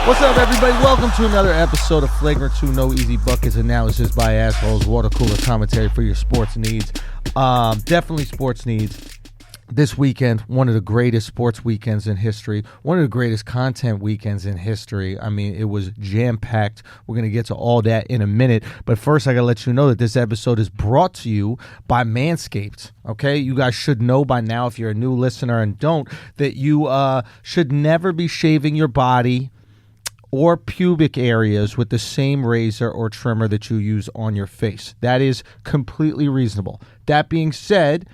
What's up, everybody? Welcome to another episode of Flagrant 2 No Easy Buckets analysis by assholes, water cooler commentary for your sports needs. Definitely sports needs. This weekend, one of the greatest sports weekends in history, one of the greatest content weekends in history. I mean, it was jam-packed. We're going to get to all that in a minute. But first, I got to let you know that this episode is brought to you by Manscaped. Okay? You guys should know by now, if you're a new listener and don't, that you should never be shaving your body or pubic areas with the same razor or trimmer that you use on your face. That is completely reasonable. That being said,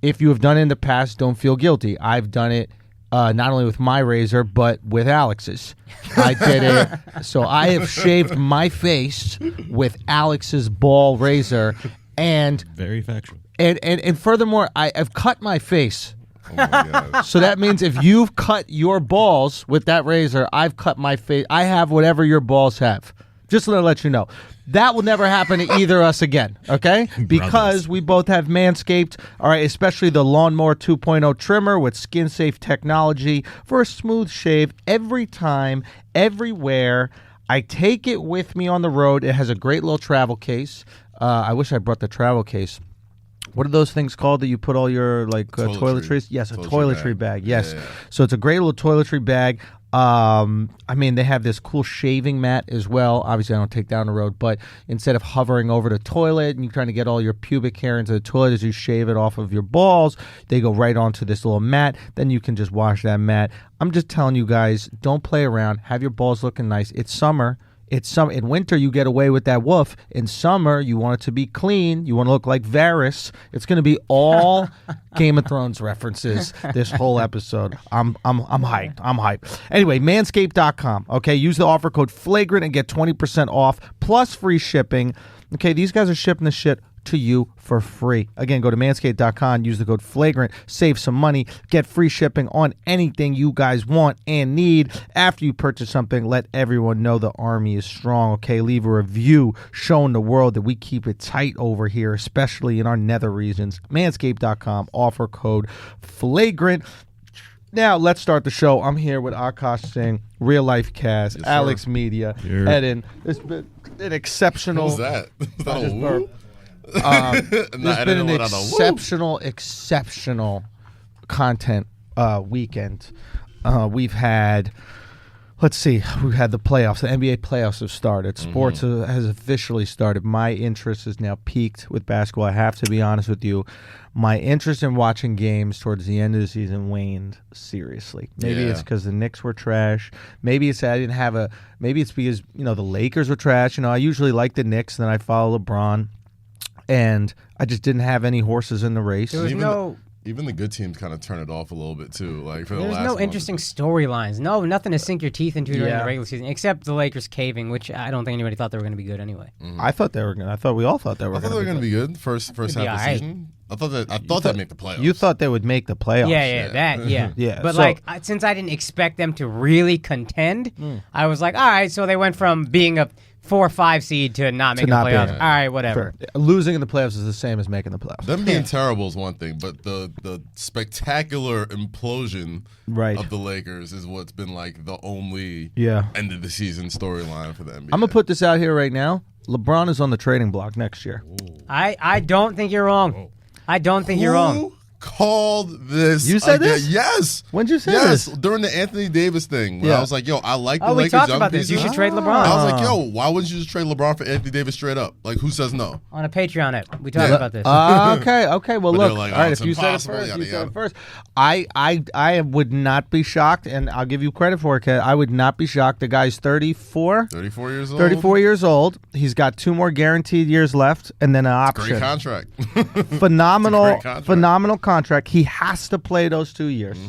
if you have done it in the past, don't feel guilty. I've done it not only with my razor, but with Alex's. I did it. So I have shaved my face with Alex's ball razor. And very factual. And furthermore, I've cut my face. Oh my God. So that means if you've cut your balls with that razor, I've cut my face. I have whatever your balls have. Just to let you know. That will never happen to either of us again, okay? Because we both have Manscaped, all right, especially the Lawnmower 2.0 trimmer with skin-safe technology for a smooth shave every time, everywhere. I take it with me on the road. It has a great little travel case. I wish I brought the travel case. What are those things called that you put all your toiletries? Yes, a toiletry bag. Yes. Yeah. So it's a great little toiletry bag. I mean, they have this cool shaving mat as well. Obviously, I don't take down the road, but instead of hovering over the toilet and you're trying to get all your pubic hair into the toilet as you shave it off of your balls, they go right onto this little mat. Then you can just wash that mat. I'm just telling you guys, don't play around. Have your balls looking nice. It's summer. In winter, you get away with that woof. In summer, you want it to be clean. You want to look like Varys. It's going to be all Game of Thrones references this whole episode. I'm hyped. I'm hyped. Anyway, manscaped.com. Okay, use the offer code Flagrant and get 20% off plus free shipping. Okay, these guys are shipping this shit to you for free. Again, go to manscaped.com, use the code Flagrant, save some money, get free shipping on anything you guys want and need. After you purchase something, let everyone know the army is strong. Okay, leave a review showing the world that we keep it tight over here, especially in our nether regions. Manscaped.com, offer code Flagrant. Now, let's start the show. I'm here with Akaash Singh, Real Life Cast, yes, Alex Media, Eden. It's been an exceptional... What was that? Was that a woo? There's been an exceptional content weekend. We've had, let's see, we've had the playoffs. The NBA playoffs have started. Sports has officially started. My interest is now peaked with basketball. I have to be honest with you. My interest in watching games towards the end of the season waned seriously. Maybe it's because the Knicks were trash. Maybe it's I didn't have a. Maybe it's because the Lakers were trash. I usually like the Knicks, and then I follow LeBron. And I just didn't have any horses in the race. There was even the good teams kind of turn it off a little bit too. Like for There's no interesting storylines. No, nothing to sink your teeth into during the regular season, except the Lakers caving, which I don't think anybody thought they were going to be good anyway. I thought they were going. I thought we all thought they were. I thought they were going to be good first half of the season. I thought they'd make the playoffs. You thought they would make the playoffs. Yeah. But since I didn't expect them to really contend, I was like, all right. So they went from being a 4 or 5 seed to not making the playoffs. All right, whatever. Fair. Losing in the playoffs is the same as making the playoffs. Them being terrible is one thing, but the spectacular implosion of the Lakers is what's been like the only end of the season storyline for the NBA. I'm gonna put this out here right now. LeBron is on the trading block next year. Ooh. I don't think you're wrong. Whoa. I don't think you're wrong. Called this. You said this? Yes. When did you say this? Yes, during the Anthony Davis thing. When I was like, yo, I like the Lakers. We talked about this. You should trade LeBron. I was like, yo, why wouldn't you just trade LeBron for Anthony Davis straight up? Like, who says no? On a Patreon app. We talked about this. Okay. Well, look. Like, all right, if you said it first, I would not be shocked, and I'll give you credit for it, Kat. I would not be shocked. The guy's 34. 34 years old. 34 years old. He's got 2 more guaranteed years left, and then an option. Great contract. Phenomenal contract. He has to play those 2 years.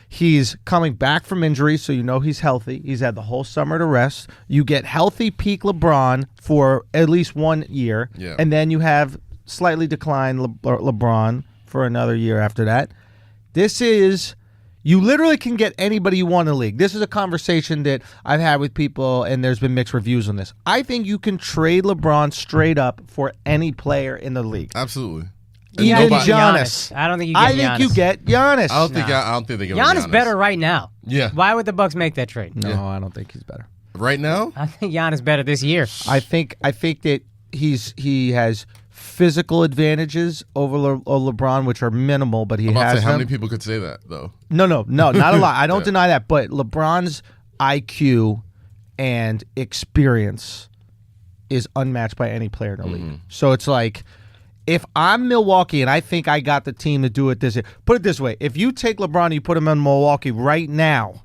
He's coming back from injury, so he's healthy. He's had the whole summer to rest. You get healthy peak LeBron for at least 1 year, and then you have slightly declined LeBron for another year after that. You literally can get anybody you want in the league. This is a conversation that I've had with people, and there's been mixed reviews on this. I think you can trade LeBron straight up for any player in the league. Absolutely. Even Giannis. I don't think you get Giannis. I think you get Giannis. I don't think they get Giannis better right now. Yeah. Why would the Bucks make that trade? No, I don't think he's better. Right now? I think Giannis better this year. I think that he has physical advantages over LeBron, which are minimal, but he has them. How many people could say that, though? No, not a lot. I don't deny that, but LeBron's IQ and experience is unmatched by any player in the league. So it's like, if I'm Milwaukee and I think I got the team to do it this year, put it this way, if you take LeBron and you put him in Milwaukee right now,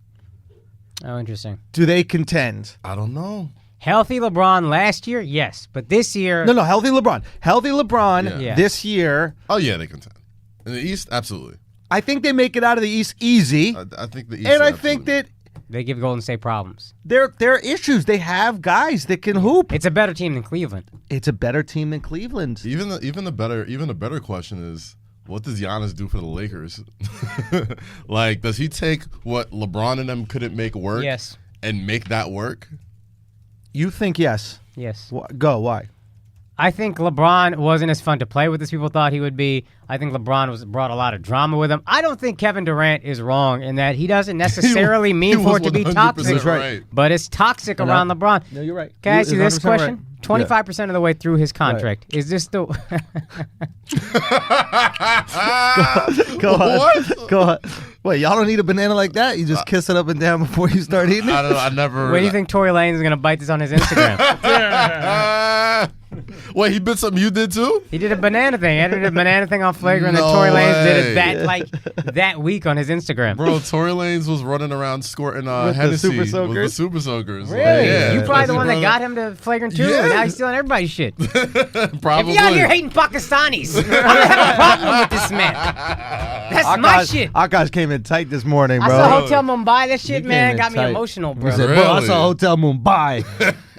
oh, interesting. do they contend? I don't know. Healthy LeBron last year, yes, but this year, No, healthy LeBron this year. Oh yeah, they contend in the East. Absolutely. I think they make it out of the East easy. I think the East, and I think that they give Golden State problems. There are issues. They have guys that can hoop. It's a better team than Cleveland. It's a better team than Cleveland. Even the better question is, what does Giannis do for the Lakers? Like, does he take what LeBron and them couldn't make work? Yes. And make that work? You think yes? Yes. Go. Why? I think LeBron wasn't as fun to play with as people thought he would be. I think LeBron brought a lot of drama with him. I don't think Kevin Durant is wrong in that he doesn't necessarily mean for it to be toxic. Right. But it's toxic around LeBron. No, you're right. Can I ask you this question? Right. 25% of the way through his contract. Right. Is this the... Go on. Wait, y'all don't eat a banana like that? You just kiss it up and down before you start eating it? I don't know. I never... When do you think Tory Lanez is going to bite this on his Instagram? Wait, he did something you did too? He did a banana thing. He did a banana thing on Flagrant, and Tory Lanez did it that week on his Instagram. Bro, Tory Lanez was running around squirting Hennessy with the Super Soakers. Really? Yeah. You probably the one that got him to Flagrant too, and now he's stealing everybody's shit. Probably. If you're out here hating Pakistanis, I'm gonna have a problem with this man. That's my shit. Akaash came in tight this morning, bro. I saw Hotel Mumbai. That shit, man, got me emotional, bro. He said, bro, I saw Hotel Mumbai.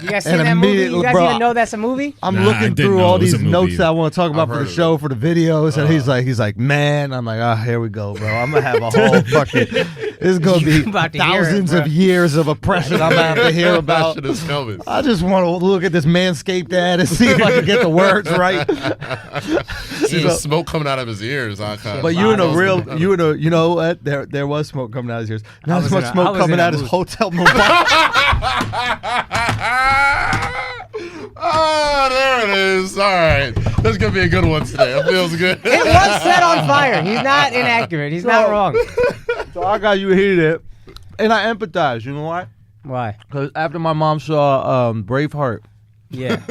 You guys seen that movie? You guys even know that's a movie? I'm looking through all these notes that I want to talk about for the show, for the videos, and he's like, man, I'm like, here we go, bro. I'm gonna have a whole fucking. This is gonna be thousands of years of oppression I'm gonna have to hear about. That shit is coming. I just want to look at this Manscaped ad and see if I can get the words right. See the smoke coming out of his ears. But you know what? There was smoke coming out of his ears. Not as much smoke coming out of his Hotel Mumbai. Oh, there it is. All right. That's going to be a good one today. It feels good. It was set on fire. He's not inaccurate. He's not wrong. So I got you heated it. And I empathize. You know why? Why? Because after my mom saw Braveheart, yeah,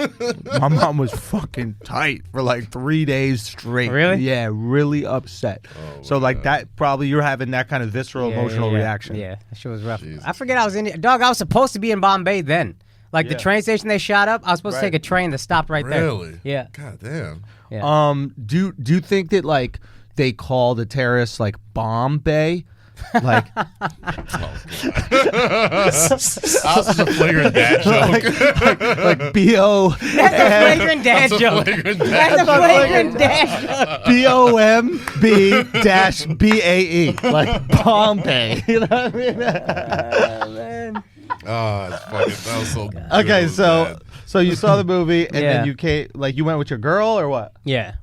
my mom was fucking tight for like 3 days straight. Really? Yeah, really upset. So like that, probably you're having that kind of visceral emotional reaction. Yeah, that shit was rough. Jesus. I forget I was in Dog, I was supposed to be in Bombay then. Like the train station they shot up, I was supposed to take a train that stopped right there. Really? Yeah. God damn. Yeah. Do you think that like they call the terrorists like Bombay? Like, That's a flagrant dad joke. like B-O. That's a flagrant dad joke. That's a flagrant dad joke. B-O-M-B-B-A-E. Like Bombay. You know what I mean? Man. Oh, it's fucking, that was so good. Okay, so you saw the movie and then you came, like you went with your girl or what? Yeah.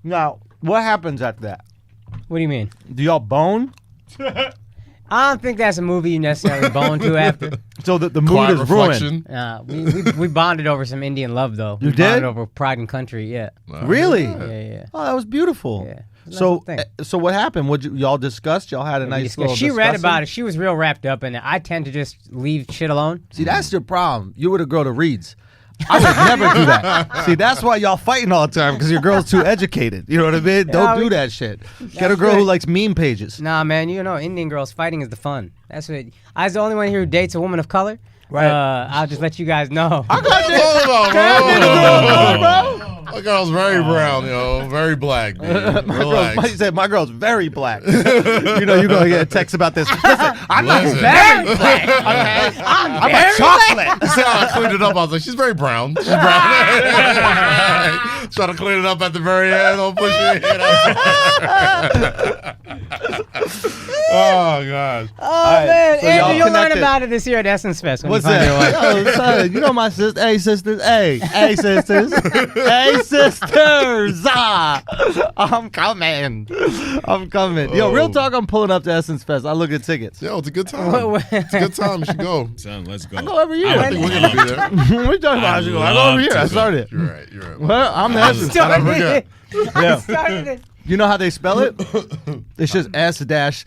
Now, what happens after that? What do you mean? Do y'all bone? I don't think that's a movie you necessarily bone to after. So the mood is ruined. We bonded over some Indian love though. You we did? Bonded over Pride and Country, yeah. Really? Yeah. Oh, that was beautiful. Yeah. So what happened? What y'all discussed? Y'all had a nice little She read discussion? about it. She was real wrapped up in it. I tend to just leave shit alone. See, that's your problem. You were the girl that reads. I would never do that. See, that's why y'all fighting all the time, because your girl's too educated. You know what I mean? Don't do that shit. Get a girl who likes meme pages. Nah, man, you know, Indian girls fighting is the fun. That's what. I was the only one here who dates a woman of color. Right. I'll just let you guys know. I got bro. My girl's very brown, yo. Very black, dude. He said, my girl's very black. You know, you're going to get a text about this. Listen, I'm not very black. Okay? I'm a chocolate. See how I cleaned it up? I was like, she's very brown. She's brown. Trying to clean it up at the very end. Don't push your head up. Oh, gosh. Oh man, so Andrew, y'all you'll learn connected. about it this year at Essence Fest. When What's you find your wife. that? Yo, son, you know my sister. Hey, sisters. Hey, sisters. Hey, sisters. I'm coming. Yo, real talk. I'm pulling up to Essence Fest. I look at tickets. Yo, it's a good time. It's a good time. You should go. Son, let's go. I go every year. I think we're gonna be there. What are you talking about? I go every year. I started. You're right. You're right. Well, I'm the Essence. Started it. Yeah. Started it. You know how they spell it? It's just S-sense.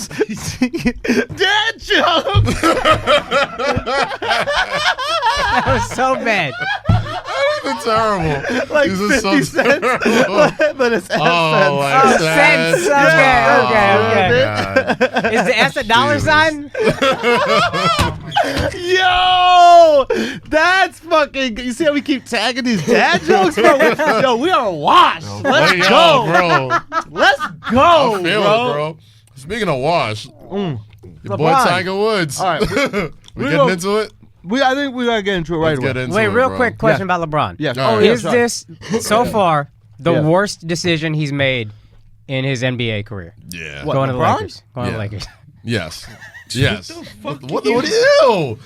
Dad joke. That was so bad. It's terrible. Like These are 50 so cents. terrible. But it's S-sense. Oh, like Oh, that. cents. Okay. God. Is the S a dollar sign? Yo, that's fucking. You see how we keep tagging these dad jokes, bro? Yo, we are washed. Let's Yo, go, bro. Let's go, I feel it, bro. Speaking of wash, your boy LeBron. Tiger Woods. All right, we getting into it? I think we gotta get into it right Let's away. get into Wait, it, real bro. quick question about LeBron. Yes. All Oh, right. yeah, Is sorry. this so far the Yeah. worst decision he's made in his NBA career? Yeah. What, Going to the LeBron? Lakers. Going to the Yeah. Lakers. Yes. Yes. What the fuck? What? Ew.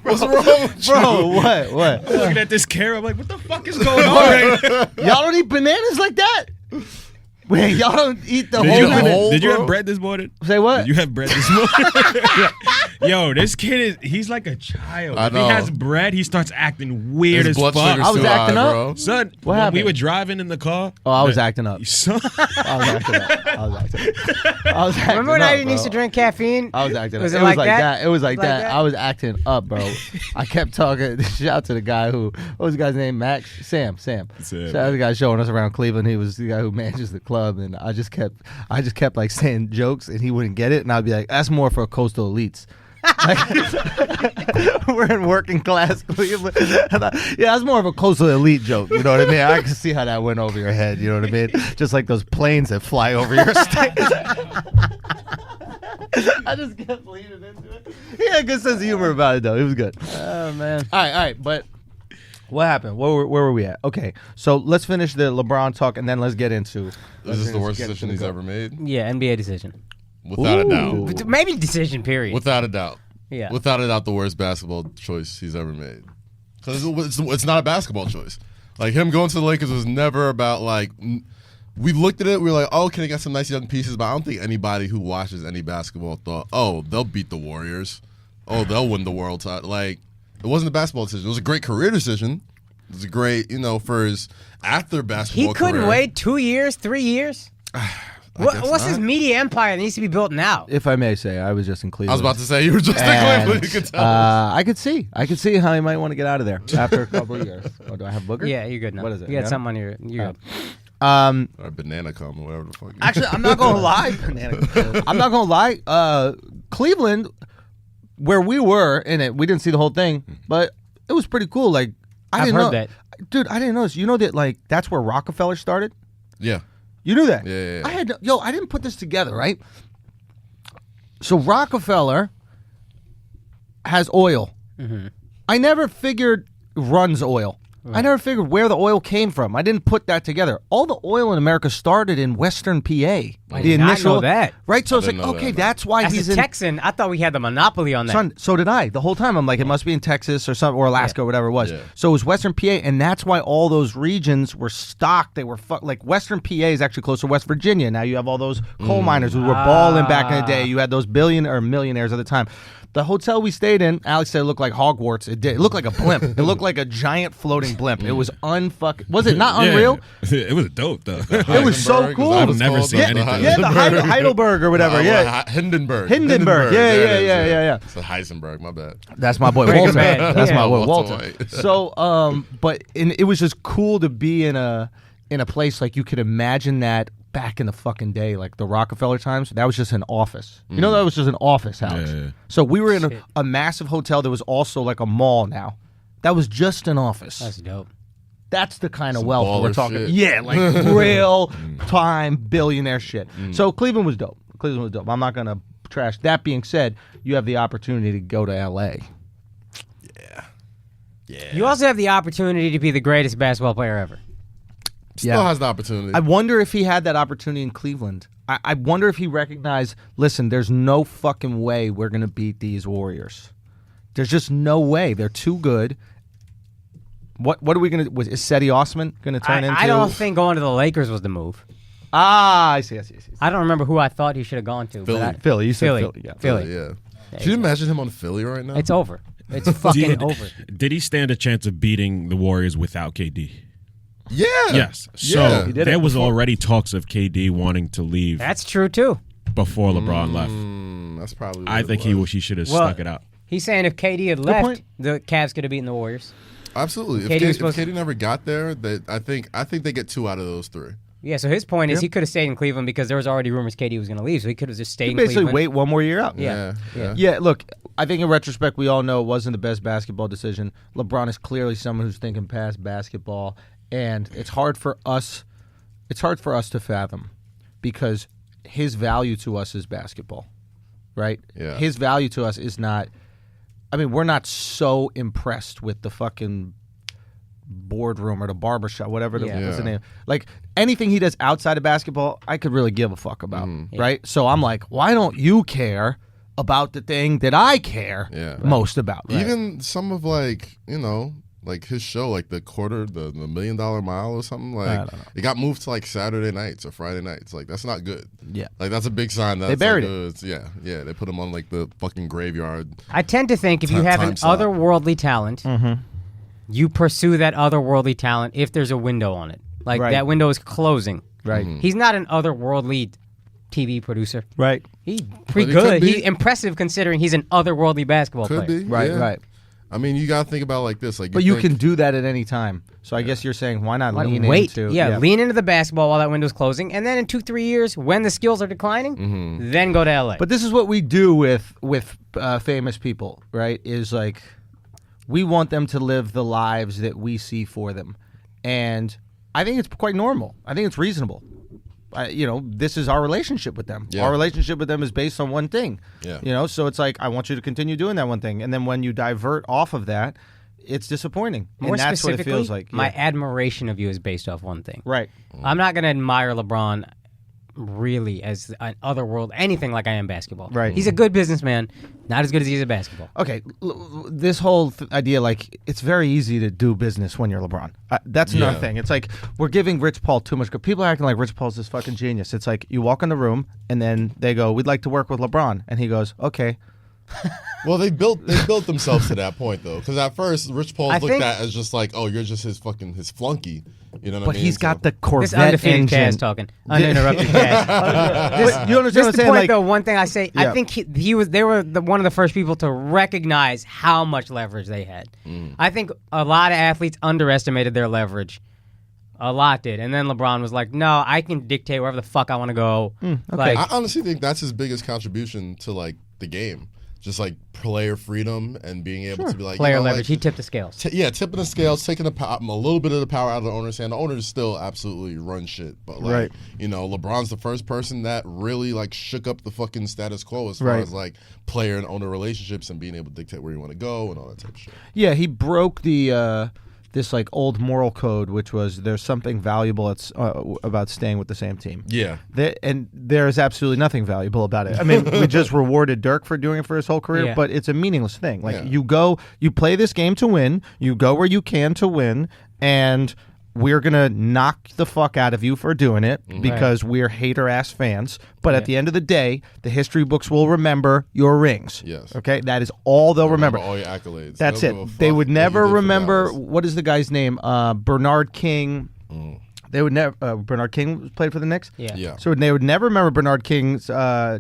What's wrong with you? Bro, what? Looking at this camera, I'm like, what the fuck is going on right now? Y'all don't eat bananas like that? Wait, y'all don't eat the Did whole you banana? whole- Did you bro? have bread this morning? Say what? Did you have bread this morning? Yo, this kid he's like a child. I If know. he has bread, he starts acting weird His as blood fuck. sugar's I was too acting high, up. bro. Son, What when happened? we were driving in the car. Oh, I was acting up. Son, I was acting up. I was acting Remember when up, I didn't bro. used to drink caffeine? I was acting up. Was It it was like like that? that. It was like Like that. that? I was acting up, bro. I kept talking. Shout out to the guy who, what was the guy's name? Sam. Shout out to the guy showing us around Cleveland. He was the guy who manages the club, and I just kept like saying jokes, and he wouldn't get it, and I'd be like, "That's more for coastal elites." We're in working class Cleveland. Yeah, that's more of a coastal elite joke. You know what I mean? I can see how that went over your head. You know what I mean? Just like those planes that fly over your state. I just kept leaning into it. He had a good sense of humor about it, though. It was good. Oh man. All right. But what happened? Where were we at? Okay, so let's finish the LeBron talk, and then let's get into. Is this the worst decision he's ever made? Yeah, NBA decision. Without a doubt. But maybe decision. Period. Without a doubt. Yeah. Without a doubt, the worst basketball choice he's ever made. Because it's not a basketball choice. Like, him going to the Lakers was never about, like, we looked at it, we were like, oh, okay, they got some nice young pieces, but I don't think anybody who watches any basketball thought, oh, they'll beat the Warriors. Oh, they'll win the world title. Like, it wasn't a basketball decision. It was a great career decision. It was a great, for his after basketball He couldn't career. wait 2 years, 3 years. What's his media empire that needs to be built now? If I may say, I was just in Cleveland. I was about to say, you were just in And, Cleveland. You could tell. I could see how he might want to get out of there after a couple of years. Oh, do I have booger? Yeah, you're good now. What is it? You got Yeah? something on your. You're good. Or banana cum or whatever the fuck. Actually, I'm not gonna lie. I'm not gonna lie. Cleveland, where we were in it, we didn't see the whole thing, but it was pretty cool. Like I've didn't heard know that. dude. I didn't know this. You know that like that's where Rockefeller started. Yeah. You knew that? Yeah. I didn't put this together, right? So Rockefeller has oil. Mm-hmm. I never figured runs oil. I never figured where the oil came from. I didn't put that together. All the oil in America started in Western PA. I did not know that. Right? So it's like, didn't know okay, that. that's why As he's a in Texan, I thought we had the monopoly on that. Son, so did I. The whole time I'm like, it must be in Texas or something, or Alaska or whatever it was. Yeah. So it was Western PA, and that's why all those regions were stocked. They were like Western PA is actually close to West Virginia. Now you have all those coal miners who were balling back in the day. You had those millionaires at the time. The hotel we stayed in, Alex said it looked like Hogwarts. It did. It looked like a blimp. It looked like a giant floating blimp. It was Was it not unreal? It was dope though. It was so Heisenberg, cool. is that I've what it's never called? seen anything. Yeah, the Heidelberg or whatever. Yeah, Hindenburg. Hindenburg. There it is, Yeah. It's a Heisenberg, my bad. That's my boy Breaking Walter. Bad. That's Yeah. my boy Walter Walter. White. So, but it was just cool to be in a place like you could imagine that back in the fucking day, like the Rockefeller times. That was just an office. You know, that was just an office house. Yeah. So we were in a massive hotel that was also like a mall. Now, that was just an office. That's dope. That's the kind of Some wealth we're baller talking. shit. Yeah, like real time billionaire shit. So Cleveland was dope. I'm not gonna trash. That being said, you have the opportunity to go to LA. Yeah. You also have the opportunity to be the greatest basketball player ever. Still has the opportunity. I wonder if he had that opportunity in Cleveland. I wonder if he recognized, listen, there's no fucking way we're going to beat these Warriors. There's just no way. They're too good. What are we going to... Is Seti Osman going to turn into... I don't think going to the Lakers was the move. I see. I don't remember who I thought he should have gone to. Philly. Philly. You said Philly. Yeah. Philly. Yeah. Can you imagine him on Philly right now? It's over. It's fucking over. Did he stand a chance of beating the Warriors without KD? Yeah. Yes. So Yeah. there was already talks of KD wanting to leave That's true, too. before LeBron left. That's probably. I think he should have stuck it out. He's saying if KD had left, point. the Cavs could have beaten the Warriors. Absolutely. KD was If supposed KD never got there, I think they get 2 out of those 3. Yeah, so his point is he could have stayed in Cleveland because there was already rumors KD was going to leave, so he could have just stayed in Basically, Cleveland. wait one more year out. Yeah. Yeah, look, I think in retrospect, we all know it wasn't the best basketball decision. LeBron is clearly someone who's thinking past basketball, and it's hard for us to fathom because his value to us is basketball, right? Yeah. His value to us is not, I mean, we're not so impressed with the fucking boardroom or the barbershop, whatever what's the name. Like, anything he does outside of basketball, I could really give a fuck about, right? So I'm like, why don't you care about the thing that I care most about? Right? Even some of like his show, like the $1 million mile or something, like it got moved to like Saturday nights or Friday nights. Like that's not good. Yeah, like that's a big sign that they buried it. Yeah, they put him on like the fucking graveyard. I tend to think if you have an otherworldly talent, you pursue that otherworldly talent if there's a window on it. Like that window is closing. Right. He's not an otherworldly TV producer. Right. He's pretty good. He's impressive considering he's an otherworldly basketball player. Could be. Right. I mean, you gotta think about it like this. Like, but you can do that at any time. So I guess you're saying why not lean into lean into the basketball while that window's closing, and then in 2-3 years, when the skills are declining, then go to LA. But this is what we do with famous people, right? Is like we want them to live the lives that we see for them, and I think it's quite normal. I think it's reasonable. This is our relationship with them. Yeah. Our relationship with them is based on one thing. Yeah. So it's like I want you to continue doing that one thing, and then when you divert off of that, it's disappointing. More and that's specifically, what it feels like. my admiration of you is based off one thing. Right. I'm not going to admire LeBron really as an otherworld anything like I am basketball. Right. He's a good businessman, not as good as he is at basketball. Okay, this whole idea, like, it's very easy to do business when you're LeBron. That's another thing. It's like we're giving Rich Paul too much. People are acting like Rich Paul's this fucking genius. It's like you walk in the room and then they go, "We'd like to work with LeBron," and he goes, "Okay." Well, they built themselves to that point though, because at first Rich Paul's looked at as just like, oh, you're just his flunky. You know what I mean? But he's got the This Corvette undefeated engine. Kaz talking. Uninterrupted Kaz. You understand what I'm Just saying? the point, Like, though, one thing I say, Yeah. I think they were one of the first people to recognize how much leverage they had. I think a lot of athletes underestimated their leverage. A lot did. And then LeBron was like, no, I can dictate wherever the fuck I want to go. Like, I honestly think that's his biggest contribution to like the game. Just like player freedom and being able to be like player leverage. Like, He tipped the scales. tipping the scales, taking a little bit of the power out of the owner's hand. The owners still absolutely run shit, but like LeBron's the first person that really like shook up the fucking status quo as far as like player and owner relationships and being able to dictate where you want to go and all that type of shit. Yeah, he broke the this like old moral code, which was there's something valuable about staying with the same team. Yeah. And there's absolutely nothing valuable about it. I mean, we just rewarded Dirk for doing it for his whole career, but it's a meaningless thing. Like you play this game to win, you go where you can to win, and we're going to knock the fuck out of you for doing it because we're hater-ass fans. But at the end of the day, the history books will remember your rings. Yes. Okay? That is all they'll remember. All your accolades. That's it. They would never remember, what is the guy's name? Bernard King. They would never. Bernard King played for the Knicks. Yeah. So they would never remember Bernard King's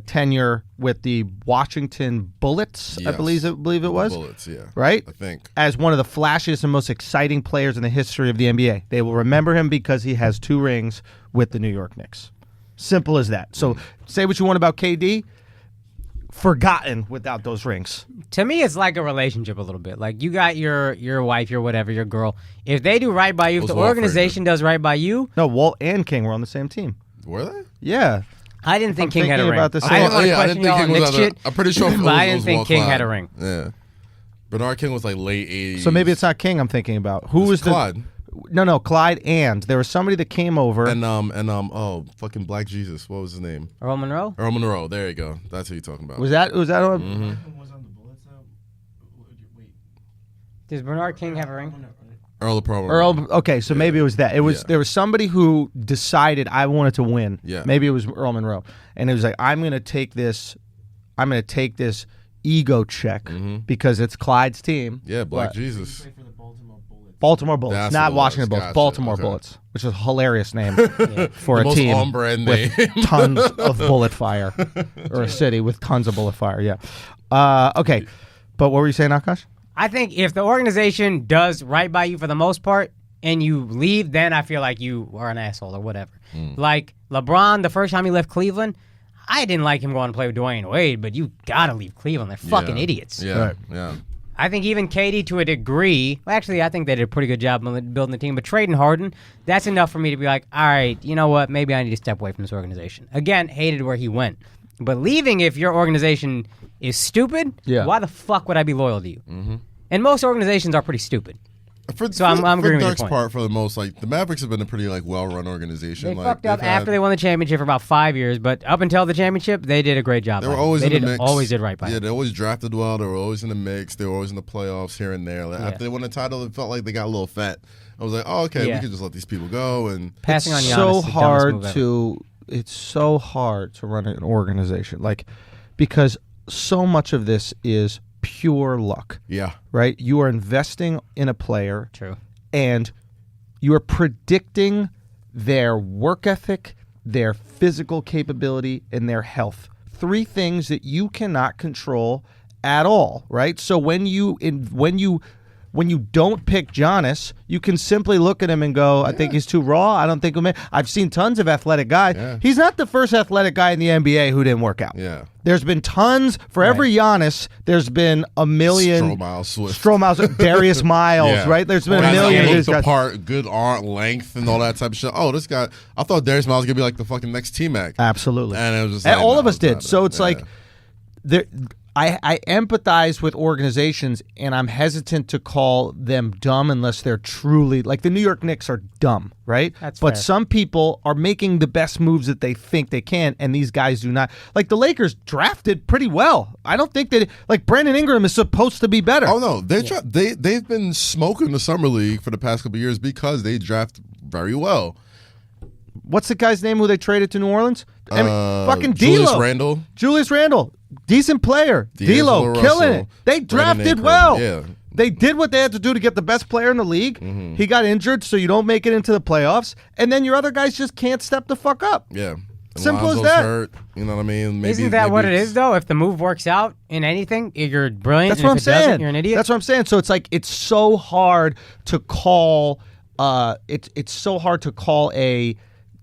tenure with the Washington Bullets. Yes. I believe it was. Bullets, yeah. Right. I think as one of the flashiest and most exciting players in the history of the NBA. They will remember him because he has 2 rings with the New York Knicks. Simple as that. So say what you want about KD. Forgotten without those rings. To me, it's like a relationship a little bit. Like you got your wife, your whatever, your girl. If they do right by you, if the organization does right by you. No, Walt and King were on the same team. Were they? Yeah. I didn't think King had a ring. About this I didn't want to question y'all on Knicks shit. I'm pretty sure but I didn't think King had a ring. Yeah. Bernard King was like late 80s. So maybe it's not King I'm thinking about. Who was Claude. No, Clyde and there was somebody that came over. And fucking Black Jesus. What was his name? Earl Monroe? Earl Monroe. There you go. That's who you're talking about. Was that on? Was on the bullets now? Wait. Does Bernard King have a ring? Earl of Pro. Earl. Okay, so maybe it was that. It was there was somebody who decided I wanted to win. Yeah. Maybe it was Earl Monroe, and it was like I'm gonna take this ego check because it's Clyde's team. Yeah, Black But- Jesus. For the Baltimore Bullets. Baltimore Bullets, That's not what it Washington was. Bullets. Gotcha. Baltimore Okay. Bullets, which is a hilarious name for The a most team on-brand with name. tons of bullet fire, or a city with tons of bullet fire. Yeah. Okay, but what were you saying, Akaash? I think if the organization does right by you for the most part and you leave, then I feel like you are an asshole or whatever. Like LeBron, the first time he left Cleveland, I didn't like him going to play with Dwayne Wade, but you gotta leave Cleveland. They're fucking idiots. Yeah, Right. yeah. I think even KD to a degree, well, actually, I think they did a pretty good job building the team, but trading Harden, that's enough for me to be like, all right, you know what, maybe I need to step away from this organization. Again, hated where he went. But leaving if your organization is stupid, why the fuck would I be loyal to you? And most organizations are pretty stupid. I'm agreeing with your Dark's point. part, for the most, like the Mavericks have been a pretty like well-run organization. They like, fucked up they've had- after they won the championship for about 5 years, but up until the championship, they did a great job. They were always they in the mix. always did right by Yeah, them. they always drafted well. They were always in the mix. They were always in the playoffs here and there. Like, After they won the title, it felt like they got a little fat. I was like, oh, okay, we Yeah. can just let these people go. And Passing on It's Giannis so is the dumbest hard move ever. to it's so hard to run an organization, like, because so much of this is pure luck, yeah, right? You are investing in a player, True. and you are predicting their work ethic, their physical capability, and their health. 3 things that you cannot control at all, right? So when you don't pick Giannis, you can simply look at him and go, I think he's too raw. I don't think he'll make. I've seen tons of athletic guys. Yeah. He's not the first athletic guy in the NBA who didn't work out. yeah. There's been tons. For every Giannis, there's been a million. Stromile, Swift. Stromile, Darius Miles, Yeah. right? There's been a Guys that million of looked these guys. apart, good arm length and all that type of shit. Oh, this guy! I thought Darius Miles was gonna be like the fucking next T-Mac. Absolutely. And it was just And like, all no, of us it's did. not So it. it's like, there. I empathize with organizations, and I'm hesitant to call them dumb unless they're truly like the New York Knicks are dumb, right? That's but fair. some people are making the best moves that they think they can, and these guys do not. Like the Lakers drafted pretty well. I don't think that like Brandon Ingram is supposed to be better. Oh no, they've been smoking the summer league for the past couple of years because they draft very well. What's the guy's name who they traded to New Orleans? Fucking Julius D'Lo. Randle. Julius Randle, decent player. D'Angelo D'Lo, killing Russell, it. They Brandon drafted Ingram, well. yeah. They did what they had to do to get the best player in the league. He got injured, so you don't make it into the playoffs. And then your other guys just can't step the fuck up. Yeah. Simple as Lonzo's that. Hurt, you know what I mean? Maybe, Isn't that what it it's- is, though? If the move works out in anything, you're brilliant. That's and what I'm if it doesn't, saying. you're an idiot. That's what I'm saying. So it's like it's so hard to call. It's so hard to call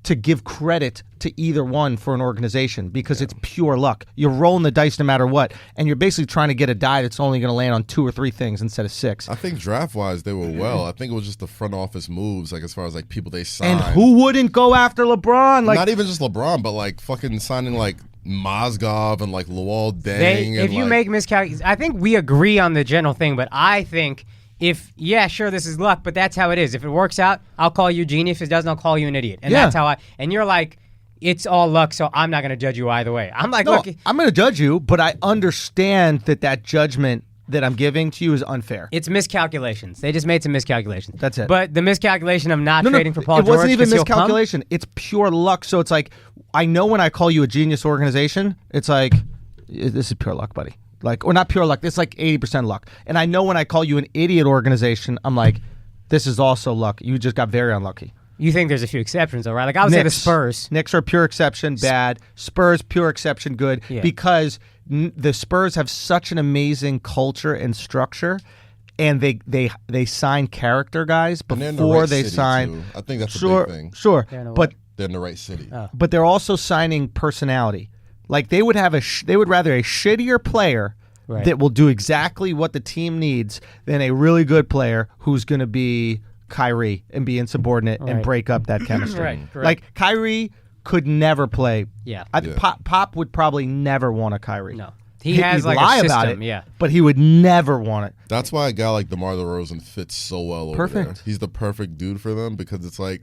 to give credit to either one for an organization because it's pure luck. You're rolling the dice no matter what, and you're basically trying to get a die that's only going to land on 2 or 3 things instead of 6. I think draft-wise, they were well. I think it was just the front office moves, like as far as like people they signed. And who wouldn't go after LeBron? Like, Not even just LeBron, but like fucking signing like Mozgov and like Luol Deng. If you make miscalculations, I think we agree on the general thing, but I think sure, this is luck, but that's how it is. If it works out, I'll call you a genius. If it doesn't, I'll call you an idiot. And that's how and you're like, it's all luck, so I'm not going to judge you either way. I'm like, no, look, I'm going to judge you, but I understand that judgment that I'm giving to you is unfair. it's miscalculations. They just made some miscalculations. That's it. But the miscalculation of not trading for Paul it George, wasn't even 'cause he'll come- miscalculation. It's pure luck. So it's like, I know when I call you a genius organization, it's like, this is pure luck, buddy. Like, or not pure luck. It's like 80% luck. And I know when I call you an idiot organization, I'm like, this is also luck. You just got very unlucky. You think there's a few exceptions, though, right? Like, I would say the Knicks. Spurs. Knicks are pure exception, bad. Spurs, pure exception, good. Yeah. Because the Spurs have such an amazing culture and structure, and they sign character guys And they're in the before right they city, sign. too. I think that's Sure, a big thing. sure. They're in a But They're in the right city. but they're also signing personality. Like they would have they would rather a shittier player Right. that will do exactly what the team needs than a really good player who's going to be Kyrie and be insubordinate and Right. break up that chemistry. Right, correct. Like Kyrie could never play. Yeah. Pop would probably never want a Kyrie. No. He has he'd like lie a about system, it, yeah. but he would never want it. That's why a guy like DeMar DeRozan fits so well over Perfect. there. He's the perfect dude for them because it's like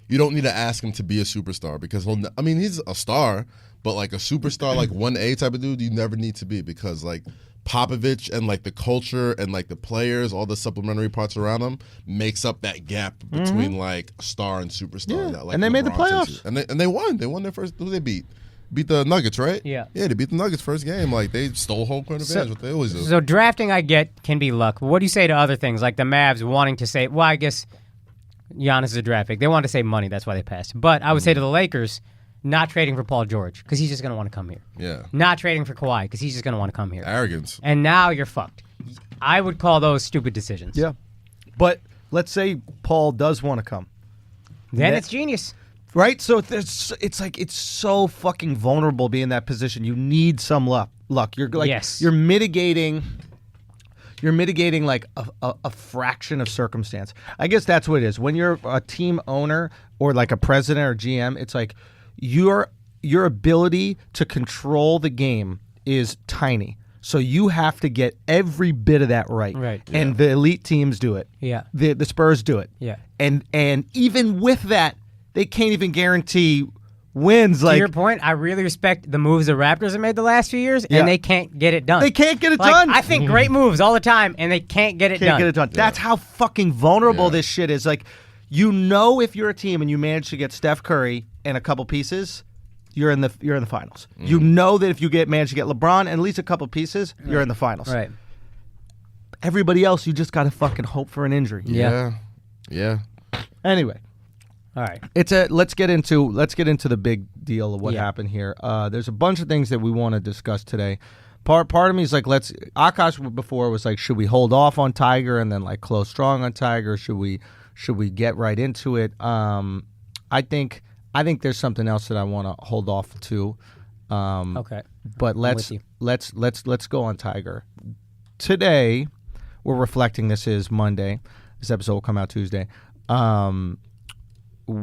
you don't need to ask him to be a superstar because he's a star, but like a superstar, like 1A type of dude, you never need to be because like Popovich and like the culture and like the players, all the supplementary parts around him makes up that gap between like star and superstar. Yeah. That, like, And they made the LeBron takes playoffs. you. And they won. They won their first. Who they beat? Beat the Nuggets, right? Yeah. Yeah, they beat the Nuggets first game. Like they stole home court advantage, what they always do. So drafting, I get, can be luck. What do you say to other things like the Mavs wanting to say? Well, I guess Giannis is a draft pick. They wanted to save money, that's why they passed. But I would say to the Lakers, not trading for Paul George because he's just going to want to come here. Yeah. Not trading for Kawhi because he's just going to want to come here. Arrogance. And now you're fucked. I would call those stupid decisions. Yeah, but let's say Paul does want to come. Then That- it's genius. Right, so it's like it's so fucking vulnerable being in that position. You need some luck. You're like Yes. you're mitigating like a fraction of circumstance. I guess that's what it is. When you're a team owner or like a president or GM, it's like your ability to control the game is tiny. So you have to get every bit of that right. Right. And the elite teams do it. Yeah. The Spurs do it. Yeah. And even with that, they can't even guarantee wins. To Like your point, I really respect the moves the Raptors have made the last few years, Yeah. and they can't get it done. they can't get it Like, done. I think great moves all the time, and they can't get it Can't done. get it done. That's how fucking vulnerable Yeah. this shit is. Like, if you're a team and you manage to get Steph Curry and a couple pieces, you're in the finals. You know that if you manage to get LeBron and at least a couple pieces, you're in the finals. Right. Everybody else, you just got to fucking hope for an injury. Yeah. Yeah. Anyway, All right. let's get into the big deal of what Yeah. happened here. There's a bunch of things that we want to discuss today. Part of me is like, Akaash before was like, should we hold off on Tiger and then like close strong on Tiger? Should we get right into it? I think there's something else that I want to hold off to. Okay. But let's go on Tiger. Today, we're reflecting. This is Monday. This episode will come out Tuesday.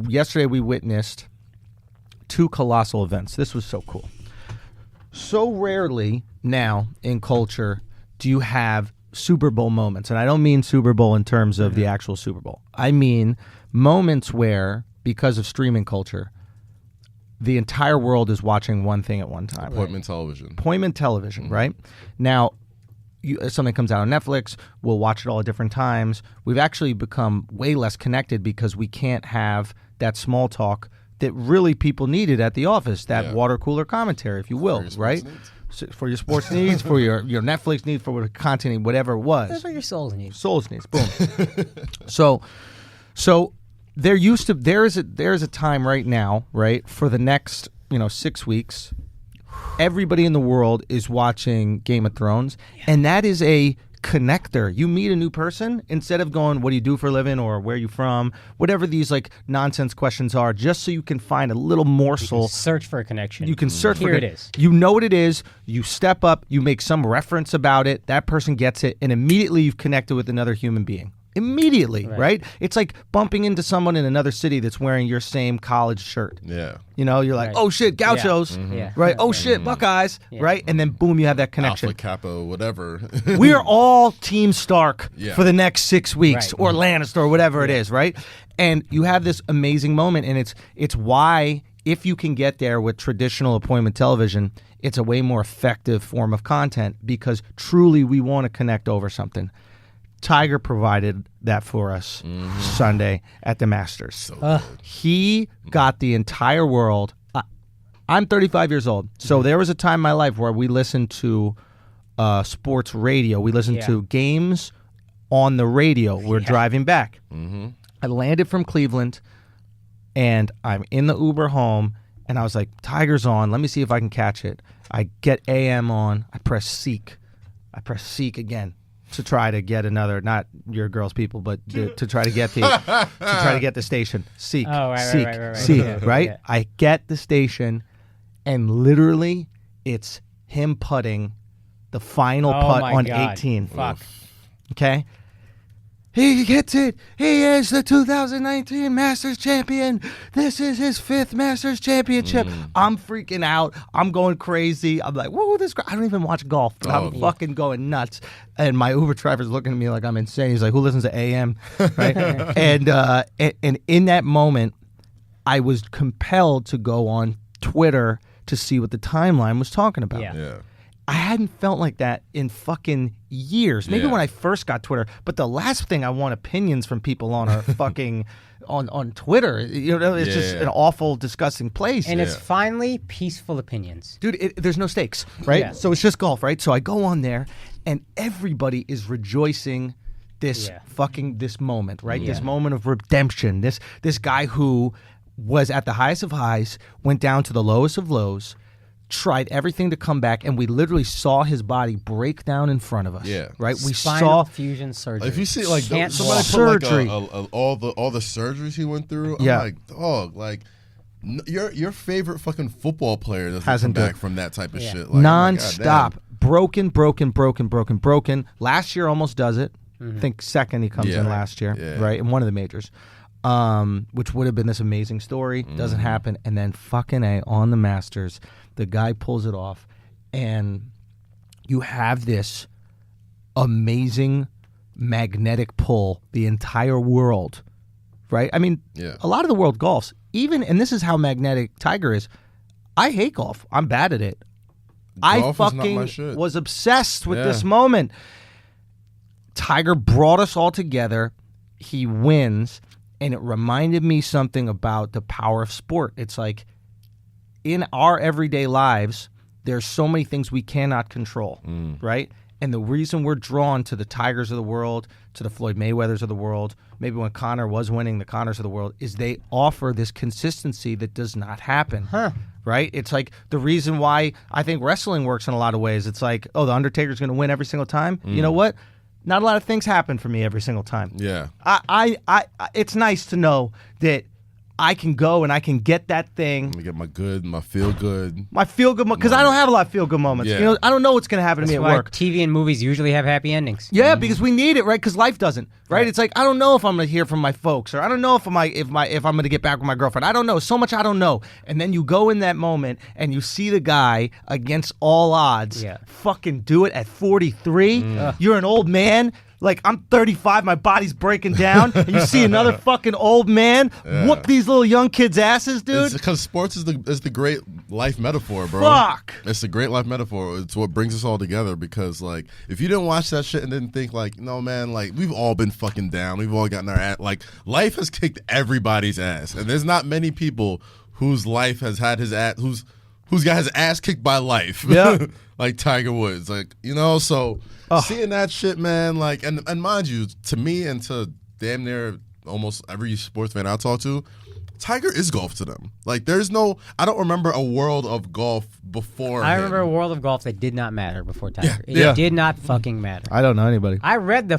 Yesterday, we witnessed two colossal events. This was so cool. So rarely now in culture do you have Super Bowl moments. And I don't mean Super Bowl in terms of the actual Super Bowl. I mean moments where, because of streaming culture, the entire world is watching one thing at one time. Appointment television. Appointment television, right? Now, something comes out on Netflix, we'll watch it all at different times. We've actually become way less connected because we can't have that small talk that really people needed at the office, that water cooler commentary, if you will, your sports right? needs. So for your sports needs, for your Netflix needs, for what content, whatever it was. That's what your souls need. Souls needs, boom. So there is a time right now, right, for the next 6 weeks, everybody in the world is watching Game of Thrones, and that is a connector. You meet a new person, instead of going, what do you do for a living, or where are you from, whatever these like nonsense questions are, just so you can find a little morsel. Search for a connection. You can search for Here it. it is. You know what it is. You step up. You make some reference about it. That person gets it, and immediately you've connected with another human being. Immediately, right? It's like bumping into someone in another city that's wearing your same college shirt. Yeah. You're like, Right. oh shit, Gauchos, Yeah. right? Oh Yeah. shit, Buckeyes, right? And then boom, you have that connection. Alpha Kappa, whatever. We are all Team Stark Yeah. for the next 6 weeks, Right. or Lannister, or whatever it is, right? And you have this amazing moment, and it's why, if you can get there with traditional appointment television, it's a way more effective form of content, because truly we want to connect over something. Tiger provided that for us Sunday at the Masters. He got the entire world. I'm 35 years old, so there was a time in my life where we listened to sports radio. We listened to games on the radio. We're driving back. I landed from Cleveland, and I'm in the Uber home, and I was like, Tiger's on. Let me see if I can catch it. I get AM on. I press Seek. Again to try to get another, not your girl's people, but to try to get the station. Seek. Oh, right, Seek. right. Seek. Yeah, Right. yeah. I get the station, and literally, it's him putting the final Oh putt my on God. 18. Fuck. Okay. He gets it. He is the 2019 Masters champion. This is his 5th Masters championship. I'm freaking out. I'm going crazy. I'm like, whoa, this guy. I don't even watch golf, but I'm fucking going nuts. And my Uber driver's looking at me like I'm insane. He's like, who listens to AM? Right? and in that moment, I was compelled to go on Twitter to see what the timeline was talking about. Yeah. I hadn't felt like that in fucking years. Maybe when I first got Twitter, but the last thing I want opinions from people on are fucking on Twitter. You know, it's just an awful, disgusting place. And it's finally peaceful opinions. Dude, there's no stakes, right? Yeah. So it's just golf, right? So I go on there, and everybody is rejoicing this moment, right? Yeah. This moment of redemption. This guy who was at the highest of highs, went down to the lowest of lows, tried everything to come back, and we literally saw his body break down in front of us. Yeah. Right? We Spinal saw fusion surgery. If you see like Can't somebody walk. put Surgery. like all the surgeries he went through, I'm Yeah. like, dog, like your favorite fucking football player doesn't Hasn't come done back from that type of Yeah. shit. Like, non-stop. Broken. Last year almost does it. I think second he comes in last year, right? In one of the majors. Which would have been this amazing story. Doesn't happen. And then fucking A, on the Masters, the guy pulls it off. And you have this amazing magnetic pull the entire world, right? I mean, a lot of the world golfs, and this is how magnetic Tiger is. I hate golf. I'm bad at it. Golf I is not my shit. fucking was obsessed with this moment. Tiger brought us all together. He wins. And it reminded me something about the power of sport. It's like in our everyday lives, there's so many things we cannot control, right? And the reason we're drawn to the Tigers of the world, to the Floyd Mayweathers of the world, maybe when Conor was winning, the Conors of the world, is they offer this consistency that does not happen, right? It's like the reason why I think wrestling works in a lot of ways. It's like, oh, the Undertaker's going to win every single time. You know what? Not a lot of things happen for me every single time. Yeah. I it's nice to know that I can go and I can get that thing. I'm gonna get my feel good. My feel good because I don't have a lot of feel good moments. Yeah. You know, I don't know what's going to happen to me That's at why work. TV and movies usually have happy endings. Yeah, because we need it, right? Because life doesn't, right? It's like I don't know if I'm going to hear from my folks, or I don't know if I'm going to get back with my girlfriend. I don't know. So much I don't know. And then you go in that moment and you see the guy against all odds, fucking do it at 43. You're an old man. Like, I'm 35, my body's breaking down, and you see another fucking old man whoop these little young kids' asses, dude. Because sports is the great life metaphor, bro. Fuck. It's a great life metaphor. It's what brings us all together because, like, if you didn't watch that shit and didn't think, like, no, man, like, we've all been fucking down. We've all gotten our ass. Like, life has kicked everybody's ass. And there's not many people whose life has had his ass, who's got his ass kicked by life. Yeah. Like Tiger Woods. Like, you know, so seeing that shit, man, like, and mind you, to me and to damn near almost every sports fan I talk to, Tiger is golf to them. Like, there's no, I don't remember a world of golf before I him. remember a world of golf that did not matter before Tiger. Yeah. It did not fucking matter. I don't know anybody. I read there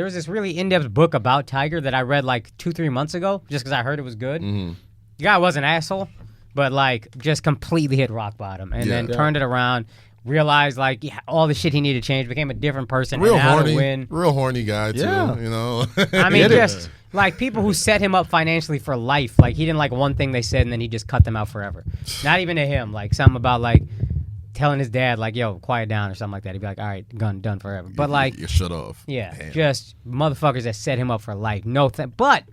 was this really in-depth book about Tiger that I read like 2-3 months ago just because I heard it was good. The guy was an asshole, but like just completely hit rock bottom and then turned it around. Realized like all the shit he needed to change, became a different person, real and how horny, to win. real horny guy too. Yeah. You know, I mean, just like people who set him up financially for life. Like he didn't like one thing they said, and then he just cut them out forever. Not even to him. Like something about like telling his dad like, "Yo, quiet down" or something like that. He'd be like, "All right, done forever." But like, you shut off. yeah, Damn. just motherfuckers that set him up for life. No, but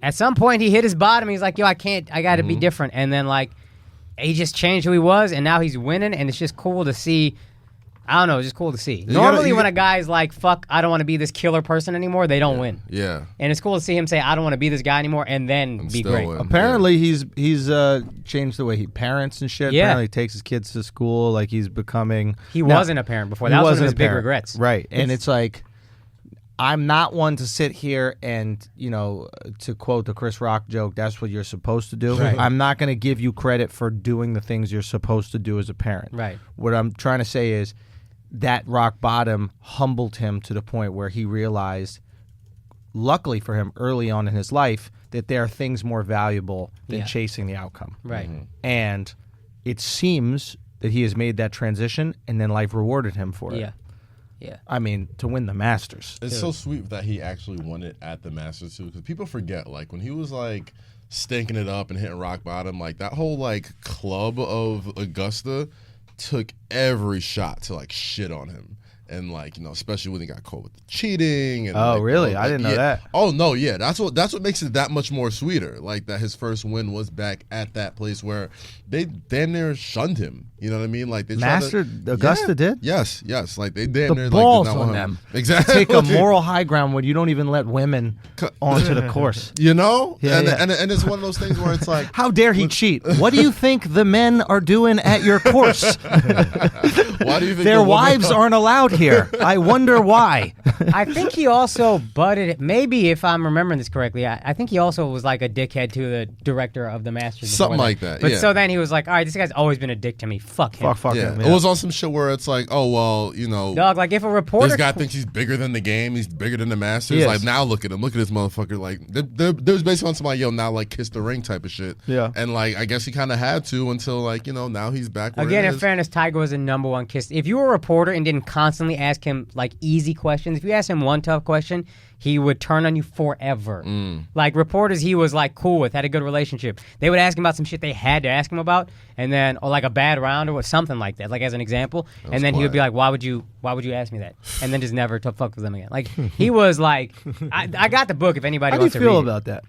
at some point he hit his bottom. He's like, "Yo, I can't. I got to be different." And then like he just changed who he was, and now he's winning, and it's just cool to see. I don't know, it's just cool to see. Normally when a guy's like, fuck, I don't want to be this killer person anymore, they don't win. Yeah. And it's cool to see him say, I don't want to be this guy anymore, and then be still great. win. Apparently, he's changed the way he parents and shit. Yeah. Apparently, he takes his kids to school. Like, he's becoming... He wasn't a parent before. That was one of his big regrets. Right. And it's like, I'm not one to sit here and, you know, to quote the Chris Rock joke, that's what you're supposed to do. Right. I'm not going to give you credit for doing the things you're supposed to do as a parent. Right. What I'm trying to say is that rock bottom humbled him to the point where he realized, luckily for him, early on in his life, that there are things more valuable than chasing the outcome. Right. And it seems that he has made that transition, and then life rewarded him for it. Yeah. Yeah. I mean, to win the Masters. It's so sweet that he actually won it at the Masters too, because people forget, like, when he was like stinking it up and hitting rock bottom, like that whole like club of Augusta took every shot to like shit on him. And like, you know, especially when he got caught with the cheating. And, Oh, like, really? you know, I didn't know that. Oh no, yeah. That's what makes it that much more sweeter. Like that his first win was back at that place where they damn near shunned him. You know what I mean? Like they Augusta did? Yes. Like they damn near The balls like, did not on want them. him. Exactly. Take a moral high ground when you don't even let women onto the course. You know? Yeah, and it's one of those things where it's like, how dare he cheat? What do you think the men are doing at your course? why do you think Their the woman- wives aren't allowed here. I wonder why. I think he also butted. Maybe if I'm remembering this correctly, I think he also was like a dickhead to the director of the Masters. Something like that. But yeah. so then he was like, "All right, this guy's always been a dick to me. Fuck him." Fuck Yeah. him. It was on some shit where it's like, oh well, you know, Dog, like if a reporter, this guy thinks he's bigger than the game. He's bigger than the Masters. He is. Like now, look at him. Look at this motherfucker. Like there's basically on somebody, yo, now like kiss the ring type of shit. Yeah. And like I guess he kind of had to until like, you know, now he's back. Where again, it in is. fairness, Tiger was the #1 kiss. If you were a reporter and didn't constantly ask him like easy questions, if you asked him one tough question, he would turn on you forever. Like reporters, he was like cool with, had a good relationship. They would ask him about some shit they had to ask him about, and then or like a bad round or something like that, like as an example. And then he would be like, "Why would you ask me that?" And then just never to fuck with them again. Like he was like, I got the book if anybody How do you wants to read feel it. about that?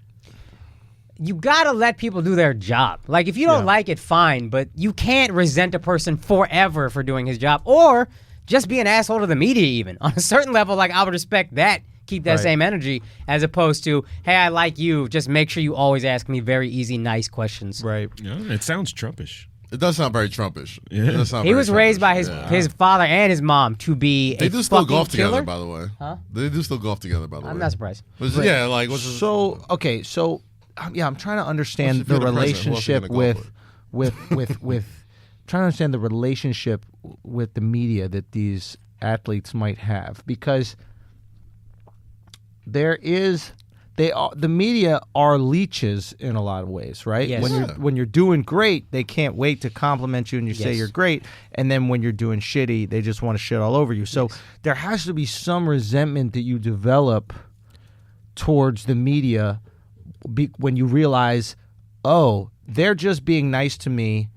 You gotta let people do their job. Like if you don't like it, fine, but you can't resent a person forever for doing his job or just be an asshole to the media. Even on a certain level, like I would respect that. Keep that same energy as opposed to, hey, I like you. Just make sure you always ask me very easy, nice questions. Right. Yeah, it sounds Trumpish. It does sound very Trumpish. Yeah. It does sound He very was raised by Trumpish. his father and his mom to be They a do still fucking golf together, killer. by the way. Huh? They do still golf together, by the way. I'm not surprised. Yeah, like what's his, So okay, so yeah, I'm trying to understand What's if the you're the president, who else are you relationship gonna golf with trying to understand the relationship with the media that these athletes might have, because the media are leeches in a lot of ways, right? Yes. When you're doing great, they can't wait to compliment you and you say you're great, and then when you're doing shitty, they just want to shit all over you. So there has to be some resentment that you develop towards the media when you realize, oh, they're just being nice to me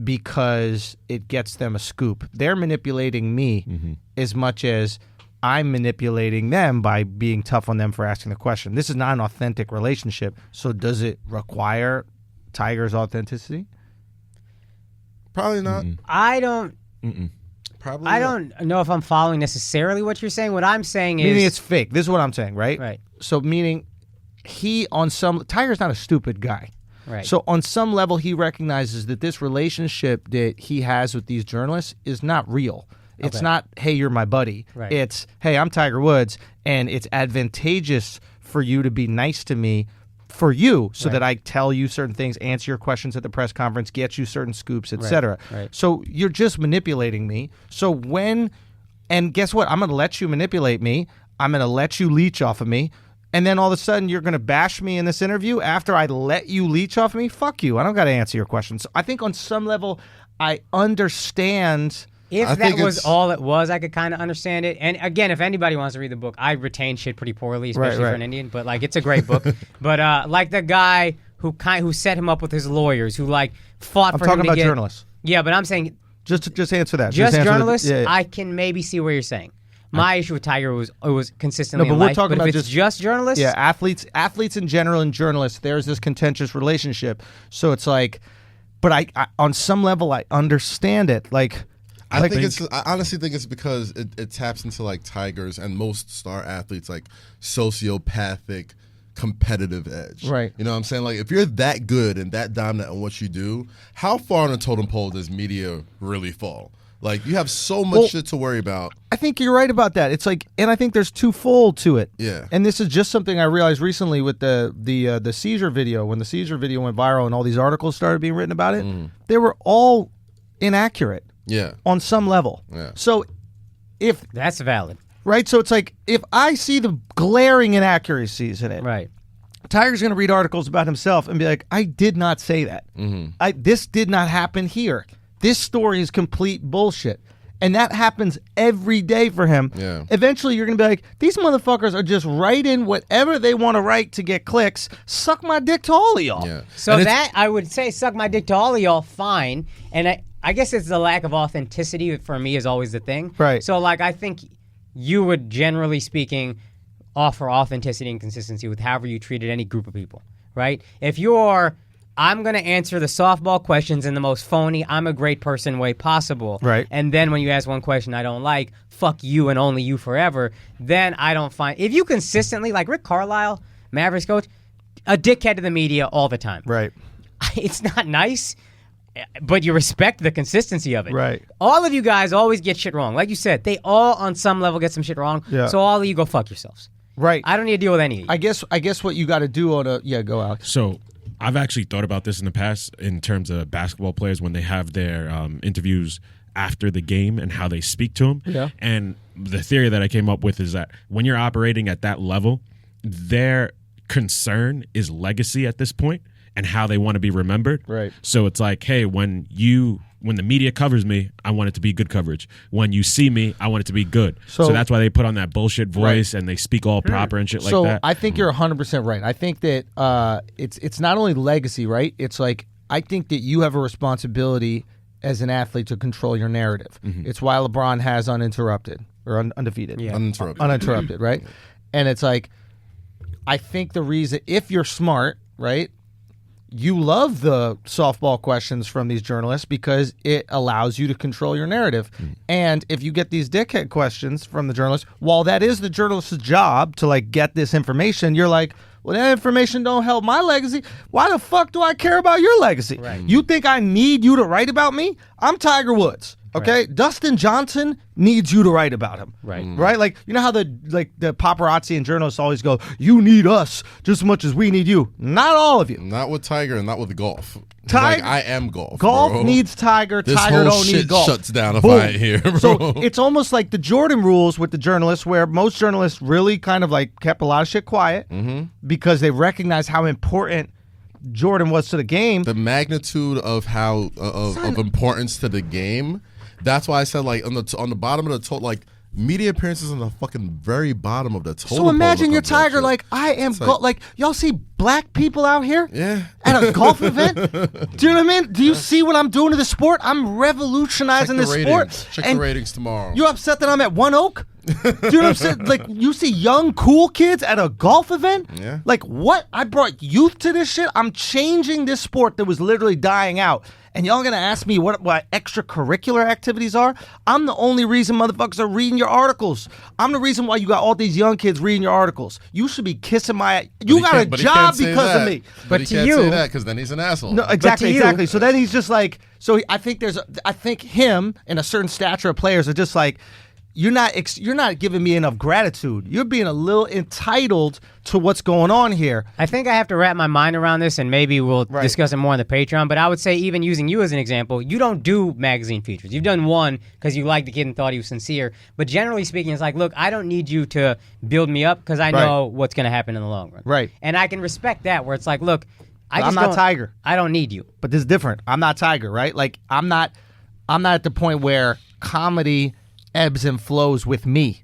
because it gets them a scoop. They're manipulating me as much as I'm manipulating them by being tough on them for asking the question. This is not an authentic relationship. So does it require Tiger's authenticity? Probably not. I don't Probably I not. don't know if I'm following necessarily what you're saying. What I'm saying is Meaning it's fake. This is what I'm saying, right? Right. So meaning Tiger's not a stupid guy. Right. So on some level, he recognizes that this relationship that he has with these journalists is not real. It's Okay. not, hey, you're my buddy. Right. It's, hey, I'm Tiger Woods, and it's advantageous for you to be nice to me for you so that I tell you certain things, answer your questions at the press conference, get you certain scoops, etc. Right. So you're just manipulating me. So and guess what? I'm going to let you manipulate me. I'm going to let you leech off of me. And then all of a sudden, you're going to bash me in this interview after I let you leech off of me? Fuck you. I don't got to answer your questions. So I think on some level, I understand. If I that think was it's- all it was, I could kind of understand it. And again, if anybody wants to read the book, I retain shit pretty poorly, especially right. for an Indian. But like, it's a great book. But like the guy who set him up with his lawyers, who like fought I'm for talking him to about get journalists. Yeah, but I'm saying Just answer that. just answer journalists. yeah. I can maybe see where you're saying. My issue with Tiger was consistently. No, but in we're life, talking but about if it's just journalists. Yeah, athletes in general and journalists, there's this contentious relationship. So it's like, but I on some level, I understand it. Like, I honestly think it's because it taps into like Tiger's and most star athletes like sociopathic competitive edge. Right. You know what I'm saying? Like if you're that good and that dominant on what you do, how far on the totem pole does media really fall? Like you have so much shit to worry about. I think you're right about that. It's like, and I think there's twofold to it. Yeah. And this is just something I realized recently with the seizure video. When the seizure video went viral and all these articles started being written about it, they were all inaccurate. Yeah. On some level. Yeah. So if That's valid. right, so it's like if I see the glaring inaccuracies in it, Right. Tiger's going to read articles about himself and be like, I did not say that. This did not happen here. This story is complete bullshit. And that happens every day for him. Yeah. Eventually, you're going to be like, these motherfuckers are just writing whatever they want to write to get clicks. Suck my dick to all of y'all. Yeah. So that, I would say, suck my dick to all of y'all, fine. And I guess it's the lack of authenticity for me is always the thing. Right. So, like, I think you would, generally speaking, offer authenticity and consistency with however you treated any group of people, right? If you're, I'm going to answer the softball questions in the most phony, I'm a great person way possible. Right. And then when you ask one question I don't like, fuck you and only you forever, then I don't find, if you consistently, like Rick Carlisle, Mavericks coach, a dickhead to the media all the time. Right. It's not nice, but you respect the consistency of it. Right. All of you guys always get shit wrong. Like you said, they all on some level get some shit wrong. Yeah. So all of you go fuck yourselves. Right. I don't need to deal with any of you. I guess what you got to do on a go Alex. So I've actually thought about this in the past in terms of basketball players when they have their interviews after the game and how they speak to them. Yeah. And the theory that I came up with is that when you're operating at that level, their concern is legacy at this point and how they want to be remembered. Right. So it's like, hey, when the media covers me, I want it to be good coverage. When you see me, I want it to be good. So that's why they put on that bullshit voice and they speak all proper and shit like that. So I think you're 100% right. I think that it's not only legacy, right? It's like I think that you have a responsibility as an athlete to control your narrative. Mm-hmm. It's why LeBron has uninterrupted or undefeated. Yeah. Uninterrupted, right? And it's like I think the reason, if you're smart, right, you love the softball questions from these journalists because it allows you to control your narrative. And if you get these dickhead questions from the journalists, while that is the journalist's job to like get this information, you're like, well, that information don't help my legacy. Why the fuck do I care about your legacy? Right. You think I need you to write about me? I'm Tiger Woods. Okay, Right. Dustin Johnson needs you to write about him. Right. Right? Like, you know how the paparazzi and journalists always go, you need us just as much as we need you. Not all of you. Not with Tiger and not with golf. Tiger- Like, I am golf. Golf bro. needs Tiger. This Tiger whole don't shit need golf. shuts down if Boom. I ain't here, bro. So it's almost like the Jordan rules with the journalists, where most journalists really kind of like kept a lot of shit quiet because they recognized how important Jordan was to the game. The magnitude of how of importance to the game. That's why I said, like, on the bottom of the total, like, media appearances on the fucking very bottom of the total. So imagine pole you're comes that Tiger, shit. like, I am, like, y'all see black people out here Yeah. at a golf event? Do you know what I mean? Do you see what I'm doing to the sport? I'm revolutionizing Check the the sport. ratings. Check And the ratings tomorrow. you're upset that I'm at One Oak? Do you know what I'm saying? Like, you see young, cool kids at a golf event? Yeah. Like, what? I brought youth to this shit? I'm changing this sport that was literally dying out. And y'all gonna ask me what extracurricular activities are? I'm the only reason motherfuckers are reading your articles. I'm the reason why you got all these young kids reading your articles. You should be kissing my... You got a job because of me. But he to can't you- say that because then he's an asshole. No, exactly, you- exactly. So then he's just like... So I think him and a certain stature of players are just like... You're not giving me enough gratitude. You're being a little entitled to what's going on here. I think I have to wrap my mind around this, and maybe we'll discuss it more on the Patreon. But I would say, even using you as an example, you don't do magazine features. You've done one because you liked the kid and thought he was sincere. But generally speaking, it's like, look, I don't need you to build me up because I know what's going to happen in the long run. Right. And I can respect that, where it's like, look, I'm not Tiger. I don't need you. But this is different. I'm not Tiger, right? Like, I'm not at the point where comedy ebbs and flows with me.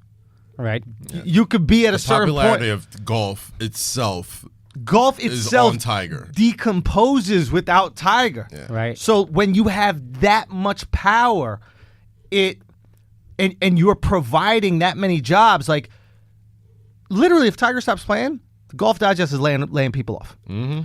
Right. You could be at a certain Popularity point. of golf itself Golf is itself on Tiger. decomposes without Tiger. Yeah. Right. So when you have that much power, and you're providing that many jobs, like literally, if Tiger stops playing, the Golf Digest is laying people off. Mm-hmm.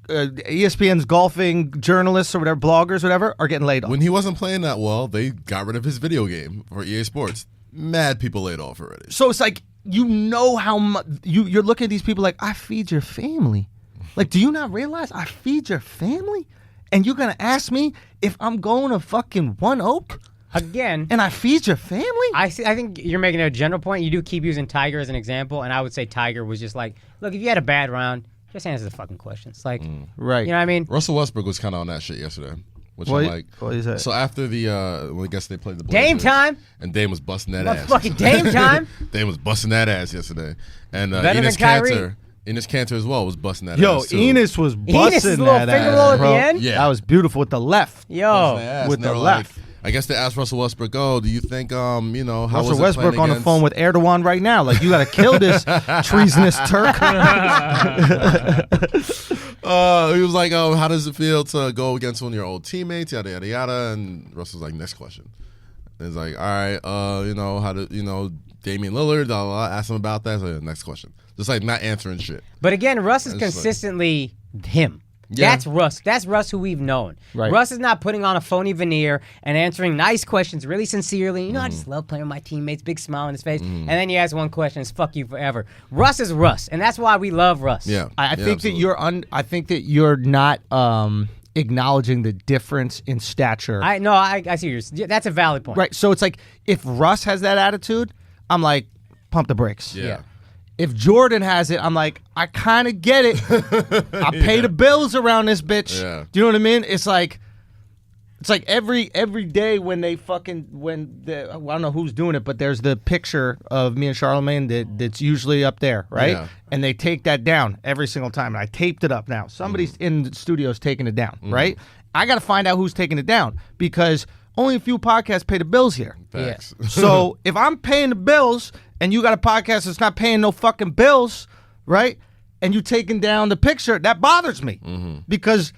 ESPN's golfing journalists or whatever, bloggers, whatever, are getting laid off. When he wasn't playing that well, they got rid of his video game for EA Sports. Mad people laid off already. So it's like, you know how much you're looking at these people like, I feed your family. Like, do you not realize I feed your family? And you're gonna ask me if I'm going to fucking One Oak Again, and I feed your family? I think you're making a general point. You do keep using Tiger as an example, and I would say Tiger was just like, look, if you had a bad round, just answer the fucking questions. Like, Right. you know what I mean? Russell Westbrook was kind of on that shit yesterday. Which What- I'm like, what is that? So after the, well, I guess they played the Dame Blazers, time. and Dame was busting that ass. Motherfucking Dame time. Dame was busting that ass yesterday, and Better Enes than Kyrie. Cantor as well was busting that Yo, ass too. Enos was Enos' busting little that finger ass, roll at the bro. end? Yeah. That was beautiful with the left. Busting Yo. that ass, with and the they were left. like, I guess they asked Russell Westbrook, "Oh, do you think, how Russell was it Westbrook playing on the against-" phone with Erdogan right now. Like, you got to kill this treasonous Turk. He was like, "Oh, how does it feel to go against one of your old teammates?" Yada yada yada. And Russell's like, "Next question." And he's like, "All right, how do Damian Lillard?" Ask him about that. So, next question. Just like not answering shit. But again, Russ is consistently him. Yeah. That's Russ. That's Russ who we've known. Right. Russ is not putting on a phony veneer and answering nice questions really sincerely. I just love playing with my teammates, big smile on his face. And then you ask one question, it's fuck you forever. Russ is Russ, and that's why we love Russ. Yeah. I think that I think that you're not acknowledging the difference in stature. I see yours. That's a valid point. Right. So it's like, if Russ has that attitude, I'm like, pump the brakes. Yeah. If Jordan has it, I'm like, I kind of get it. I pay the bills around this bitch. Yeah. Do you know what I mean? It's like every day when I don't know who's doing it, but there's the picture of me and Charlemagne that's usually up there, right? Yeah. And they take that down every single time. And I taped it up now. Somebody's in the studio's taking it down, right? I got to find out who's taking it down because only a few podcasts pay the bills here. Facts. So if I'm paying the bills and you got a podcast that's not paying no fucking bills, right? And you taking down the picture, that bothers me because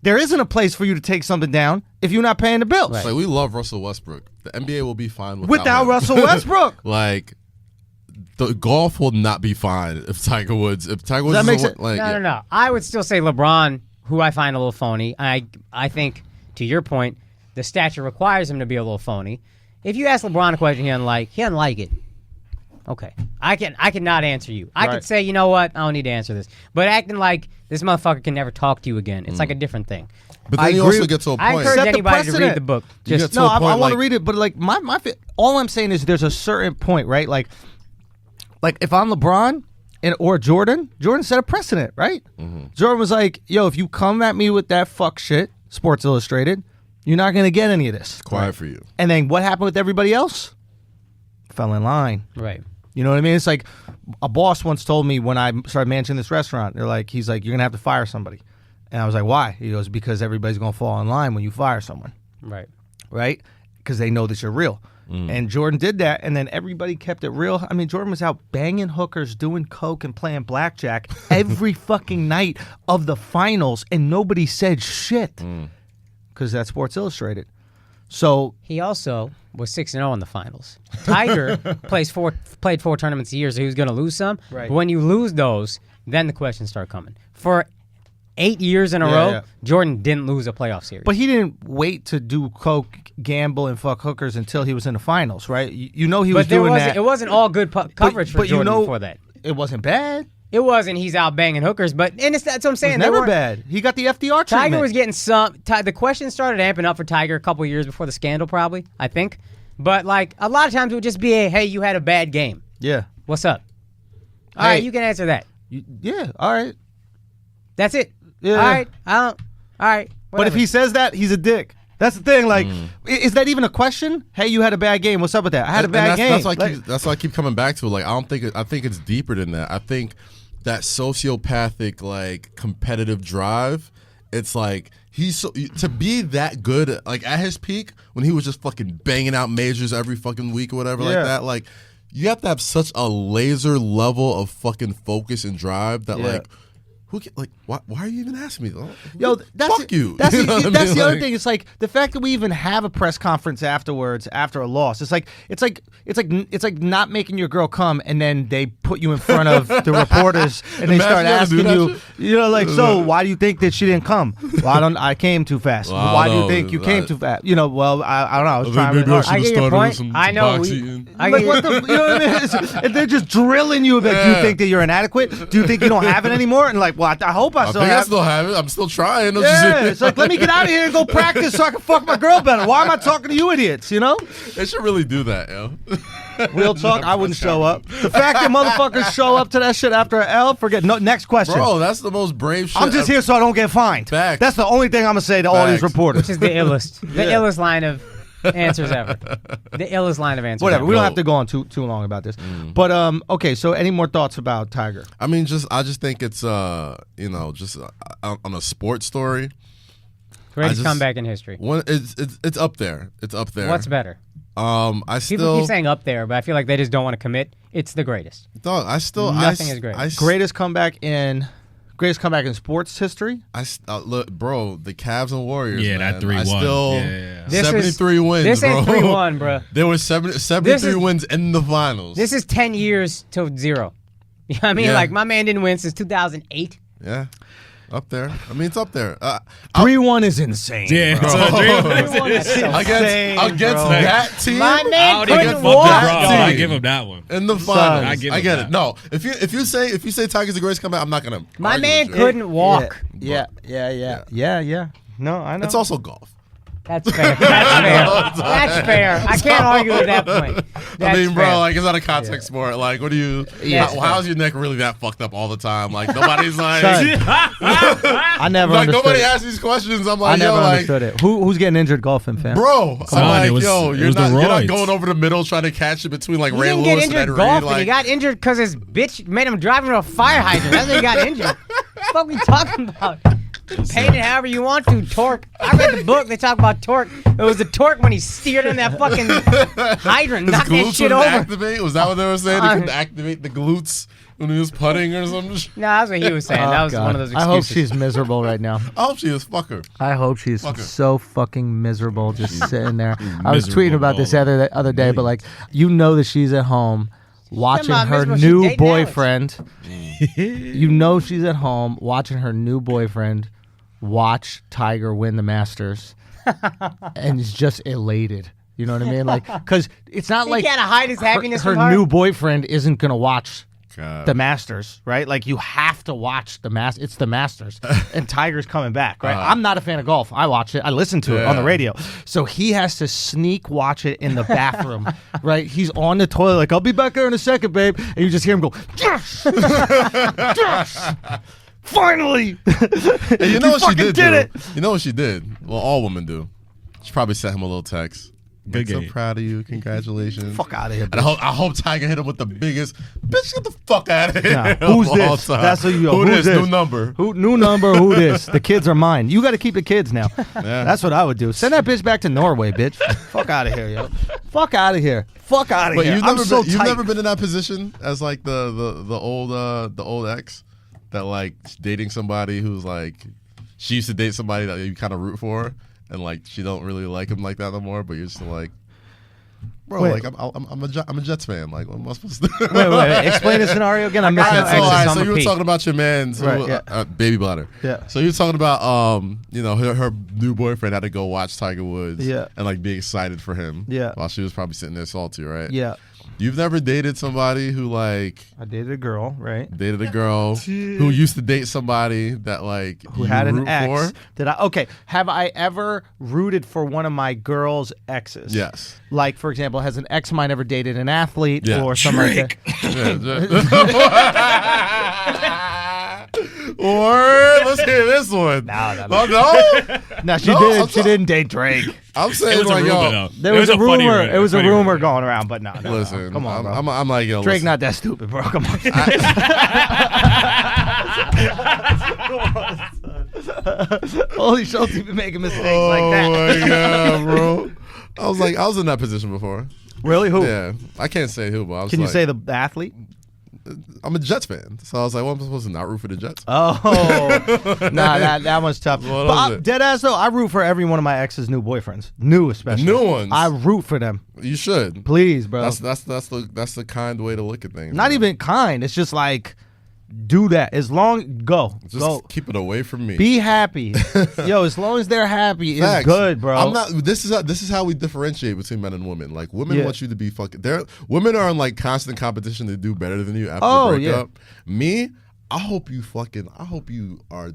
there isn't a place for you to take something down if you're not paying the bills. Like, we love Russell Westbrook. The NBA will be fine Without him. Russell Westbrook. Like, the golf will not be fine if Tiger Woods. If Tiger Woods, that makes it. No. I would still say LeBron, who I find a little phony. I think, to your point, the stature requires him to be a little phony. If you ask LeBron a question he doesn't like it. Okay, I cannot answer you. I could say, you know what, I don't need to answer this. But acting like this motherfucker can never talk to you again, it's like a different thing. But then you also get to a point. I encourage Set the anybody to read precedent. the book. You Just get to a I point, want to like- read it, but like all I'm saying is there's a certain point, right? Like if I'm LeBron or Jordan set a precedent, right? Jordan was like, yo, if you come at me with that fuck shit, Sports Illustrated, you're not going to get any of this. Quiet for you. And then what happened with everybody else? Fell in line. right. You know what I mean? It's like a boss once told me when I started managing this restaurant, he's like, you're going to have to fire somebody. And I was like, why? He goes, because everybody's going to fall in line when you fire someone. Right. Right? Because they know that you're real. And Jordan did that, and then everybody kept it real. I mean, Jordan was out banging hookers, doing coke, and playing blackjack every fucking night of the finals, and nobody said shit. Because that's Sports Illustrated. So He also was 6-0 in the finals. Tiger played 4 tournaments a year, so he was going to lose some. Right. But when you lose those, then the questions start coming. For 8 years in a row, yeah. Jordan didn't lose a playoff series. But he didn't wait to do coke, gamble, and fuck hookers until he was in the finals, right? You know he was doing that. It wasn't all good coverage for but Jordan before that. It wasn't bad. It wasn't. He's out banging hookers, that's what I'm It saying. was never bad. He got the FDR treatment. Tiger was getting some. The questions started amping up for Tiger a couple years before the scandal, probably. I think, but like a lot of times it would just be, hey, you had a bad game. Yeah. What's up? All right, you can answer that. Yeah. All right. That's it. Yeah. All right. All right. But if he says that, he's a dick. That's the thing. Like, is that even a question? Hey, you had a bad game. What's up with that? I had a bad game. That's why I keep coming back to it. Like, I think it's deeper than that. I think that sociopathic, like, competitive drive. It's like to be that good, like at his peak when he was just fucking banging out majors every fucking week or whatever like that. Like, you have to have such a laser level of fucking focus and drive that like. Why are you even asking me? Yo, fuck you. That's, You know what I that's mean? the other Like- thing. It's like the fact that we even have a press conference afterwards after a loss. It's like not making your girl come and then they put you in front of the reporters and they Imagine start having to do asking that you, shit. like, so why do you think that she didn't come? Well, I came too fast. Well, Why do you no, think you came too fast? Well, I don't know. I was I trying think really maybe I hard. should I have get your started point. with some I know. box eating. Like, what the, you know what I mean? And they're just drilling you. Like, do you think that you're inadequate? Do you think you don't have it anymore? And like, well, I hope I I still think I have it. still have it. I'm still trying. Yeah, it's like, let me get out of here and go practice so I can fuck my girl better. Why am I talking to you idiots, you know? They should really do that, yo. Real talk, I wouldn't show up. The fact that motherfuckers show up to that shit after an L, forget. No, next question. Bro, that's the most brave shit. I'm just here so I don't get fined. Facts. That's the only thing I'm going to say to all these Facts. reporters. Which is the illest. The illest line of answers ever. The illest line of answers Whatever. ever. We don't have to go on too long about this. But, okay, so any more thoughts about Tiger? I mean, I just think it's, just on a sports story. Greatest comeback in history. It's up there. It's up there. What's better? People keep saying up there, but I feel like they just don't want to commit. It's the greatest. Dog, nothing is great. Greatest comeback in sports history. Look, bro, the Cavs and Warriors. Yeah, man. that 3-1. 73 wins. This bro. ain't 3-1, bro. There were 73 wins in the finals. This is 10 years to 0. You know what I mean? Yeah. Like, my man didn't win since 2008. Yeah. Up there. I mean, it's up there. 3-1 is insane. Yeah, bro. so 3-1 is so against bro. that team. My man couldn't against walk. that team. I give him that one. In the finals. I give I him get that. it. No, if you say Tiger's the greatest comeback, I'm not gonna. My argue man with you. couldn't walk. Yeah. No, I know. It's also golf. That's fair. That's fair. I can't argue with that point. I mean, bro, fair. like it's not a contact sport. Like, what do you? Yeah. How's your neck really that fucked up all the time? Like nobody's like. Son, I never like understood nobody it. asks these questions. I'm I like, never yo, like, understood it. Who's getting injured golfing, fam? bro. I'm on, like, it was- yo, it you're was the not roids. going over the middle trying to catch it between like He Ray didn't Lewis get and Ed injured Reed. golfing. Like, He got injured because his bitch made him drive into a fire hydrant. That's what he got injured. What the fuck we talking about? Paint it however you want to. Torque. I read the book. They talk about torque. It was the torque when he steered in that fucking hydrant, his knocked that glutes shit wouldn't over. activate. Was that what they were saying? He couldn't activate the glutes when he was putting or something. No, that's what he was saying. That was God. one of those I hope excuses. she's miserable right now. I hope she is. Fuck her. I hope she's Fuck her. so fucking miserable just sitting there. I was miserable tweeting about this all the other day, but like, you know that she's at home watching about her miserable, she new dating boyfriend. You know she's at home watching her new boyfriend watch Tiger win the Masters, and is just elated. You know what I mean? Like, because it's not He like can't hide his happiness her from her. new boyfriend isn't gonna watch God. the Masters, right? Like, you have to watch the It's the Masters, and Tiger's coming back, right? I'm not a fan of golf. I watch it. I listen to it on the radio. So he has to sneak watch it in the bathroom, right? He's on the toilet, like, I'll be back there in a second, babe. And you just hear him go, yes! Yes! Finally! And you know what she fucking did it. do? You know what she did? Well, all women do. She probably sent him a little text. Good Like, so game. proud of you. Congratulations. Fuck out of here, And I hope Tiger hit him with the biggest. Bitch, get the fuck out of here. Nah, of who's all this? time. That's who you. Who Who's this? this? New number. New number? Who this? The kids are mine. You got to keep the kids now. That's what I would do. Send that bitch back to Norway, bitch. Fuck out of here, yo. Fuck out of here. Fuck out of But here. you've I'm never so been, you've tight. never been in that position as like the old ex that like dating somebody who's like she used to date somebody that you kind of root for and like she don't really like him like that no more, but you're just like, bro, Wait. like I'm a Jets fan. Like, what am I supposed to do? Wait. Explain the scenario again. I'm missing All right, so, it. all right, on so the you were peak. talking about your man's Right, yeah. baby bladder. Yeah. So you were talking about you know, her new boyfriend had to go watch Tiger Woods. Yeah. And like be excited for him. Yeah. While she was probably sitting there salty, right? Yeah. You've never dated somebody who like I dated a girl, right? dated a girl who used to date somebody that like Who you had an root ex. for? Okay. Have I ever rooted for one of my girl's exes? Yes. Like, for example, has an ex of mine ever dated an athlete Yeah. or something like that? Or let's hear this one. No. No, she No, did. I'm She so- didn't date Drake. I'm It saying was a like, rumor, yo, though. There was a funny rumor. It was a funny rumor going around, but no. listen, Come on, bro. I'm like, yo, Drake listen. not that stupid, bro. Come on. Holy Schultz, you've been making mistakes like Oh that. my god, bro! I was in that position before. Really? Who? Yeah, I can't say who, but I was Can you like, say the athlete? I'm a Jets fan, so I was like, well, I'm supposed to not root for the Jets. Oh, nah, that one's tough. What But is it? dead ass though, I root for every one of my ex's new boyfriends, new especially. New ones? I root for them. You should. Please, bro. That's the kind way to look at things. Not man. even kind. It's just like, do that. As long go. Just keep it away from me. Be happy. Yo, as long as they're happy, Facts. it's good, bro. I'm not. This is how we differentiate between men and women. Like women Yeah. want you to be fucking. Women are in like constant competition to do better than you after Oh, the yeah. breakup. Me, I hope you are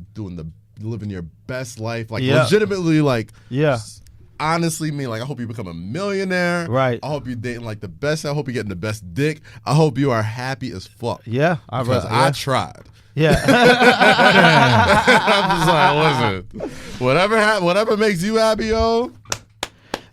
living your best life. Like Yeah. legitimately, like Yeah. honestly mean like I hope you become a millionaire. Right. I hope you're dating like the best. I hope you're getting the best dick. I hope you are happy as fuck. Yeah. Because I tried. Yeah. I'm just like, listen, whatever makes you happy, yo.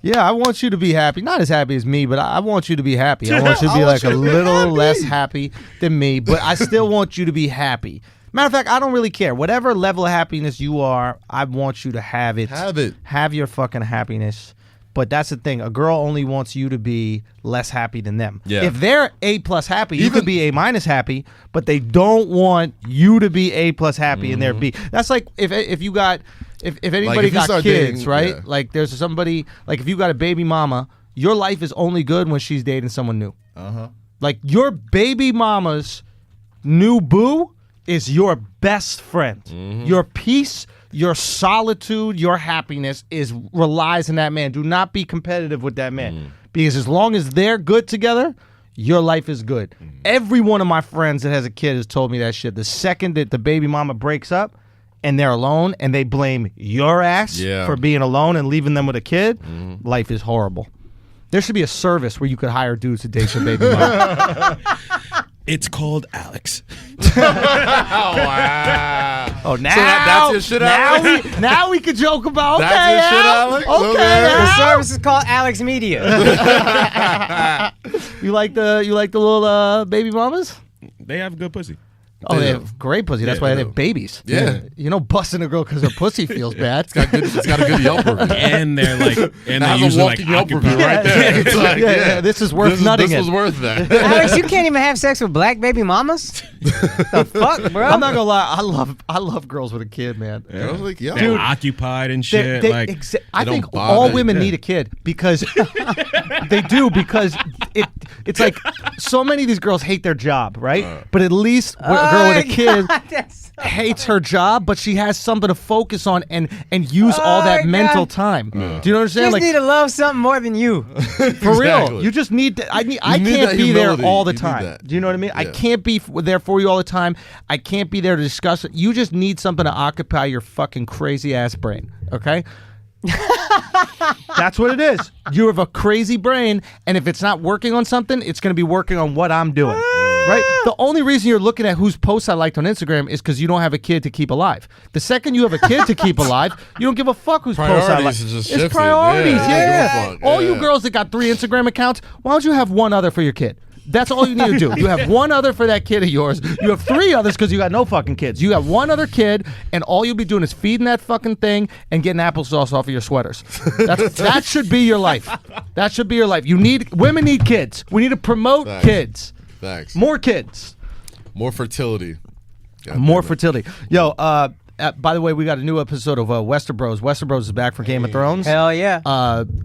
Yeah, I want you to be happy. Not as happy as me, but I want you to be happy. I want you to I be want like you a to be little happy. less happy than me, but I still want you to be happy. Matter of fact, I don't really care. Whatever level of happiness you are, I want you to have it. Have it. Have your fucking happiness. But that's the thing. A girl only wants you to be less happy than them. Yeah. If they're A+ happy, you could be A- happy, but they don't want you to be A+ happy and they're B. That's like if you got if anybody if you got start kids, dating, right? yeah. Like there's somebody like if you got a baby mama, your life is only good when she's dating someone new. Like your baby mama's new boo is your best friend. Your peace, your solitude, your happiness relies in that man. Do not be competitive with that man. Because as long as they're good together, your life is good. Every one of my friends that has a kid has told me that shit. The second that the baby mama breaks up and they're alone and they blame your ass for being alone and leaving them with a kid, life is horrible. There should be a service where you could hire dudes to date your baby mama. It's called Alex. Wow. Oh, now So that's your shit, Alex? now we could joke about. Okay, That's your shit, Al. Alex? Okay, Okay. The Al. service is called Alex Media. You like the little baby mamas? They have good pussy. Oh, they Yeah. have great pussy. That's Yeah, why they they do. have babies. Yeah. You know, busting a girl because her pussy feels bad. It's got a good Yelp review. And they're like, and That they has a usually like walking Yelp review occupy. right there. It's like, yeah, this is worth nutting This it. was worth that. Alex, you can't even have sex with black baby mamas? The fuck, bro? I'm not gonna lie. I love girls with a kid, man. I was like, yo. They're occupied and shit. I I don't think bother. all women Yeah. need a kid because they do because it's like so many of these girls hate their job, right? But at least a girl with a kid hates her job, but she has something to focus on and use all that Oh, my mental God. time. Do you know what I'm You saying? just Like need to love something more than you. for real, Exactly. you just need. I need can't that be there humility. all the You need time. that. Do you know what I mean? I Yeah. can't be there for you all the time. I can't be there to discuss it. You just need something to occupy your fucking crazy ass brain. Okay. That's what it is. You have a crazy brain, and if it's not working on something, it's going to be working on what I'm doing. Right? The only reason you're looking at whose posts I liked on Instagram is because you don't have a kid to keep alive. The second you have a kid to keep alive, you don't give a fuck whose posts I like. Priorities is just It's shifted. priorities, Yeah, yeah. give a fuck. All you Yeah. girls that got 3 Instagram accounts, why don't you have one other for your kid? That's all you need to do. You have one other for that kid of yours. You have 3 others because you got no fucking kids. You have one other kid, and all you'll be doing is feeding that fucking thing and getting applesauce off of your sweaters. That should be your life. That should be your life. Women need kids. We need to promote Facts. kids. Thanks. More kids. More fertility. God More damn it. fertility. Yo, by the way, we got a new episode of Westerbros. Westerbros is back for Game of Thrones. Hell yeah.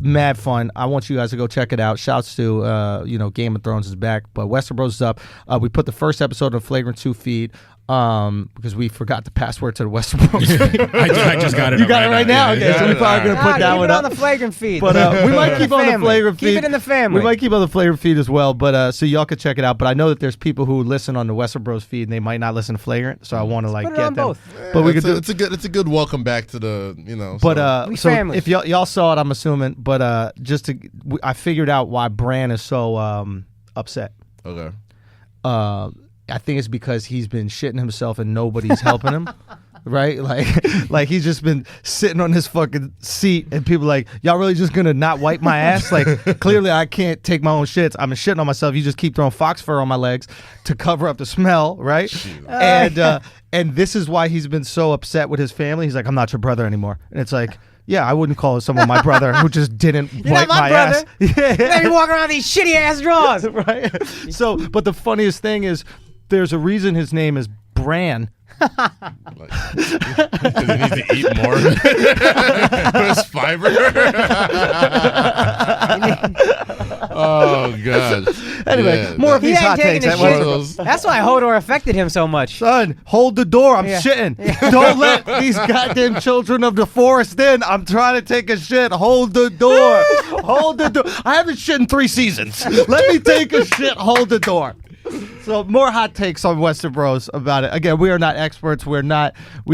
Mad fun. I want you guys to go check it out. Shouts to Game of Thrones is back, but Westerbros is up. We put the first episode on Flagrant 2 feed because we forgot the password to the Westerbros feed. I just got it. You got it right now? Okay, so we're probably going to put Nah, that keep one it up. on the Flagrant feed. But we might keep on the Family. Flagrant feed. Keep it in the family. We might keep on the Flagrant feed as well, but so y'all can check it out. But I know that there's people who listen on the Westerbros feed and they might not listen to Flagrant, so I want to like put it get on them. both. But we it's could do. it's a good welcome back to the But We so family. if y'all saw it, I'm assuming. But I figured out why Bran is so upset. okay. I think it's because he's been shitting himself and nobody's helping him. Right? Like he's just been sitting on his fucking seat and people like, y'all really just gonna not wipe my ass? Like clearly I can't take my own shits. I'm shitting on myself. You just keep throwing fox fur on my legs to cover up the smell, right? And this is why he's been so upset with his family. He's like, I'm not your brother anymore. And it's like, yeah, I wouldn't call someone my brother who just didn't wipe not my ass. brother. Yeah. Let me walk around these shitty ass drawers. Right? So, but the funniest thing is there's a reason his name is Bran. Because he needs to eat more. There's fiber. Oh god. Anyway, Yeah, more of He these ain't hot taking takes. his That shit. was- That's why Hodor affected him so much. Son, hold the door. I'm Yeah. shitting. Don't let these goddamn children of the forest in. I'm trying to take a shit. Hold the door. Hold the door. I haven't shit in 3 seasons. Let me take a shit. Hold the door. So more hot takes on Westerbros about it. Again, we are not experts. We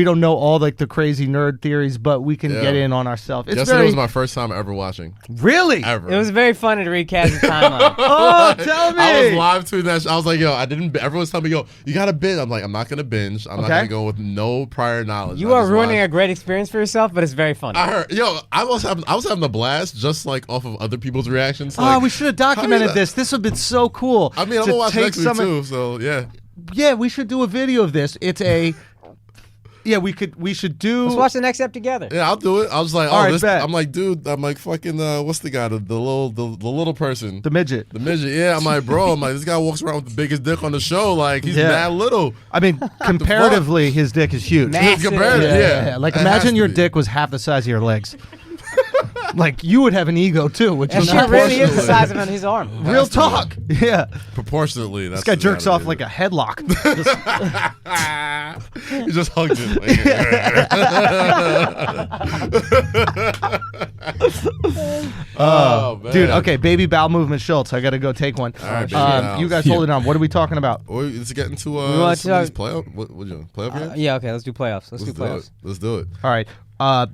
don't know all like the crazy nerd theories, but we can Yeah. get in on ourselves. It's Yesterday very was my first time ever watching. really. Ever. It was very funny to recast the timeline. Oh, tell me. I was live tweeting that. I was like, yo, everyone's telling me, yo, you got to binge. I'm like, I'm not going to binge. I'm not Okay. going to go with no prior knowledge. You I are just ruining a watched. great experience for yourself, but it's very funny. I heard, yo, I was having a blast just like off of other people's reactions. Oh, Like, we should have how documented you- this. This would have been so cool. I mean, I'm to going to watch take next week some of- too, so yeah. Yeah, we should do a video of this. It's a. Yeah, we should do. Let's watch the next step together. Yeah, I'll do it. I was like, All right, this. bet. I'm like, dude. I'm like, fucking. What's the guy? The little person. The midget. The midget. Yeah, I'm like, bro. I'm like, this guy walks around with the biggest dick on the show. Like, he's mad little. I mean, comparatively, his dick is huge. Massive. Comparative, yeah. Like, It imagine has your to be. dick was half the size of your legs. Like, you would have an ego too, which That is shit really is the proportionally. size of his arm. real talk. Yeah, Proportionately, that's this guy jerks off like a headlock. He just hugged it. Oh, man. Dude, okay, baby bowel movement Schultz. I got to go take one. All right, baby bowels. You guys hold it on. What are we talking about? Let's get into want some of these to playoff. What you doing? Playoff games? Yeah, okay, let's do playoffs. Let's do do playoffs. it. Let's do it. All right.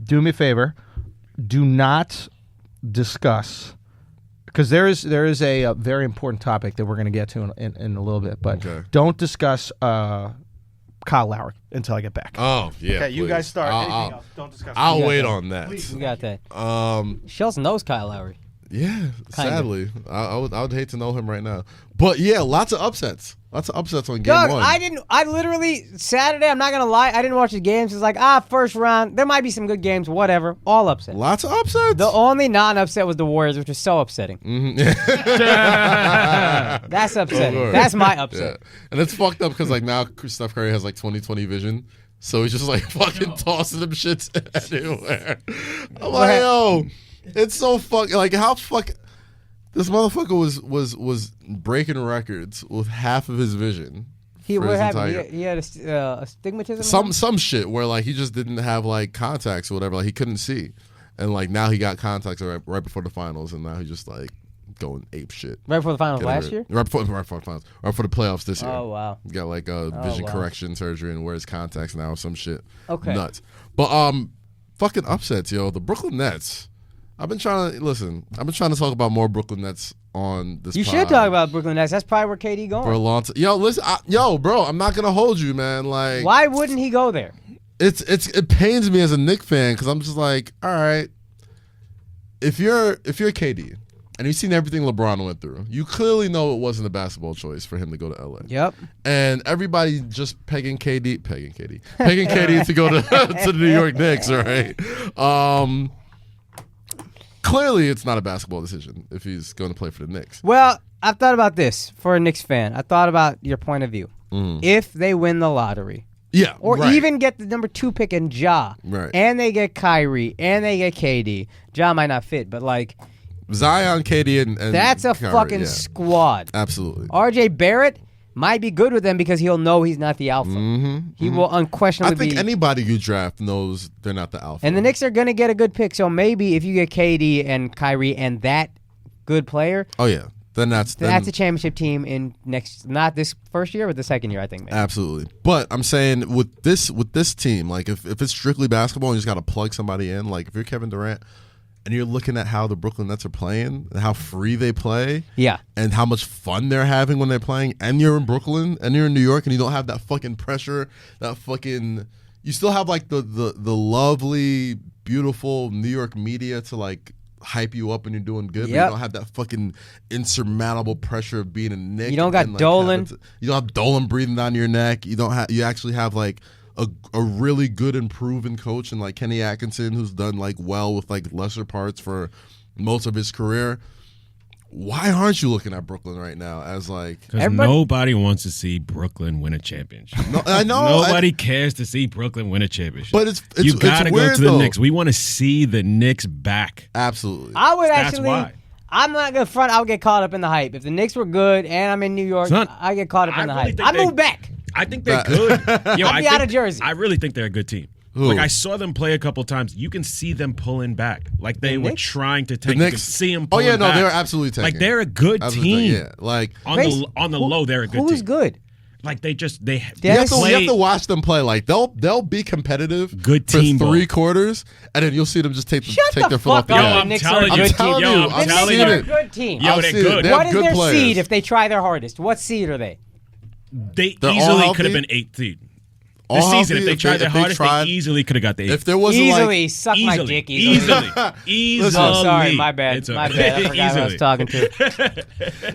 Do me a favor. Do not discuss, because there is a very important topic that we're going to get to in a little bit, but Okay. don't discuss Kyle Lowry until I get back. Oh yeah. Okay, you please. guys start. Anything I'll, else? Don't discuss. I'll got wait that. on that. We got that. Um. Schultz knows Kyle Lowry. Yeah. Sadly, I would hate to know him right now. But yeah, lots of upsets. Lots of upsets on game Doug, one. I literally, Saturday, I'm not going to lie, I didn't watch the games. It's like, first round, there might be some good games, whatever. All upset. Lots of upsets. The only non-upset was the Warriors, which was so upsetting. That's upsetting. Sure. That's my Yeah. upset. And it's fucked up because like now Steph Curry has like 20/20 vision. So he's just like fucking tossing them shits anywhere. I'm like, yo, it's so fucking like how fuck this motherfucker was breaking records with half of his vision. What his happened? entire- He had astigmatism? Some shit where like he just didn't have like contacts or whatever, like he couldn't see. And like now he got contacts right before the finals and now he's just like going ape shit. Right before the finals Getting last rid- year? Right before the finals. Right before the playoffs this year. Oh, wow. He got like a vision wow. correction surgery and wears contacts now or some shit. Okay. Nuts. But fucking upsets, yo. The Brooklyn Nets. I've been trying to talk about more Brooklyn Nets on this You pod should talk about Brooklyn Nets. That's probably where KD for a going. long time. Yo, listen, bro, I'm not gonna hold you, man. Like, Why wouldn't he go there? it pains me as a Knicks fan because I'm just like, all right, if you're KD and you've seen everything LeBron went through, you clearly know it wasn't a basketball choice for him to go to LA. Yep. And everybody just pegging KD to go to to the New York Knicks, all right? Clearly, it's not a basketball decision if he's going to play for the Knicks. Well, I've thought about this for a Knicks fan. I thought about your point of view. If they win the lottery, Yeah, or right. even get the number 2 pick in Ja, Right. and they get Kyrie, and they get KD, Ja might not fit, but like Zion, KD, and that's a Kyrie, fucking yeah. squad. Absolutely. RJ Barrett might be good with them because he'll know he's not the alpha. He will I unquestionably think be. anybody you draft knows they're not the alpha. And the Knicks are going to get a good pick. So maybe if you get KD and Kyrie and that good player, Oh yeah, then that's a championship team in not this first year, but the second year, I think. Maybe. absolutely. But I'm saying with this team, like if it's strictly basketball and you just got to plug somebody in, like if you're Kevin Durant and you're looking at how the Brooklyn Nets are playing and how free they play, Yeah. and how much fun they're having when they're playing, and you're in Brooklyn and you're in New York and you don't have that fucking pressure, you still have like the lovely, beautiful New York media to like hype you up and you're doing good, but Yep. you don't have that fucking insurmountable pressure of being a Knick. You don't got and, like, Dolan. you don't have Dolan breathing down your neck. You actually have like a really good and proven coach and like Kenny Atkinson, who's done like well with like lesser parts for most of his career. Why aren't you looking at Brooklyn right now as like? Because Everybody- nobody wants to see Brooklyn win a championship. No, I know Nobody cares to see Brooklyn win a championship. But it's you gotta weird, go to the though. Knicks. We want to see the Knicks back. Absolutely. I would That's actually. why. I'm not gonna front. I would get caught up in the hype. If the Knicks were good and I'm in New York, Son, I get caught up in the I really hype. think I they- move back. I think they're good. Yo, I'd be out of Jersey. I really think they're a good team. Who? Like I saw them play a couple times. You can see them pulling back. Like they were Knicks? trying to The tank. You can Knicks. see them Oh pulling yeah, no, back. they're absolutely tanking. Like they're a good Absolutely, team. yeah. Like On the low, they're a good Who's team. good? Like they you Dennis- have to watch them play. Like they'll be competitive. Good for team ball. 3 quarters, and then you'll see them just take Shut their the foot off fuck the up. Yo, gas. I'm Knicks telling are you. a good telling Yo, you, I'm I've The telling seen Knicks you. are a it. good team. Yo, I've they're seen it. good. They have What is good their players. seed if they try their hardest? What seed are they? They They're all easily healthy? could have been 8th seed. all This season, if healthy, they tried their hardest, they easily could have got the 8. If there wasn't Easily, suck my dick easily. Easily. Oh, sorry, my bad. It's My bad. I forgot who I was talking to.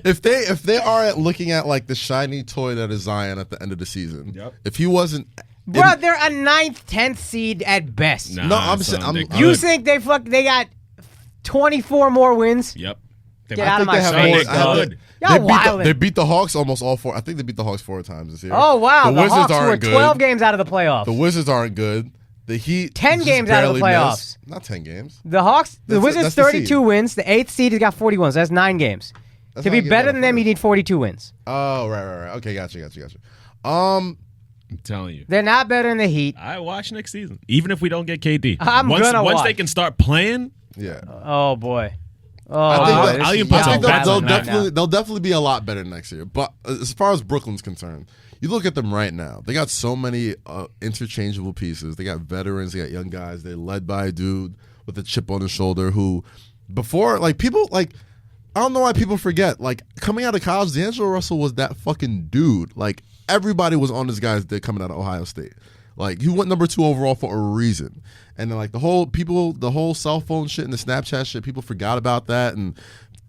if they are looking at like the shiny toy that is Zion at the end of the season, if he wasn't, Bro, they're a 9th, 10th seed at best. no, I'm saying, You think they got 24 more wins? Yep. Get out of my face. Good. They beat the Hawks almost all 4. I think they beat the Hawks 4 times this year. Oh wow, the Wizards Hawks were aren't 12 good. games out of the playoffs. The Wizards aren't good. The Heat 10 just games out of the barely playoffs. missed. Not 10 games. The Hawks, the That's Wizards, the 32 seed. wins. The 8th seed has got 41. So that's 9 games. That's To be 9 games better out than of them, you first. need 42 wins. Oh, right. Okay, gotcha. I'm telling you. They're not better than the Heat. I watch next season, even if we don't get KD. Once Once they can start playing, Yeah. Oh boy. Oh, I'll even put some bets on that. they'll definitely be a lot better next year. But as far as Brooklyn's concerned, you look at them right now. They got so many interchangeable pieces. They got veterans. They got young guys. They're led by a dude with a chip on his shoulder who, before, like, people, like, I don't know why people forget. Like, coming out of college, D'Angelo Russell was that fucking dude. Like, everybody was on this guy's dick coming out of Ohio State. Like, he went number 2 overall for a reason. And then, like, the whole cell phone shit and the Snapchat shit, people forgot about that and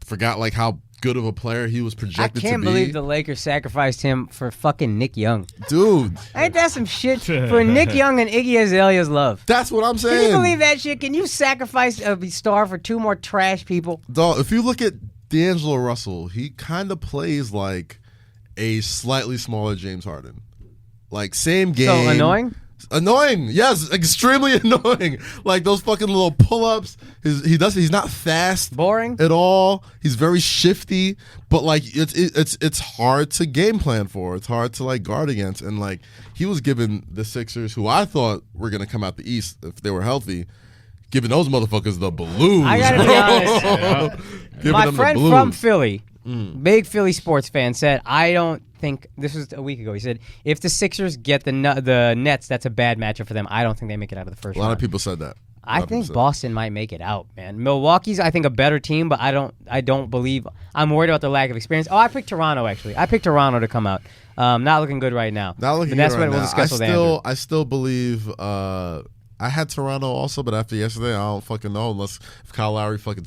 forgot, like, how good of a player he was I projected to be. can't believe the Lakers sacrificed him for fucking Nick Young. Dude. Ain't that some shit for Nick Young and Iggy Azalea's love? That's what I'm saying. Can you believe that shit? Can you sacrifice a star for 2 more trash people? Dog, if you look at D'Angelo Russell, he kind of plays like a slightly smaller James Harden. Like, same game. So annoying? Annoying, yes, extremely annoying. Like those fucking little pull-ups. He's not fast, Boring at all. He's very shifty, but like it's hard to game plan for. It's hard to like guard against. And like he was giving the Sixers, who I thought were gonna come out the East if they were healthy, giving those motherfuckers the blues. I gotta be honest. My friend from Philly, big Philly sports fan, said, I don't think, this was a week ago, he said, if the Sixers get the Nets, that's a bad matchup for them. I don't think they make it out of the first round. A lot of people said that. I think Boston might make it out, man. Milwaukee's, I think, a better team, but I don't believe, I'm worried about their lack of experience. Oh, I picked Toronto, actually. I picked Toronto to come out. Not looking good right now. Not looking but that's good what right we'll now. discuss with Andrew. I still believe I had Toronto also, but after yesterday, I don't fucking know unless if Kyle Lowry fucking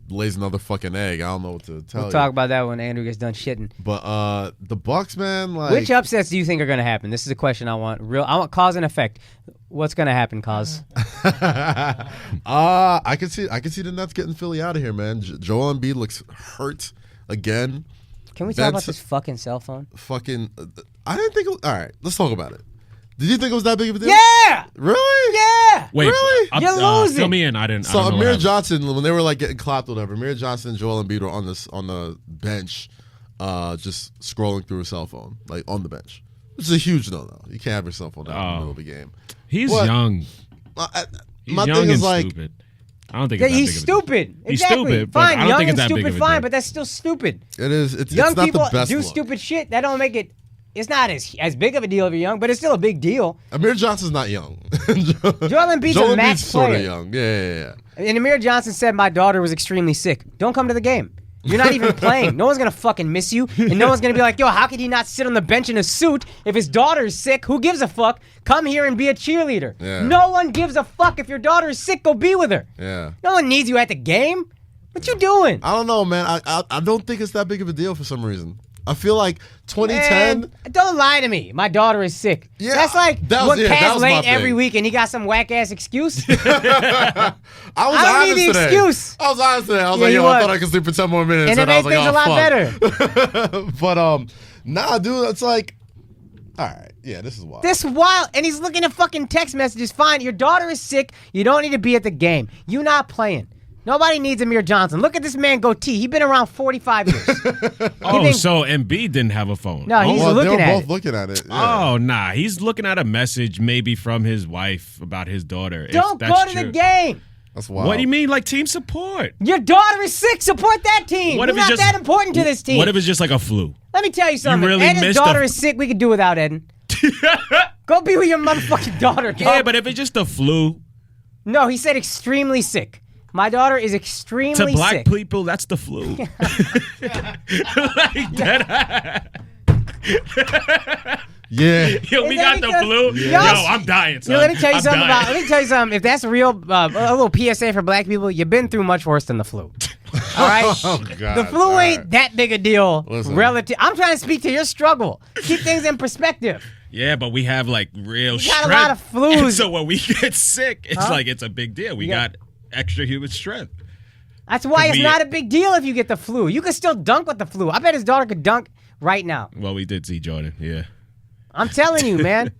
lays another fucking egg. I don't know what to tell you. We'll talk about that when Andrew gets done shitting. But the Bucks, man, like, which upsets do you think are going to happen? This is a question I want. I want cause and effect. What's going to happen, cause? I can see the Nets getting Philly out of here, man. Joel Embiid looks hurt again. Can we talk about this fucking cell phone? Fucking, I didn't think. All right, let's talk about it. Did you think it was that big of a deal? Yeah. Really? Yeah. Wait, really? You're losing. Fill me in. I don't know what Amir happened. Johnson, when they were like getting clapped or whatever, Amir Johnson and Joel Embiid were on the bench, just scrolling through a cell phone, like on the bench. Which is a huge no-no. You can't have your cell phone out in the middle of a game. He's young. He's My young thing is like, stupid. I don't think it's that He's big of a deal. stupid. He's Exactly. stupid, but Fine, I don't young think it's and that big stupid, of a fine, deal. but that's still stupid. it is. It's Young not people the best do look. stupid shit. That don't make it. It's not as big of a deal if you're young, but it's still a big deal. Amir Johnson's not young. Joel Embiid's a match sort player. of young. Yeah. And Amir Johnson said, my daughter was extremely sick. Don't come to the game. You're not even playing. No one's going to fucking miss you. And no one's going to be like, yo, how could he not sit on the bench in a suit if his daughter's sick? Who gives a fuck? Come here and be a cheerleader. Yeah. No one gives a fuck. If your daughter is sick, go be with her. Yeah. No one needs you at the game. What you doing? I don't know, man. I don't think it's that big of a deal for some reason. I feel like 2010. Man, don't lie to me. My daughter is sick. Yeah, That's like that was- when yeah, that Cat's was my late every thing. week and he got some whack ass excuse. I was I don't honest need the today. excuse. I was honest today. I was Yeah, like, you yo, I was. thought I could sleep for 10 more minutes. And it I was made like, things oh, a lot fuck. better. But nah, dude, it's like, all right, yeah, this is wild. This wild, and he's looking at fucking text messages. Fine, your daughter is sick. You don't need to be at the game. You not playing. Nobody needs Amir Johnson. Look at this man goatee. He's been around 45 years. Oh, so Embiid didn't have a phone. No, he's well, looking they were at both it. looking at it. Yeah. Oh, nah. He's looking at a message maybe from his wife about his daughter. if Don't that's go to true. the game. That's wild. What do you mean, like team support? Your daughter is sick. Support that team. What You're if it's not just- that important to this team. What if it's just like a flu? Let me tell you something. really Eden's missed daughter a- is sick. We could do without Eden. Go be with your motherfucking daughter, dog. Yeah, but if it's just a flu, No, he said extremely sick. My daughter is extremely to black sick. people, that's the flu. Like that. Yeah. Yo, we got the flu. Yeah. Yo, I'm dying, son. Let me tell you I'm something dying. Let me tell you something. If that's real, a little PSA for black people, you've been through much worse than the flu. All right? Oh, God. The flu ain't that big a deal. Listen. Relative. I'm trying to speak to your struggle. Keep things in perspective. Yeah, but we have like real We strength. got a lot of flus. And so when we get sick, it's like it's a big deal. We got extra human strength. That's why it's we- not a big deal if you get the flu. You can still dunk with the flu. I bet his daughter could dunk right now. Well, we did see Jordan. Yeah. I'm telling you, man.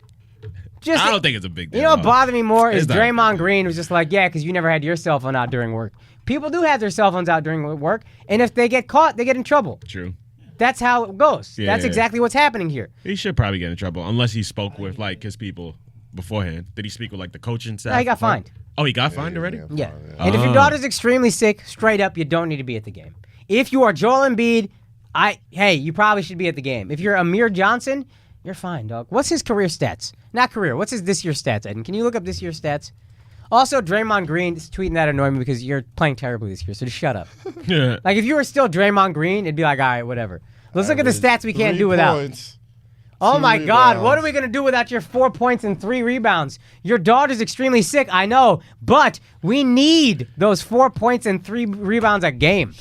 Just I don't think it's a big deal. You know what bothered me more is It's not. Draymond Green was just like, yeah, because you never had your cell phone out during work. People do have their cell phones out during work, and if they get caught, they get in trouble. True. That's how it goes. Yeah, That's yeah. exactly what's happening here. He should probably get in trouble unless he spoke with like his people beforehand. Did he speak with like the coaching staff? No, he got fined. Oh, he got fined already? Yeah. And if your daughter's extremely sick, straight up, you don't need to be at the game. If you are Joel Embiid, hey, you probably should be at the game. If you're Amir Johnson, you're fine, dog. What's his career stats? Not career. What's his this year's stats, Eden? Can you look up this year's stats? Also, Draymond Green is tweeting that annoying me because you're playing terribly this year, so just shut up. Yeah. Like, if you were still Draymond Green, it'd be like, all right, whatever. Let's look at the stats we can't do without. Points. Oh 2 my God, rebounds. what are we going to do without your 4 points and 3 rebounds? Your daughter's extremely sick, I know, but we need those 4 points and 3 rebounds a game.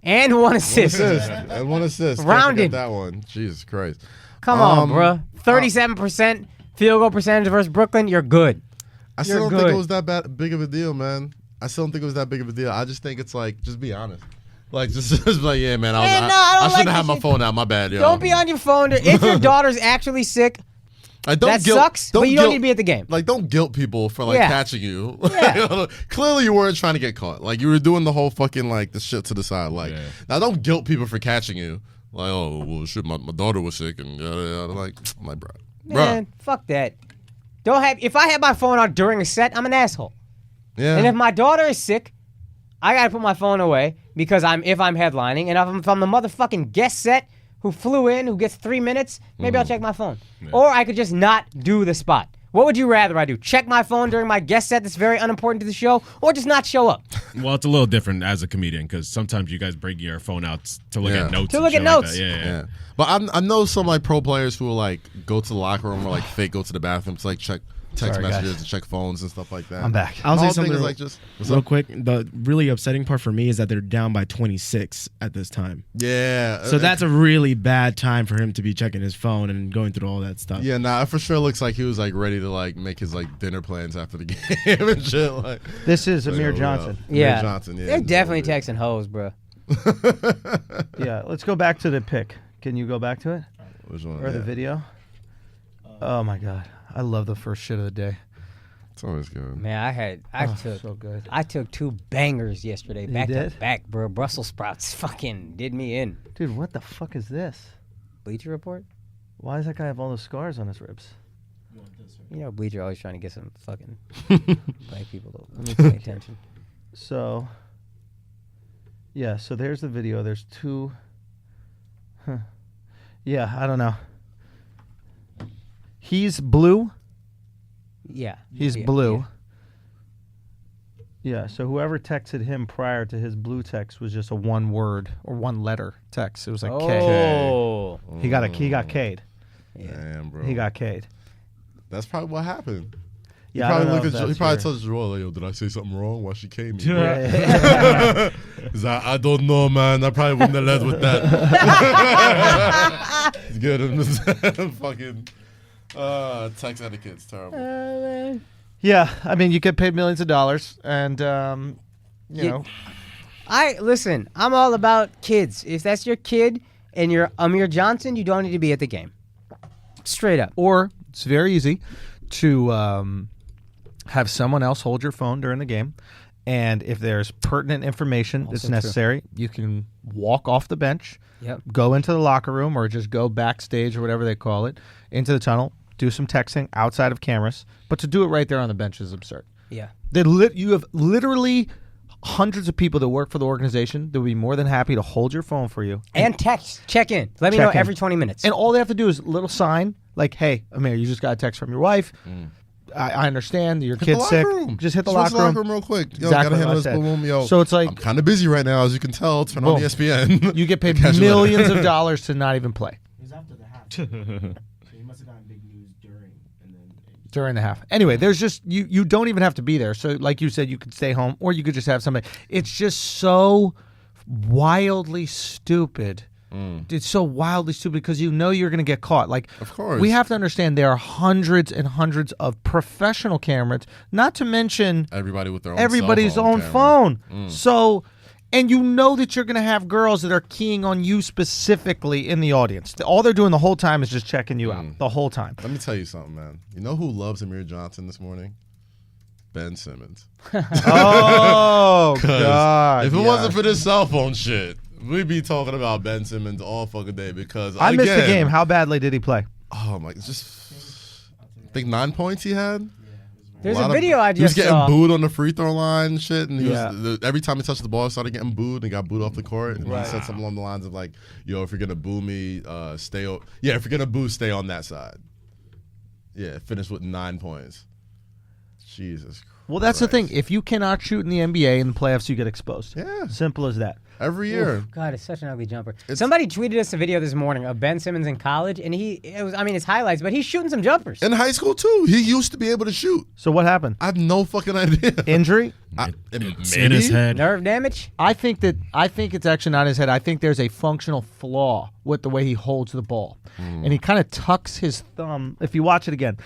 And one assist. And one assist. Rounded. Can't forget that one. Jesus Christ. Come on, bruh. 37% field goal percentage versus Brooklyn, you're good. I still You're don't think good. it was that big of a deal, man. I still don't think it was that big of a deal. I just think it's like, just be honest. Like, just like, yeah, man, Man, no, I don't I like shouldn't this have my shit. phone out. My bad, yo. Don't be on your phone. If your daughter's actually sick, that sucks, but you don't need to be at the game. Like, don't guilt people for, like, Yeah. catching you. Yeah. Clearly, you weren't trying to get caught. Like, you were doing the whole fucking, like, the shit to the side. Like, now don't guilt people for catching you. Like, oh, well, shit, my daughter was sick. And yada, yada. Like, bro. Man, fuck that. If I had my phone on during a set, I'm an asshole. Yeah. And if my daughter is sick, I gotta put my phone away because if I'm headlining, and if I'm the motherfucking guest set who flew in, who gets 3 minutes, maybe I'll check my phone. Or I could just not do the spot. What would you rather I do? Check my phone during my guest set that's very unimportant to the show, or just not show up? Well, it's a little different as a comedian because sometimes you guys bring your phone out to look at notes. To and look at shit like notes. that. Yeah. But I know some, like, pro players who will, like, go to the locker room or, like, fake go to the bathroom to, like, check text messages and check phones and stuff like that. I'm back. I'll say All something things real, like just real quick. The really upsetting part for me is that they're down by 26 at this time. Yeah. So that's a really bad time for him to be checking his phone and going through all that stuff. Yeah, nah, it for sure looks like he was like ready to like make his like dinner plans after the game and shit. Like This is like, Amir oh, Johnson. Yeah. Amir Johnson, yeah. They're definitely texting hoes, bro. Yeah, let's go back to the pick. Can you go back to it? Which one? Or the video? Oh my God. I love the first shit of the day. It's always good. Man, So good. I took 2 bangers yesterday, back to did? back, bro. Brussels sprouts fucking did me in. Dude, what the fuck is this? Bleacher Report? Why does that guy have all those scars on his ribs? You know, Bleacher always trying to get some fucking black people to pay attention. So, yeah, so there's the video. There's 2. Yeah, I don't know. He's blue. Yeah. He's Yeah, blue. Yeah, so whoever texted him prior to his blue text was just a 1 word or 1 letter text. It was like K. Oh. He got K'd. Damn, bro. He got K'd. That's probably what happened. Yeah, I don't know if He that's probably your- told Joel, like, yo, did I say something wrong while she came? Yeah. He's like, I don't know, man. I probably wouldn't have led with that. It's good. Fucking text etiquette's terrible. Yeah, I mean, you get paid millions of dollars, and you know, Listen, I'm all about kids. If that's your kid and you're Amir Johnson, you don't need to be at the game. Straight up. or it's very easy to have someone else hold your phone during the game, and if there's pertinent information that's true. necessary, you can walk off the bench, Yep. go into the locker room, or just go backstage or whatever they call it, into the tunnel, do some texting outside of cameras. But to do it right there on the bench is absurd. Yeah. You have literally hundreds of people that work for the organization that would be more than happy to hold your phone for you. And text. Check in. Let me Check know in. every 20 minutes. And all they have to do is a little sign like, hey, Amir, you just got a text from your wife. I understand your Hit the kid's locker sick. room. Just hit the Switch locker room. real quick. Yo, Exactly gotta what handle I this. said. Boom, boom, yo. So it's like, I'm kind of busy right now, as you can tell. Turn on Boom. ESPN. you get paid Catch you later. millions of dollars to not even play. must have gotten big news during, and then during the half. Anyway, there's just you don't even have to be there. So like you said, you could stay home or you could just have somebody. It's just so wildly stupid. It's so wildly stupid because you know you're going to get caught. Like, of course, we have to understand there are hundreds and hundreds of professional cameras, not to mention everybody with their own everybody's own phone. So, and you know that you're going to have girls that are keying on you specifically in the audience. All they're doing the whole time is just checking you out the whole time. Let me tell you something, man. You know who loves Amir Johnson this morning? Ben Simmons. Oh, God. If it wasn't for this cell phone shit, we'd be talking about Ben Simmons all fucking day because I missed the game. How badly did he play? Oh, my. Just, I think 9 points he had. There's a video I He was just getting saw. booed on the free throw line and shit. And every time he touched the ball, he started getting booed and got booed off the court. And he said something along the lines of like, yo, if you're going to boo me, if you're going to boo, stay on that side. Yeah, finished with 9 points. Jesus Christ. Well, that's the thing. If you cannot shoot in the NBA in the playoffs, you get exposed. Yeah. Simple as that. Every year. Oof, God, it's such an ugly jumper. Somebody tweeted us a video this morning of Ben Simmons in college, and it's highlights, but he's shooting some jumpers. In high school, too. He used to be able to shoot. So what happened? I have no fucking idea. Injury? It's in his head. Nerve damage? I think it's actually not his head. I think there's a functional flaw with the way he holds the ball. And he kind of tucks his thumb. If you watch it again.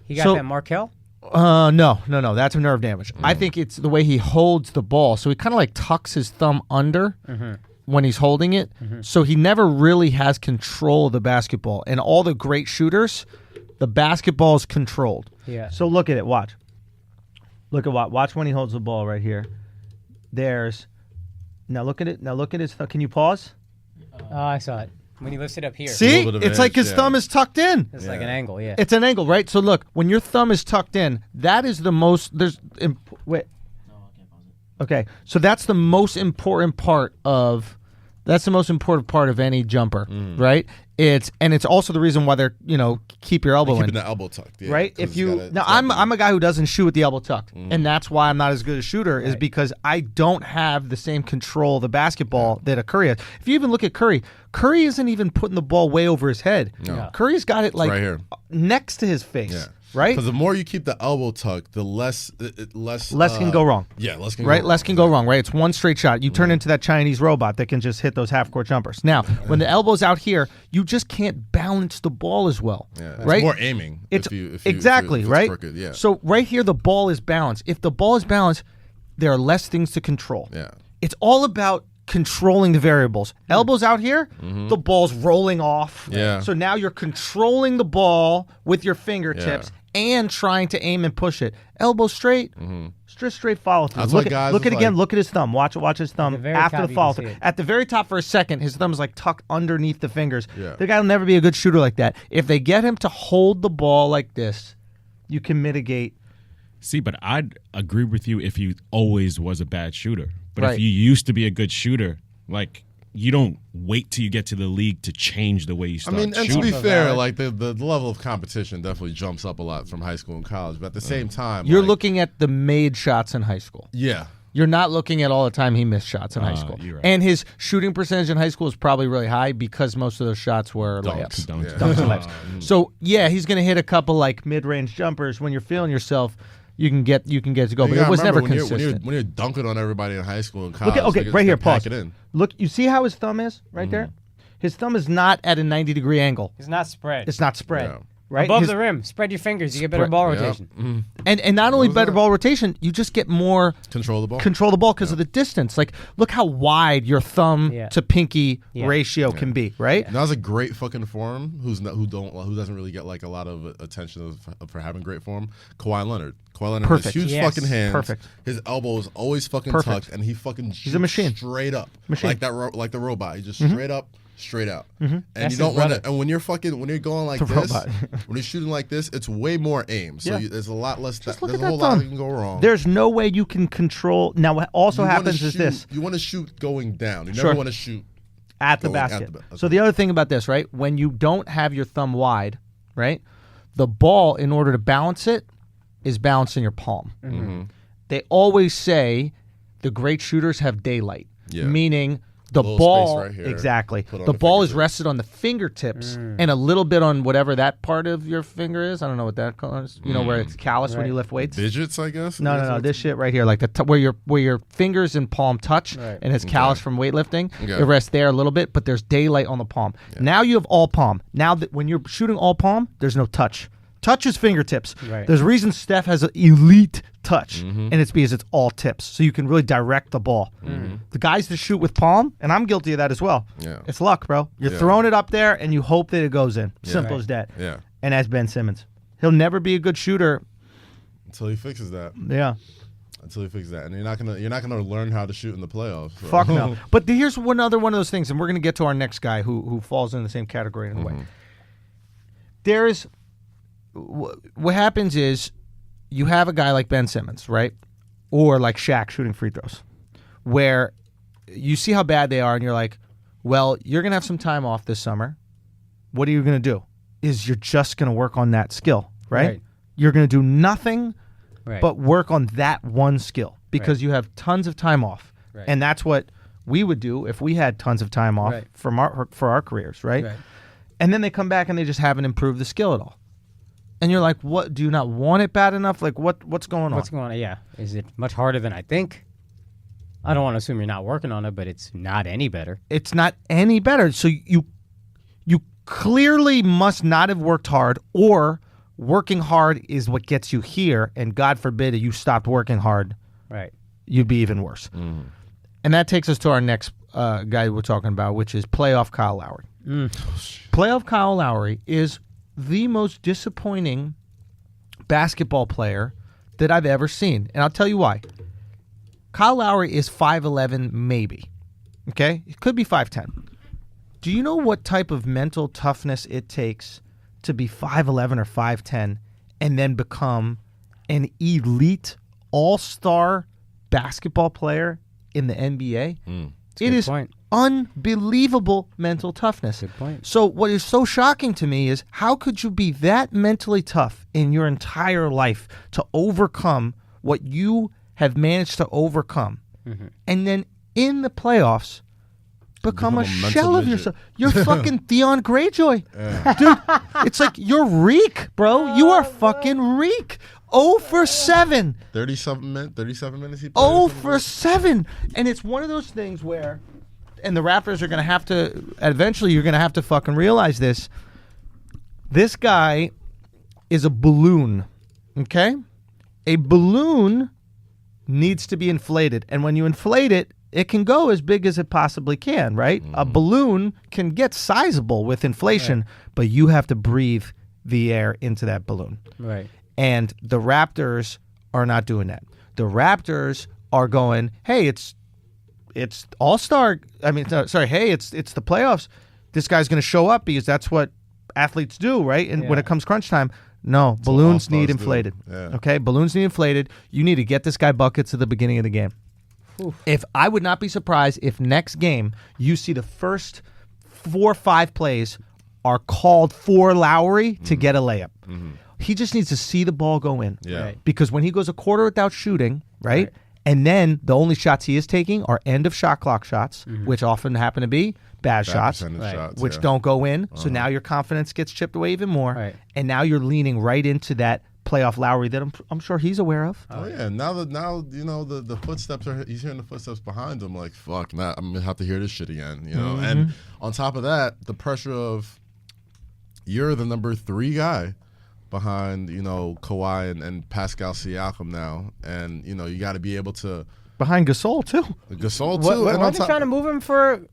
He got that Markel? No. That's a nerve damage. I think it's the way he holds the ball. So he kind of like tucks his thumb under when he's holding it. So he never really has control of the basketball. And all the great shooters, the basketball is controlled. Yeah. So look at it. Watch. Watch when he holds the ball right here. Now look at it. Now look at his thumb. Can you pause? Oh, I saw it. When he lifts it up here. See? It's like his thumb is tucked in. It's like an angle, yeah. It's an angle, right? So look, when your thumb is tucked in, that is the most. Wait. No, I can't pause it. Okay, so that's the most important part of. That's the most important part of any jumper, right? It's also the reason why they're keep your elbow Keeping in, the elbow tucked, yeah, right? If you I'm a guy who doesn't shoot with the elbow tucked, and that's why I'm not as good a shooter is because I don't have the same control of the basketball that a Curry has. If you even look at Curry isn't even putting the ball way over his head. No. Curry's got it like right here, next to his face. Yeah. Right? Because the more you keep the elbow tucked, the less can go wrong. Yeah, less can right? go wrong. Less can go wrong, right? It's one straight shot. You turn into that Chinese robot that can just hit those half-court jumpers. Now, when the elbow's out here, you just can't balance the ball as well, Yeah, it's right? more aiming. It's if exactly it's right. crooked, yeah. So right here, the ball is balanced. If the ball is balanced, there are less things to control. Yeah. It's all about controlling the variables. Elbows out here, the ball's rolling off. Yeah. So now you're controlling the ball with your fingertips and trying to aim and push it. Elbow straight, straight follow through. That's Look why guys look at is again. like- Look at his thumb. Watch his thumb At the very after top, the you follow can through. see it. At the very top for a second, his thumb's like tucked underneath the fingers. Yeah. The guy will never be a good shooter like that. If they get him to hold the ball like this, you can mitigate. See, but I'd agree with you if he always was a bad shooter. But Right. if you used to be a good shooter, like you don't wait till you get to the league to change the way you I start mean, and shooting. to be fair, like the level of competition definitely jumps up a lot from high school and college. But at the same time, You're like, looking at the made shots in high school. Yeah. You're not looking at all the time he missed shots in high school. You're right. And his shooting percentage in high school is probably really high because most of those shots were Dunks. layups. Dunks. Yeah. Dunks and layups. So, yeah, he's going to hit a couple like mid-range jumpers. When you're feeling yourself, you can get to go. You But it gotta was never remember consistent. when you're dunking on everybody in high school and college. Look at, okay, they right here, just pack pause. it in. Look, you see how his thumb is right there? His thumb is not at a 90-degree angle. It's not spread. It's not spread. Yeah. Right? Above His- the rim. Spread your fingers. You get better Spread- ball Yeah. rotation. and not only better ball rotation, you just get more Control the ball. control the ball because of the distance. Like, look how wide your thumb Yeah. to pinky Yeah. ratio can be, right? And that was a great fucking form. Who doesn't really get like a lot of attention for having great form. Kawhi Leonard. Kawhi Leonard Perfect. has huge Yes. fucking hands. Perfect. His elbow is always fucking Perfect. tucked, and he fucking He's a machine. straight up, Machine. like that, like the robot. He just straight up, straight out. And That's you don't his want brother. to. And when you're going like The this, robot. when you're shooting like this, it's way more aim. So Yeah. there's a lot less. Just There's look a at whole that lot thumb. that can go wrong. There's no way you can control. Now, what also You wanna happens is shoot- this You want to shoot going down. You Sure. never want to shoot. at the going at basket. the ba- So the other thing about this, right? When you don't have your thumb wide, right, the ball, in order to balance it, is balanced in your palm. They always say the great shooters have daylight, Yeah. meaning The Little ball, space right here, exactly. put on The the ball is fingertip. rested on the fingertips and a little bit on whatever that part of your finger is. I don't know what that is. You know, where it's callous when you lift weights. Digits, I guess. No. This shit right here, like where your fingers and palm touch, Right. and it's callous from weightlifting. Okay. It rests there a little bit, but there's daylight on the palm. Now you have all palm. Now that when you're shooting all palm, there's no touch. Touch is fingertips. Right. There's a reason Steph has an elite touch, and it's because it's all tips, so you can really direct the ball. The guys that shoot with palm, and I'm guilty of that as well. Yeah. It's luck, bro. You're Yeah. throwing it up there, and you hope that it goes in. Simple Right. as that. Yeah. And as Ben Simmons, he'll never be a good shooter. Until he fixes that. Yeah. Until he fixes that, and you're not gonna learn how to shoot in the playoffs. So. Fuck no. But here's one of those things, and we're gonna get to our next guy who falls in the same category in a way. There's what happens is you have a guy like Ben Simmons, right, or like Shaq shooting free throws, where you see how bad they are, and you're like, well, you're gonna have some time off this summer. What are you gonna do? Is you're just gonna work on that skill, right? Right. You're gonna do nothing Right. but work on that one skill because you have tons of time off. Right. And that's what we would do if we had tons of time off Right. for our careers, right? Right. And then they come back and they just haven't improved the skill at all. And you're like, what? Do you not want it bad enough? Like, what's going on? What's going on? Yeah. Is it much harder than I think? I don't want to assume you're not working on it, but it's not any better. It's not any better. So you clearly must not have worked hard, or working hard is what gets you here. And God forbid if you stopped working hard, Right. you'd be even worse. And that takes us to our next guy we're talking about, which is playoff Kyle Lowry. Playoff Kyle Lowry is the most disappointing basketball player that I've ever seen. And I'll tell you why. Kyle Lowry is 5'11", maybe. Okay? It could be 5'10". Do you know what type of mental toughness it takes to be 5'11" or 5'10" and then become an elite all-star basketball player in the NBA? It is point. unbelievable mental toughness. Good point. So what is so shocking to me is how could you be that mentally tough in your entire life to overcome what you have managed to overcome, and then in the playoffs become a mental shell of midget. yourself? You're fucking Theon Greyjoy. Dude, it's like you're Reek, bro. You are fucking Reek. 0 for 7. 37 minutes. He played 0 for 7. And it's one of those things where, and the Raptors are going to have to, eventually you're going to have to fucking realize this. This guy is a balloon, okay? A balloon needs to be inflated. And when you inflate it, it can go as big as it possibly can, right? A balloon can get sizable with inflation, but you have to breathe the air into that balloon. Right. And the Raptors are not doing that. The Raptors are going, hey, it's all-star. I mean, sorry, hey, it's the playoffs. This guy's going to show up because that's what athletes do, right? And when it comes crunch time, no, balloons need all-stars do. inflated. Yeah. Okay, balloons need inflated. You need to get this guy buckets at the beginning of the game. If I would not be surprised if next game you see the first 4 or 5 plays are called for Lowry to get a layup. He just needs to see the ball go in. Yeah. Right. Because when he goes a quarter without shooting, right? And then the only shots he is taking are end of shot clock shots, which often happen to be bad shots, percentage Right. shots, which yeah. don't go in. So now your confidence gets chipped away even more. Right. And now you're leaning right into that playoff Lowry that I'm sure he's aware of. Oh yeah, now you know the footsteps are. He's hearing the footsteps behind him. Like fuck, now I'm gonna have to hear this shit again. You know, and on top of that, the pressure of you're the number 3 guy behind Kawhi and Pascal Siakam now, and you got to be able to Behind Gasol, too. Gasol too. What, and on weren't they top- trying to move him for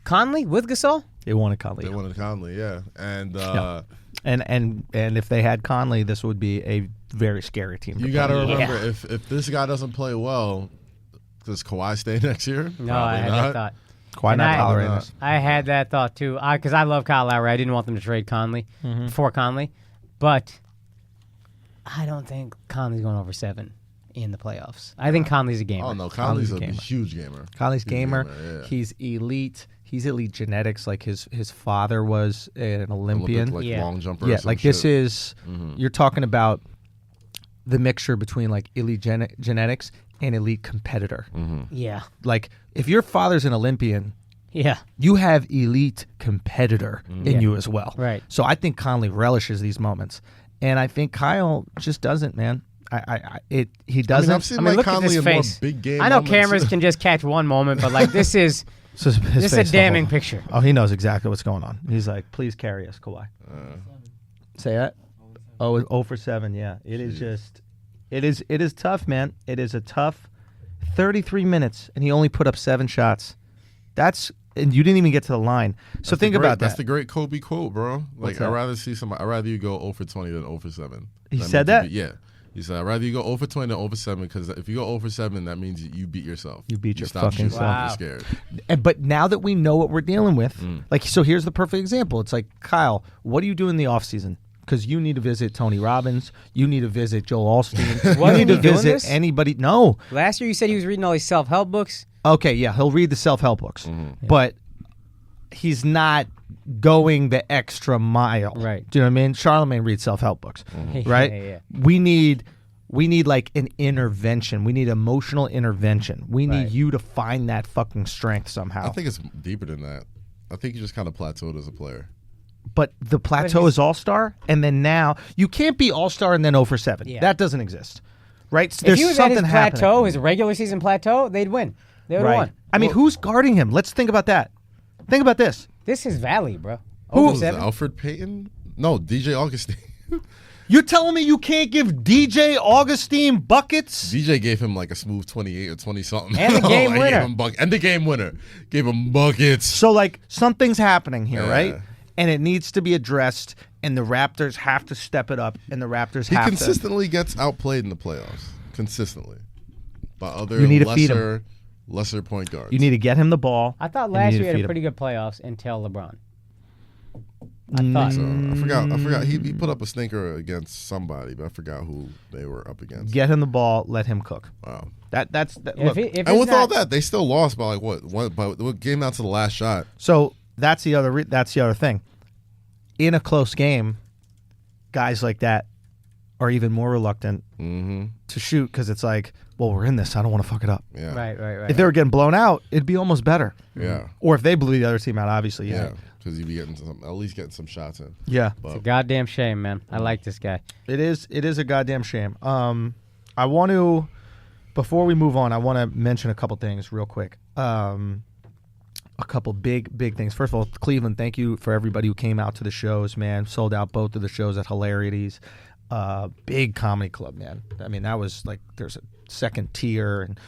Conley with Gasol? They wanted Conley. They wanted Conley, yeah, and Yeah. And if they had Conley, this would be a very scary team. you got to remember if this guy doesn't play well, does Kawhi stay next year? No, I had that thought. Kawhi And not I- tolerating this. I had that thought too, because I love Kyle Lowry. I didn't want them to trade Conley for Conley, but I don't think Conley's going over 7 in the playoffs. I think Conley's a gamer. Oh no, Conley's a gamer. huge gamer. Conley's Huge gamer. yeah. He's elite. He's elite genetics. Like his father was an Olympian. Olympic, Yeah. long jumper. or Yeah, some like this shit. is you're talking about the mixture between like elite genetics an elite competitor. Yeah. Like, if your father's an Olympian, Yeah. you have elite competitor in you as well. Right. So I think Conley relishes these moments. And I think Kyle just doesn't, man. He doesn't. I've seen I mean, Mike look at Conley this in more face. big game I know moments. cameras can just catch one moment, but like this is His this is a face the damning whole- picture. Oh, he knows exactly what's going on. He's like, please carry us, Kawhi. Say that? Oh, it's 0 for 7, yeah. It is just, it is tough, man. It is a tough 33 minutes, and he only put up 7 shots. And you didn't even get to the line. So think about that. That's the great Kobe quote, bro. Like, that? I'd rather you go 0 for 20 than 0 for 7. He said that? Yeah. He said, I'd rather you go 0 for 20 than 0 for 7 because if you go 0 for 7, that means you beat yourself. You beat your stop fucking shooting self. when you're scared. But now that we know what we're dealing with, like, so here's the perfect example. It's like, Kyle, what do you do in the offseason? Because you need to visit Tony Robbins. You need to visit Joel Osteen. You Wasn't need to he doing visit this? anybody. No. Last year you said he was reading all these self-help books. Okay, yeah, he'll read the self-help books. But he's not going the extra mile. Right. Do you know what I mean? Charlemagne reads self-help books, right? Yeah. We need like an intervention. We need emotional intervention. We need Right. you to find that fucking strength somehow. I think it's deeper than that. I think he just kind of plateaued as a player. But the plateau is all-star, and then now you can't be all-star and then 0 for 7. Yeah. That doesn't exist, right? So If there's he was at something his happening. plateau, his regular season plateau, they'd win. They would have Right. won. I mean, who's guarding him? Let's think about that. Think about this. This is Valley, bro. Who? Over Was it 7. Alfred Payton? No, DJ Augustine. You're telling me you can't give DJ Augustine buckets? DJ gave him like a smooth 28 or 20 something. And the game winner. And the game winner. Gave him buckets. So, like, something's happening here, Yeah. right? And it needs to be addressed, and the Raptors have to step it up, and the Raptors He have consistently gets outplayed in the playoffs. Consistently. By other You need to feed him. lesser point guards. to. You need to get him the ball. I thought and last you need year to he feed had a him. pretty good playoffs until LeBron. Mm. I thought. So, I forgot. He put up a stinker against somebody, but I forgot who they were up against. Get him the ball. Let him cook. Wow. That's If look. he- if And it's with all not- that, they still lost by like what game down to the last shot. So that's the other thing. In a close game, guys like that are even more reluctant to shoot because it's like, well, we're in this. I don't want to fuck it up. Yeah. Right. If they were getting blown out, it'd be almost better. Yeah. Or if they blew the other team out, obviously, Yeah. yeah. Because you'd be getting at least getting some shots in. Yeah. It's a goddamn shame, man. I like this guy. It is a goddamn shame. I want to, before we move on, I want to mention a couple things real quick. A couple big things. First of all, Cleveland, thank you for everybody who came out to the shows, man. Sold out both of the shows at Hilarities. Big comedy club, man. I mean, that was like, there's a second tier, and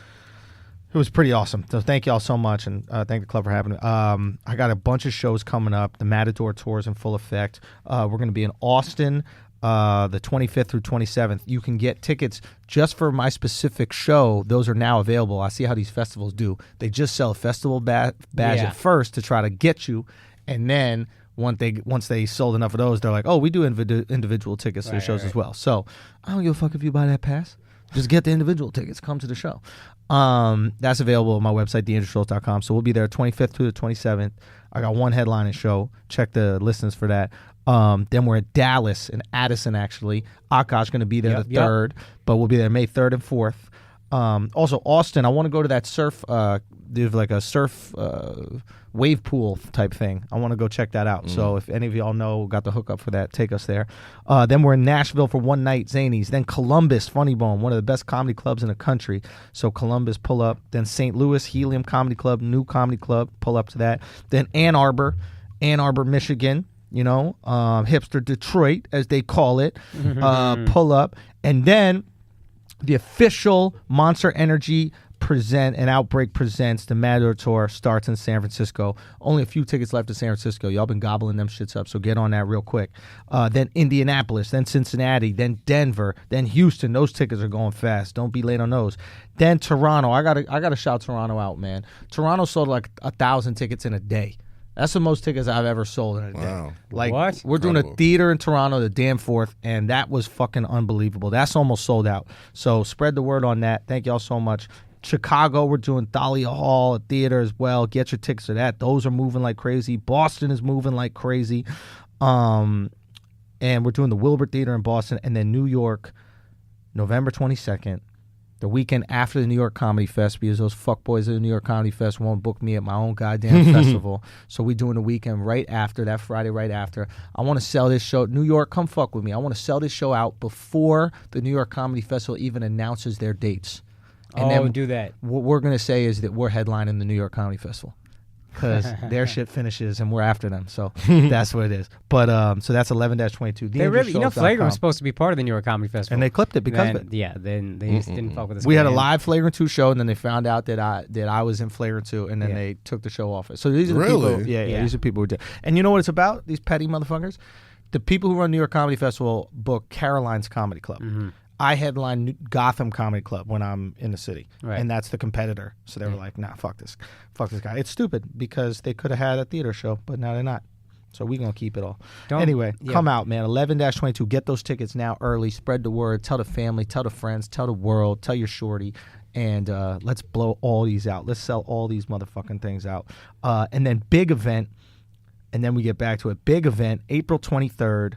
it was pretty awesome. So thank y'all so much, and thank the club for having me. I got a bunch of shows coming up. The Matador Tour is in full effect. We're going to be in Austin the 25th through 27th. You can get tickets just for my specific show. Those are now available. I see how these festivals do. They just sell a festival badge at first to try to get you, and then once they sold enough of those, they're like, oh, we do individual tickets to the shows as well. So I don't give a fuck if you buy that pass. Just get the individual tickets. Come to the show. That's available on my website, theindustrialist.com. So we'll be there 25th through the 27th. I got one headlining show. Check the listings for that. Then we're at Dallas and Addison, actually. Akaash going to be there the 3rd, but we'll be there May 3rd and 4th. Also, Austin, I want to go to that surf, there's like a surf wave pool type thing. I want to go check that out. So if any of y'all know, got the hookup for that, take us there. Then we're in Nashville for one night, Zanies. Then Columbus, Funny Bone, one of the best comedy clubs in the country. So Columbus, pull up. Then St. Louis, Helium Comedy Club, new comedy club, pull up to that. Then Ann Arbor, Michigan. You know, hipster Detroit, as they call it, pull up. And then the official Monster Energy Outbreak presents the Matador Tour starts in San Francisco. Only a few tickets left to San Francisco. Y'all been gobbling them shits up, so get on that real quick. Then Indianapolis, then Cincinnati, then Denver, then Houston. Those tickets are going fast. Don't be late on those. Then Toronto. I gotta shout Toronto out, man. Toronto sold like 1,000 tickets in a day. That's the most tickets I've ever sold in a day. Wow. Like, What? we're doing a Incredible. theater in Toronto the damn 4th, and that was fucking unbelievable. That's almost sold out. So spread the word on that. Thank y'all so much. Chicago, we're doing Thalia Hall, a theater as well. Get your tickets to that. Those are moving like crazy. Boston is moving like crazy. And we're doing the Wilbur Theater in Boston. And then New York, November 22nd. the weekend after the New York Comedy Fest, because those fuckboys at the New York Comedy Fest won't book me at my own goddamn festival. So we doing the weekend right after, that Friday right after. I want to sell this show. New York, come fuck with me. I want to sell this show out before the New York Comedy Festival even announces their dates. And then do that. What we're going to say is that we're headlining the New York Comedy Festival. Because their shit finishes and we're after them, so that's what it is. But so that's 11-22. They really, Flagrant was supposed to be part of the New York Comedy Festival, and they clipped it because of it. Yeah, then they just didn't fuck with us. We had a live Flagrant 2 show, and then they found out that I was in Flagrant 2, and then they took the show off. So these are the people. Yeah, these are people who did. And you know what it's about? These petty motherfuckers. The people who run New York Comedy Festival book Caroline's Comedy Club. Mm-hmm. I headline Gotham Comedy Club when I'm in the city, and that's the competitor. So they were like, "Nah, fuck this guy." It's stupid because they could have had a theater show, but now they're not. So we're gonna keep it all. Anyway, come out, man. 11-22. Get those tickets now early. Spread the word. Tell the family. Tell the friends. Tell the world. Tell your shorty. And let's blow all these out. Let's sell all these motherfucking things out. And then big event. And then we get back to it. Big event, April 23rd.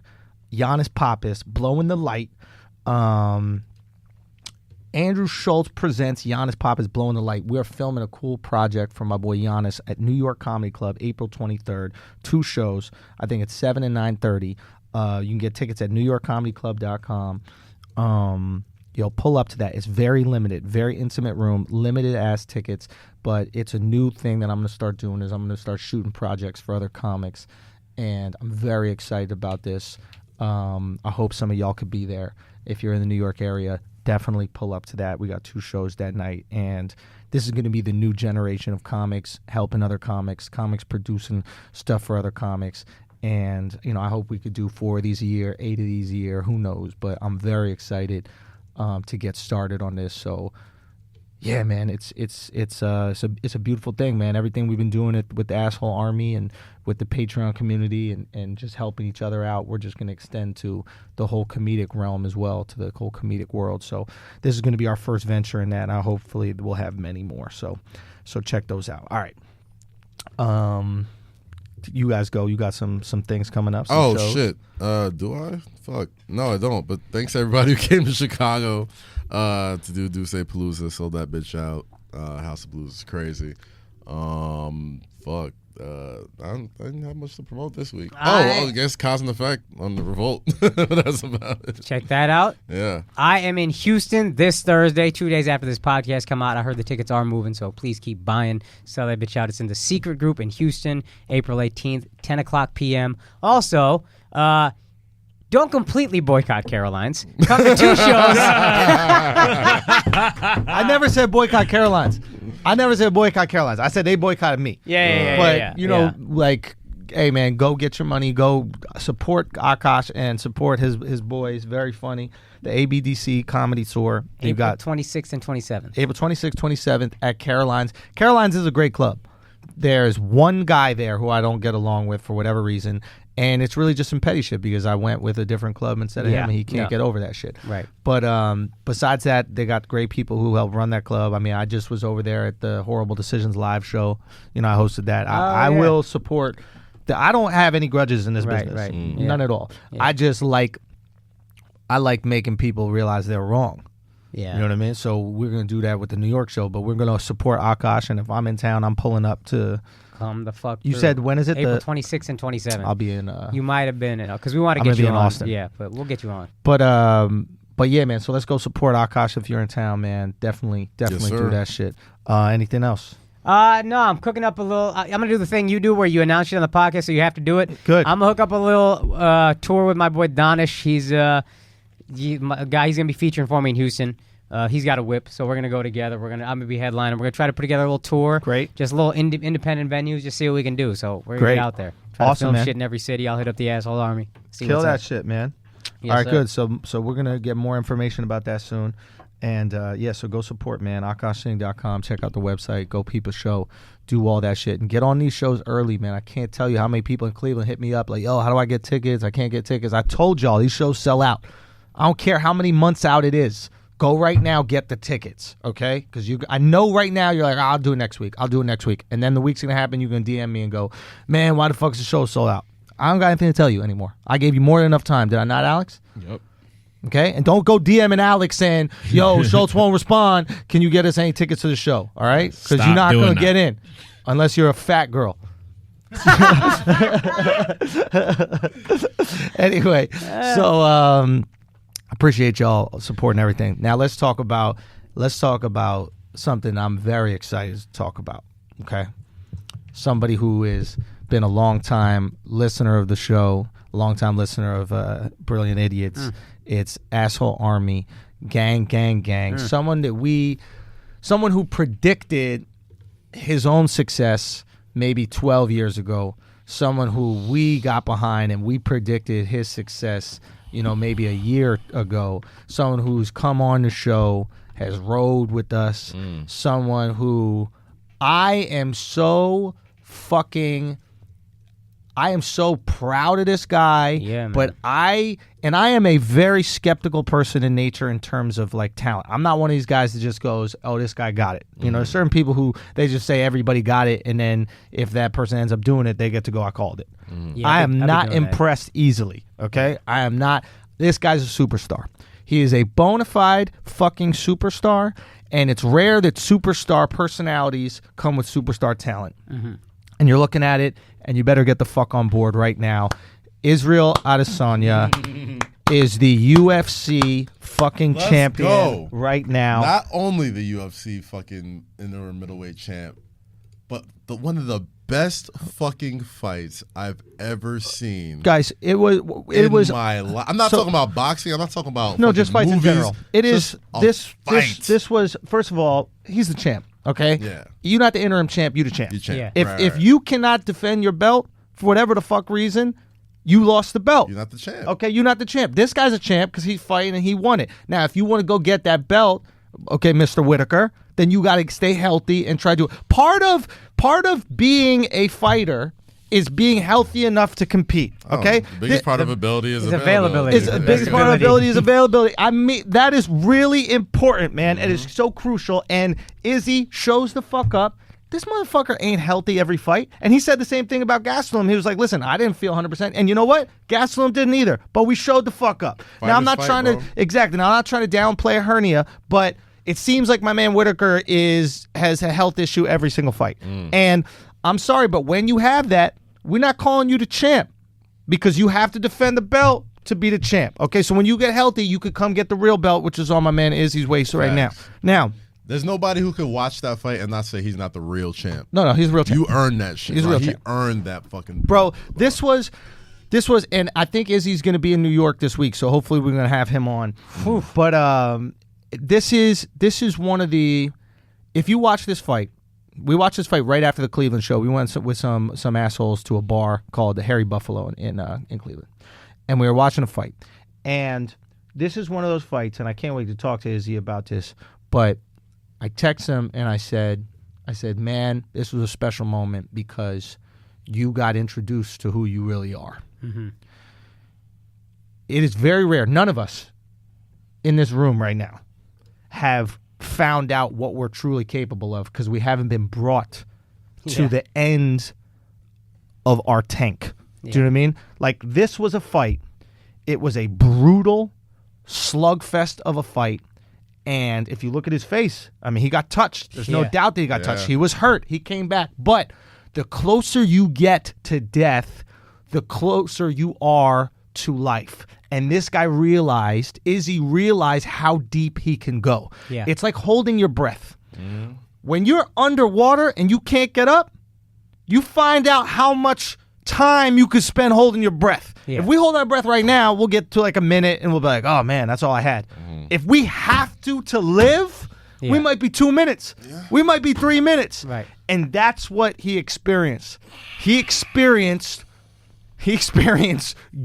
Giannis Pappas, Blowing the Light. Andrew Schultz presents Giannis Pappas Blowing the Light. We're filming a cool project for my boy Giannis at New York Comedy Club, April 23rd. 2 shows. I think it's 7 and 9:30. You can get tickets at newyorkcomedyclub.com. Pull up to that. It's very limited, very intimate room, limited ass tickets, but it's a new thing that I'm going to start doing. Is I'm going to start shooting projects for other comics, and I'm very excited about this. I hope some of y'all could be there. If you're in the New York area, definitely pull up to that. We got 2 shows that night, and this is going to be the new generation of comics helping other comics producing stuff for other comics. And I hope we could do 4 of these a year, 8 of these a year. Who knows? But I'm very excited to get started on this. So yeah, man, it's a beautiful thing, man. Everything we've been doing it with the Asshole Army and with the Patreon community and just helping each other out, we're just going to extend to the whole comedic realm as well, to the whole comedic world. So this is going to be our first venture in that, and hopefully we'll have many more. So check those out. All right. You guys go. You got some things coming up. Oh, shows. Shit. Do I? Fuck. No, I don't. But thanks everybody who came to Chicago to do Duce Palooza. Sold that bitch out. House of Blues is crazy. Fuck. I didn't have much to promote this week. I guess Cause and Effect on the Revolt. That's about it. Check that out. Yeah. I am in Houston this Thursday, 2 days after this podcast come out. I heard the tickets are moving, so please keep buying. Sell that bitch out. It's in the Secret Group in Houston, April 18th, 10 o'clock p.m. Also, don't completely boycott Caroline's. Come to 2 shows. I never said boycott Caroline's. I said they boycotted me. Yeah. But, like, hey, man, go get your money. Go support Akaash and support his boys. Very funny. The ABDC Comedy Tour. You got 26th and 27th. April 26th, 27th at Caroline's. Caroline's is a great club. There's one guy there who I don't get along with for whatever reason, and it's really just some petty shit because I went with a different club instead of him, and he can't get over that shit. Right. But besides that, they got great people who help run that club. I mean, I just was over there at the Horrible Decisions live show. I hosted that. I will support. I don't have any grudges in this business. Right. None at all. Yeah. I like making people realize they're wrong. Yeah. You know what I mean? So we're going to do that with the New York show, but we're going to support Akaash, and if I'm in town, I'm pulling up to... Come the fuck You through. said, when is it? April 26th and 27th. I'll be in... you might have been in... Because we want to get you on. Austin. Yeah, but we'll get you on. But yeah, man, so let's go support Akaash if you're in town, man. Definitely do that shit. Anything else? No, I'm cooking up a little... I'm going to do the thing you do where you announce it on the podcast, so you have to do it. Good. I'm going to hook up a little tour with my boy Donish. He's a guy. He's going to be featuring for me in Houston. He's got a whip, so we're gonna go together. I'm gonna be headlining. We're gonna try to put together a little tour. Great. Just a little independent venues, just see what we can do. So we're gonna get out there. Try to film shit in every city. I'll hit up the Asshole Army. Kill that shit, man. Yes, all right, sir. good. So we're gonna get more information about that soon. And so go support, man. AkaashSing.com. Check out the website. Go peep a show. Do all that shit and get on these shows early, man. I can't tell you how many people in Cleveland hit me up like, yo, how do I get tickets? I can't get tickets. I told y'all these shows sell out. I don't care how many months out it is. Go right now, get the tickets, okay? Because I know right now you're like, I'll do it next week. And then the week's going to happen, you're going to DM me and go, man, why the fuck is the show sold out? I don't got anything to tell you anymore. I gave you more than enough time. Did I not, Alex? Yep. Okay, and don't go DMing Alex saying, "Yo, Schultz won't respond. Can you get us any tickets to the show?" All right, because you're not going to get in unless you're a fat girl. Anyway, so appreciate y'all supporting everything. Now let's talk about something I'm very excited to talk about. Okay, somebody who has been a long time listener of the show, a long time listener of Brilliant Idiots. It's Asshole Army, gang. Someone who predicted his own success maybe 12 years ago. Someone who we got behind and we predicted his success, maybe a year ago. Someone who's come on the show, has rode with us. Someone who I am so proud of this guy. Yeah, man. But I am a very skeptical person in nature in terms of like talent. I'm not one of these guys that just goes, "Oh, this guy got it." There's certain people who they just say everybody got it, and then if that person ends up doing it, they get to go, "I called it." Yeah, I am not doing that. impressed easily. Okay, I am not. This guy's a superstar. He is a bona fide fucking superstar, and it's rare that superstar personalities come with superstar talent. And you're looking at it, and you better get the fuck on board right now. Israel Adesanya is the UFC fucking champion right now. Not only the UFC fucking interim middleweight champ, but one of the best fucking fights I've ever seen. Guys, it was my life. I'm not talking about boxing. I'm not talking about just fights movies, in general. It is this was, first of all, he's the champ. Okay, yeah. You're not the interim champ. You're the champ. You're champ. Yeah. If you cannot defend your belt for whatever the fuck reason, you lost the belt. You're not the champ. Okay, you're not the champ. This guy's a champ because he's fighting and he won it. Now, if you want to go get that belt, okay, Mr. Whitaker, then you got to stay healthy and try to. Part of being a fighter is being healthy enough to compete. Okay, the biggest part of ability is availability. The biggest part of ability is availability. I mean, that is really important, man. It is so crucial. And Izzy shows the fuck up. This motherfucker ain't healthy every fight. And he said the same thing about Gastelum. He was like, "Listen, I didn't feel 100%. And you know what? Gastelum didn't either. But we showed the fuck up." Now, I'm not trying to downplay a hernia, but it seems like my man Whitaker has a health issue every single fight. And I'm sorry, but when you have that, we're not calling you the champ because you have to defend the belt to be the champ. Okay, so when you get healthy, you could come get the real belt, which is on my man Izzy's waist right now. Now, there's nobody who could watch that fight and not say he's not the real champ. No, he's the real champ. You earned that shit. He's a real He champ. earned that fucking bro. This was, and I think Izzy's going to be in New York this week, so hopefully we're going to have him on. But this is one of the. If you watch this fight. We watched this fight right after the Cleveland show. We went with some assholes to a bar called the Hairy Buffalo in Cleveland, and we were watching a fight. And this is one of those fights, and I can't wait to talk to Izzy about this. But I texted him and I said, "Man, this was a special moment because you got introduced to who you really are." It is very rare. None of us in this room right now have found out what we're truly capable of because we haven't been brought to the end of our tank. Do you know what I mean? Like, this was a fight. It was a brutal slugfest of a fight. And if you look at his face, I mean, he got touched. There's no doubt that he got touched. He was hurt. He came back. But the closer you get to death, the closer you are to life. And this guy Izzy realized how deep he can go. Yeah. It's like holding your breath. When you're underwater and you can't get up, you find out how much time you could spend holding your breath. Yeah. If we hold our breath right now, we'll get to like a minute and we'll be like, "Oh man, that's all I had." If we have to live, we might be 2 minutes. We might be 3 minutes. Right. And that's what he experienced. He experienced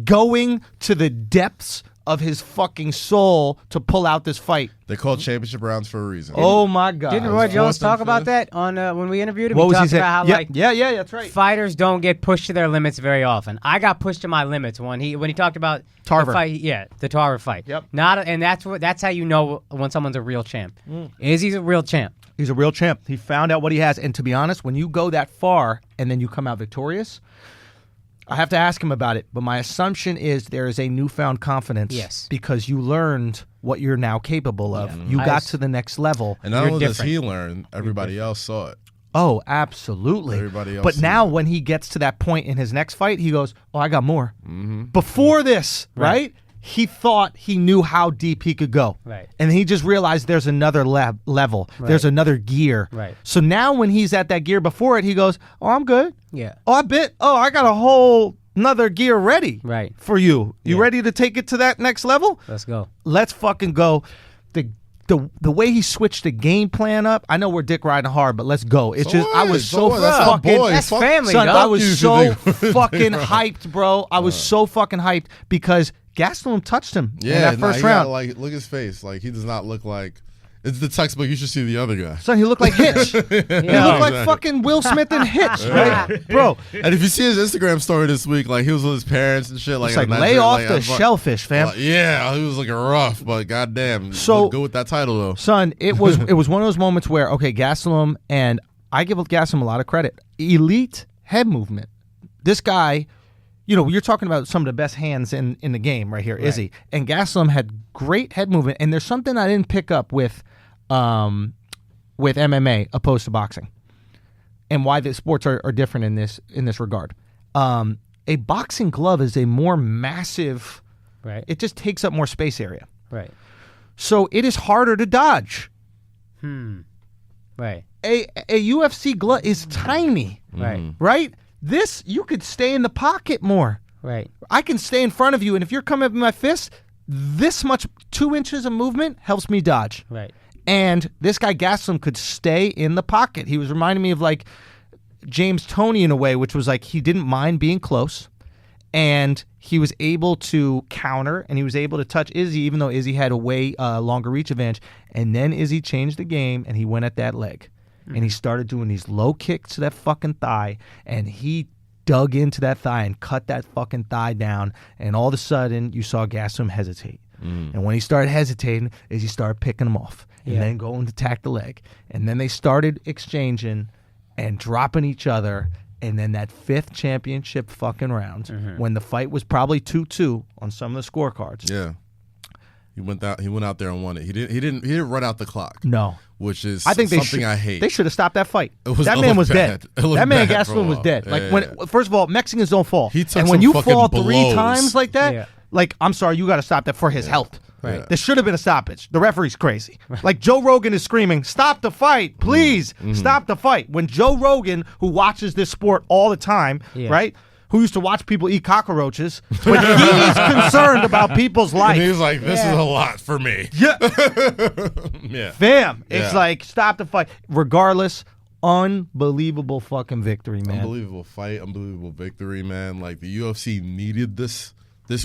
going to the depths of his fucking soul to pull out this fight. They call championship rounds for a reason. Oh my God! Didn't Roy Jones talk about that on when we interviewed him? What he was talked he saying? about how that's right. Fighters don't get pushed to their limits very often. I got pushed to my limits when he talked about Tarver. The fight, the Tarver fight. Yep. And that's how you know when someone's a real champ. Izzy's a real champ. He's a real champ. He found out what he has, and to be honest, when you go that far and then you come out victorious, I have to ask him about it, but my assumption is there is a newfound confidence. Yes. Because you learned what you're now capable of. Yeah. You got to the next level. And not You're only does different. he learn, everybody else saw it. Oh, absolutely. Everybody else but sees now it. when he gets to that point in his next fight, he goes, oh, I got more. Before this, right? He thought he knew how deep he could go. Right. And he just realized there's another level. Right. There's another gear. Right. So now when he's at that gear before it, he goes, oh, I'm good. Yeah. Oh, I got a whole another gear ready Right. for you. You Yeah. ready to take it to that next level? Let's go. Let's fucking go. The way he switched the game plan up, I know we're dick riding hard, but let's go. It's just I was so what? That's our fucking boy. That's Fuck- family, son, dog. I was you so should fucking hyped, bro. I was so fucking hyped because Gastelum touched him in Yeah, that first he round. got, like, look at his face. Like, he does not look like. It's the textbook. You should see the other guy. Son, he looked like Hitch. He looked like exactly. fucking Will Smith and Hitch, right? Bro, And if you see his Instagram story this week, like he was with his parents and shit. Like, it's like in a lay nice- off like, the I'm fu- shellfish, fam. like, yeah, he was looking rough, but goddamn, So- go with that title though. Son, it was one of those moments where, okay, Gastelum, and I give Gastelum a lot of credit. Elite head movement. This guy, you know, you're talking about some of the best hands in the game right here, Izzy. And Gastelum had great head movement, and there's something I didn't pick up with MMA opposed to boxing, and why the sports are different in this regard. A boxing glove is a more massive. Right. It just takes up more space area, Right. so it is harder to dodge. Right. A UFC glove is tiny, Right. right? This you could stay in the pocket more. Right. I can stay in front of you, and if you're coming up with my fist, this much 2 inches of movement helps me dodge. Right. And this guy Gastelum could stay in the pocket. He was reminding me of like James Toney in a way, which was like he didn't mind being close, and he was able to counter, and he was able to touch Izzy, even though Izzy had a way longer reach advantage. And then Izzy changed the game, and he went at that leg, and he started doing these low kicks to that fucking thigh, and he dug into that thigh and cut that fucking thigh down, and all of a sudden you saw Gastelum hesitate. And when he started hesitating, Izzy started picking him off, and Yeah. then going to attack the leg, and then they started exchanging and dropping each other. And then that fifth championship fucking round, when the fight was probably 2-2 on some of the scorecards. Yeah, he went out there and won it. He didn't run out the clock. No. Which is I think something I hate. They should have stopped that fight. It was- That it man looked was bad. dead. It looked That man bad for a Gastelum was while. dead. Yeah, Like yeah, when, yeah. first of all, Mexicans don't fall. He took and when some you fucking fall 3 blows. times like that, Yeah. like I'm sorry, you got to stop that for his health. Right. There should have been a stoppage. The referee's crazy. Like Joe Rogan is screaming, "Stop the fight, please! Stop the fight!" When Joe Rogan, who watches this sport all the time, Yeah. right? Who used to watch people eat cockroaches, when he's concerned about people's And life. he was like, "This Yeah. is a lot for me." Yeah. Yeah. Fam, it's Yeah. like stop the fight. Regardless, unbelievable fucking victory, man. Unbelievable fight, unbelievable victory, man. Like the UFC needed this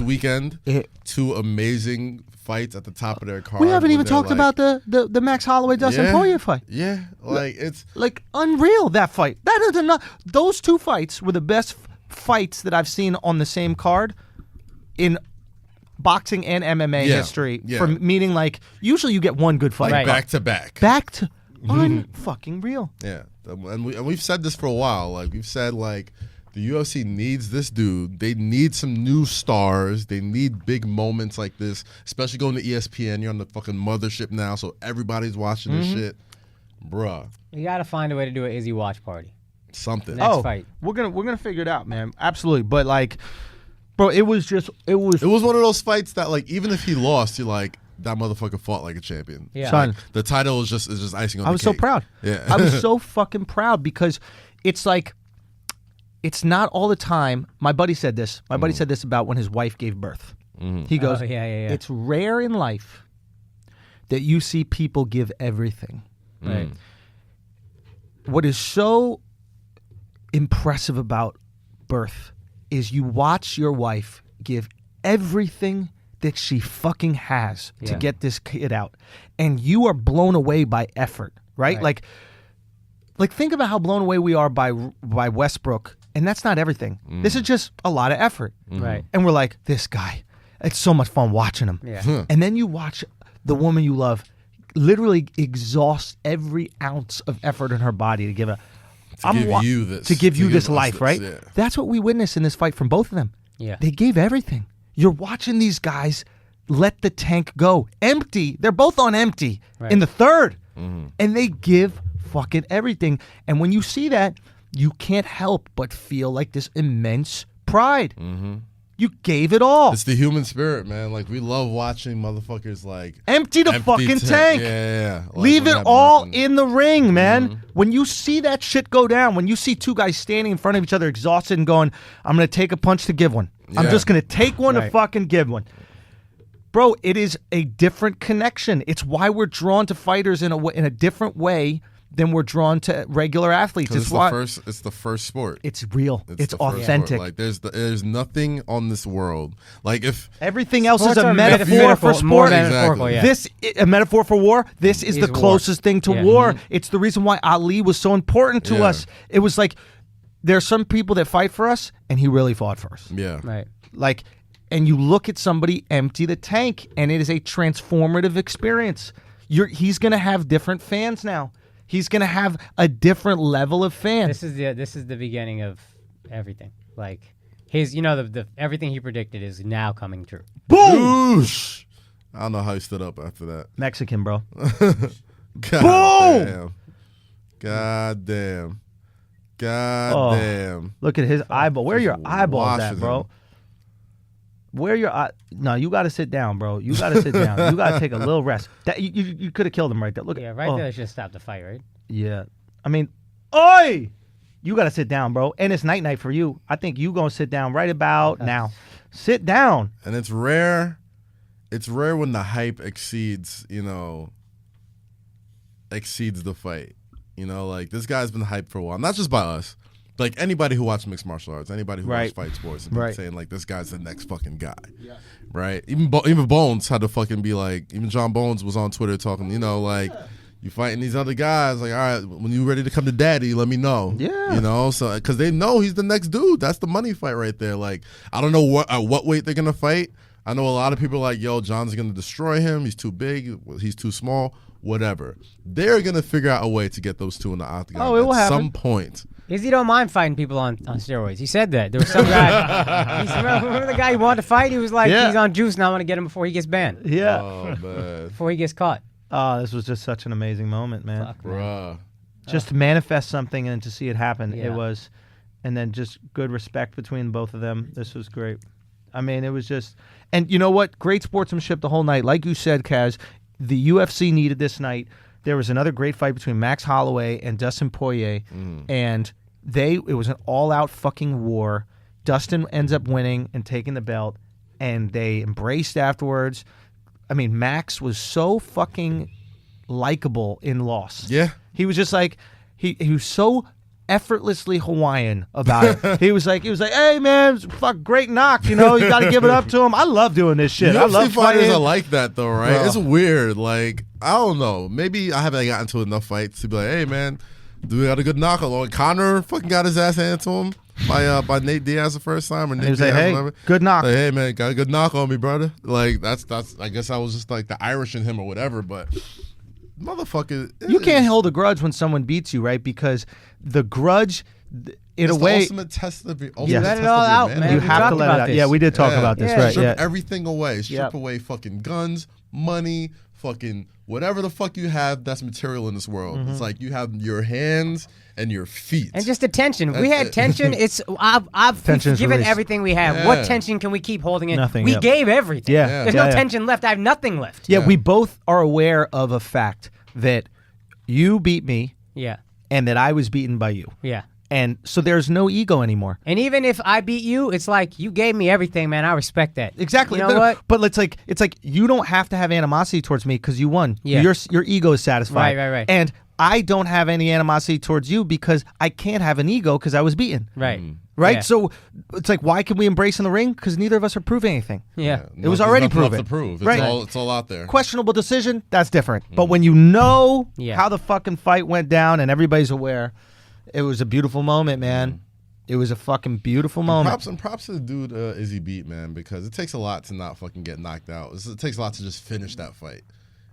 weekend. It- 2 amazing fights at the top of their card. We haven't when even they're talked like- about the Max Holloway Dustin Poirier fight. Yeah, like it's Like unreal, that fight. That is enough. Those 2 fights were the best fights that I've seen on the same card in boxing and MMA Yeah, history. yeah. For meaning, like usually you get one good fight. Right. back to back. Back to unfucking real. Yeah, and we've said this for a while. Like we've said, like the UFC needs this dude. They need some new stars. They need big moments like this, especially going to ESPN. You're on the fucking mothership now, so everybody's watching this shit, bruh. You got to find a way to do an Izzy watch party. Something. Next fight. We're gonna figure it out, man. Absolutely. But like, bro, it was It was one of those fights that, like, even if he lost, you're like, that motherfucker fought like a champion. Yeah. Son. Like, the title is just icing on the I was so cake. proud. Yeah. I was so fucking proud because it's like, it's not all the time. My buddy said this. My buddy said this about when his wife gave birth. He goes, Oh, yeah. it's rare in life that you see people give everything. Right. What is so impressive about birth is you watch your wife give everything that she fucking has to Yeah. get this kid out, and you are blown away by effort, right? Right. Like think about how blown away we are by Westbrook, and that's not everything. This is just a lot of effort, Right. and we're like, this guy, it's so much fun watching him. Yeah. And then you watch the woman you love literally exhaust every ounce of effort in her body to give a to give you this us life, right? Yeah. That's what we witnessed in this fight from both of them. Yeah. They gave everything. You're watching these guys let the tank go empty. They're both on empty in the third, and they give fucking everything. And when you see that, you can't help but feel like this immense pride. You gave it all. It's the human spirit, man. Like, we love watching motherfuckers like empty the fucking tank. Yeah. Like, Leave when it they have all nothing. in the ring, man. When you see that shit go down, when you see two guys standing in front of each other exhausted and going, I'm going to take a punch to give one. I'm just going to take one to fucking give one. Bro, it is a different connection. It's why we're drawn to fighters in a different way than we're drawn to regular athletes. It's the first sport. It's real. It's the first authentic. sport. Like, there's nothing on this world. Like, if everything else Sports is a are metaphor for more sport. metaphorical, yeah. This a metaphor for war. This is the closest thing to war. It's the reason why Ali was so important to us. It was like, there's some people that fight for us, and he really fought for us. Yeah. Right. Like, and you look at somebody empty the tank, and it is a transformative experience. He's going to have different fans now. He's going to have a different level of fans. This is the beginning of everything. Like, his, the everything he predicted is now coming true. Boom! Oosh. I don't know how he stood up after that. Mexican, bro. God damn. God damn. Look at his eyeball. Where are your eyeballs at, bro? him. Where your eye? No, you got to sit down, bro. You got to sit down. You got to take a little rest. That you could have killed him right there. Look, Yeah, right there. They should have stopped the fight, right? Yeah, I mean, oi! You got to sit down, bro. And it's night for you. I think you gonna sit down right about now. Sit down. And it's rare. It's rare when the hype exceeds the fight. Like, this guy's been hyped for a while. Not just by us. Like, anybody who watches mixed martial arts, anybody who watches fight sports, has been saying, like, this guy's the next fucking guy. Yeah. Right? Even Bones had to fucking be like, even John Bones was on Twitter talking, like, you fighting these other guys, like, all right, when you ready to come to daddy, let me know. Yeah. So, because they know he's the next dude. That's the money fight right there. Like, I don't know what weight they're going to fight. I know a lot of people are like, yo, John's going to destroy him. He's too big. He's too small. Whatever. They're going to figure out a way to get those two in the octagon it will happen. Some point. Izzy don't mind fighting people on steroids. He said that. There was some guy. Remember the guy he wanted to fight? He was like, he's on juice now. I want to get him before he gets banned. Yeah. Oh, man. Before he gets caught. Oh, this was just such an amazing moment, man. Fuck, Bruh. Just to manifest something and to see it happen. Yeah. It was, and then just good respect between both of them. This was great. I mean, it was just, and you know what? Great sportsmanship the whole night. Like you said, Kaz, the UFC needed this night. There was another great fight between Max Holloway and Dustin Poirier, and it was an all-out fucking war. Dustin ends up winning and taking the belt, and they embraced afterwards. I mean, Max was so fucking likable in loss. Yeah. He was just like, he was so effortlessly Hawaiian about it. He was like, hey man, fuck, great knock. You got to give it up to him. I love doing this shit. I love fighters fighting. are like that though, right? Bro. It's weird. Like, I don't know. Maybe I haven't gotten to enough fights to be like, hey man, do we got a good knock along? Conor fucking got his ass handed to him by Nate Diaz the first time, or Nate He was Diaz, like, hey, whatever. good knock. Like, hey man, got a good knock on me, brother. Like, that's. I guess I was just like the Irish in him or whatever, but. Motherfucker, You can't hold a grudge when someone beats you, right? Because the grudge, in a way, the ultimate test of your Let test it all of your out, manhood. man. you We have to talked let it about out. this. Yeah, we did talk about this, Yeah. right? Strip Yeah. everything away. Strip away fucking guns, money, fucking whatever the fuck you have that's material in this world. It's like you have your hands and your feet. And just the tension. If we had tension, I've Tension's given released. everything we have. Yeah. What tension can we keep holding in? Nothing, We yep. gave everything. Yeah. There's Yeah, no yeah. tension left. I have nothing left. Yeah, Yeah. we both are aware of a fact that you beat me Yeah. and that I was beaten by you. Yeah. And so there's no ego anymore. And even if I beat you, it's like you gave me everything, man. I respect that. Exactly. You know what? But it's like you don't have to have animosity towards me because you won. Yeah. Your ego is satisfied. Right. And I don't have any animosity towards you because I can't have an ego because I was beaten. Right. Right? Yeah. So it's like, why can we embrace in the ring? Because neither of us are proving anything. Yeah. It was There's already nothing left proven. to prove. It's Right. it's all out there. Questionable decision, that's different. But when you know Yeah. how the fucking fight went down and everybody's aware, it was a beautiful moment, man. It was a fucking beautiful moment. Props to the dude Izzy beat, man, because it takes a lot to not fucking get knocked out. It takes a lot to just finish that fight.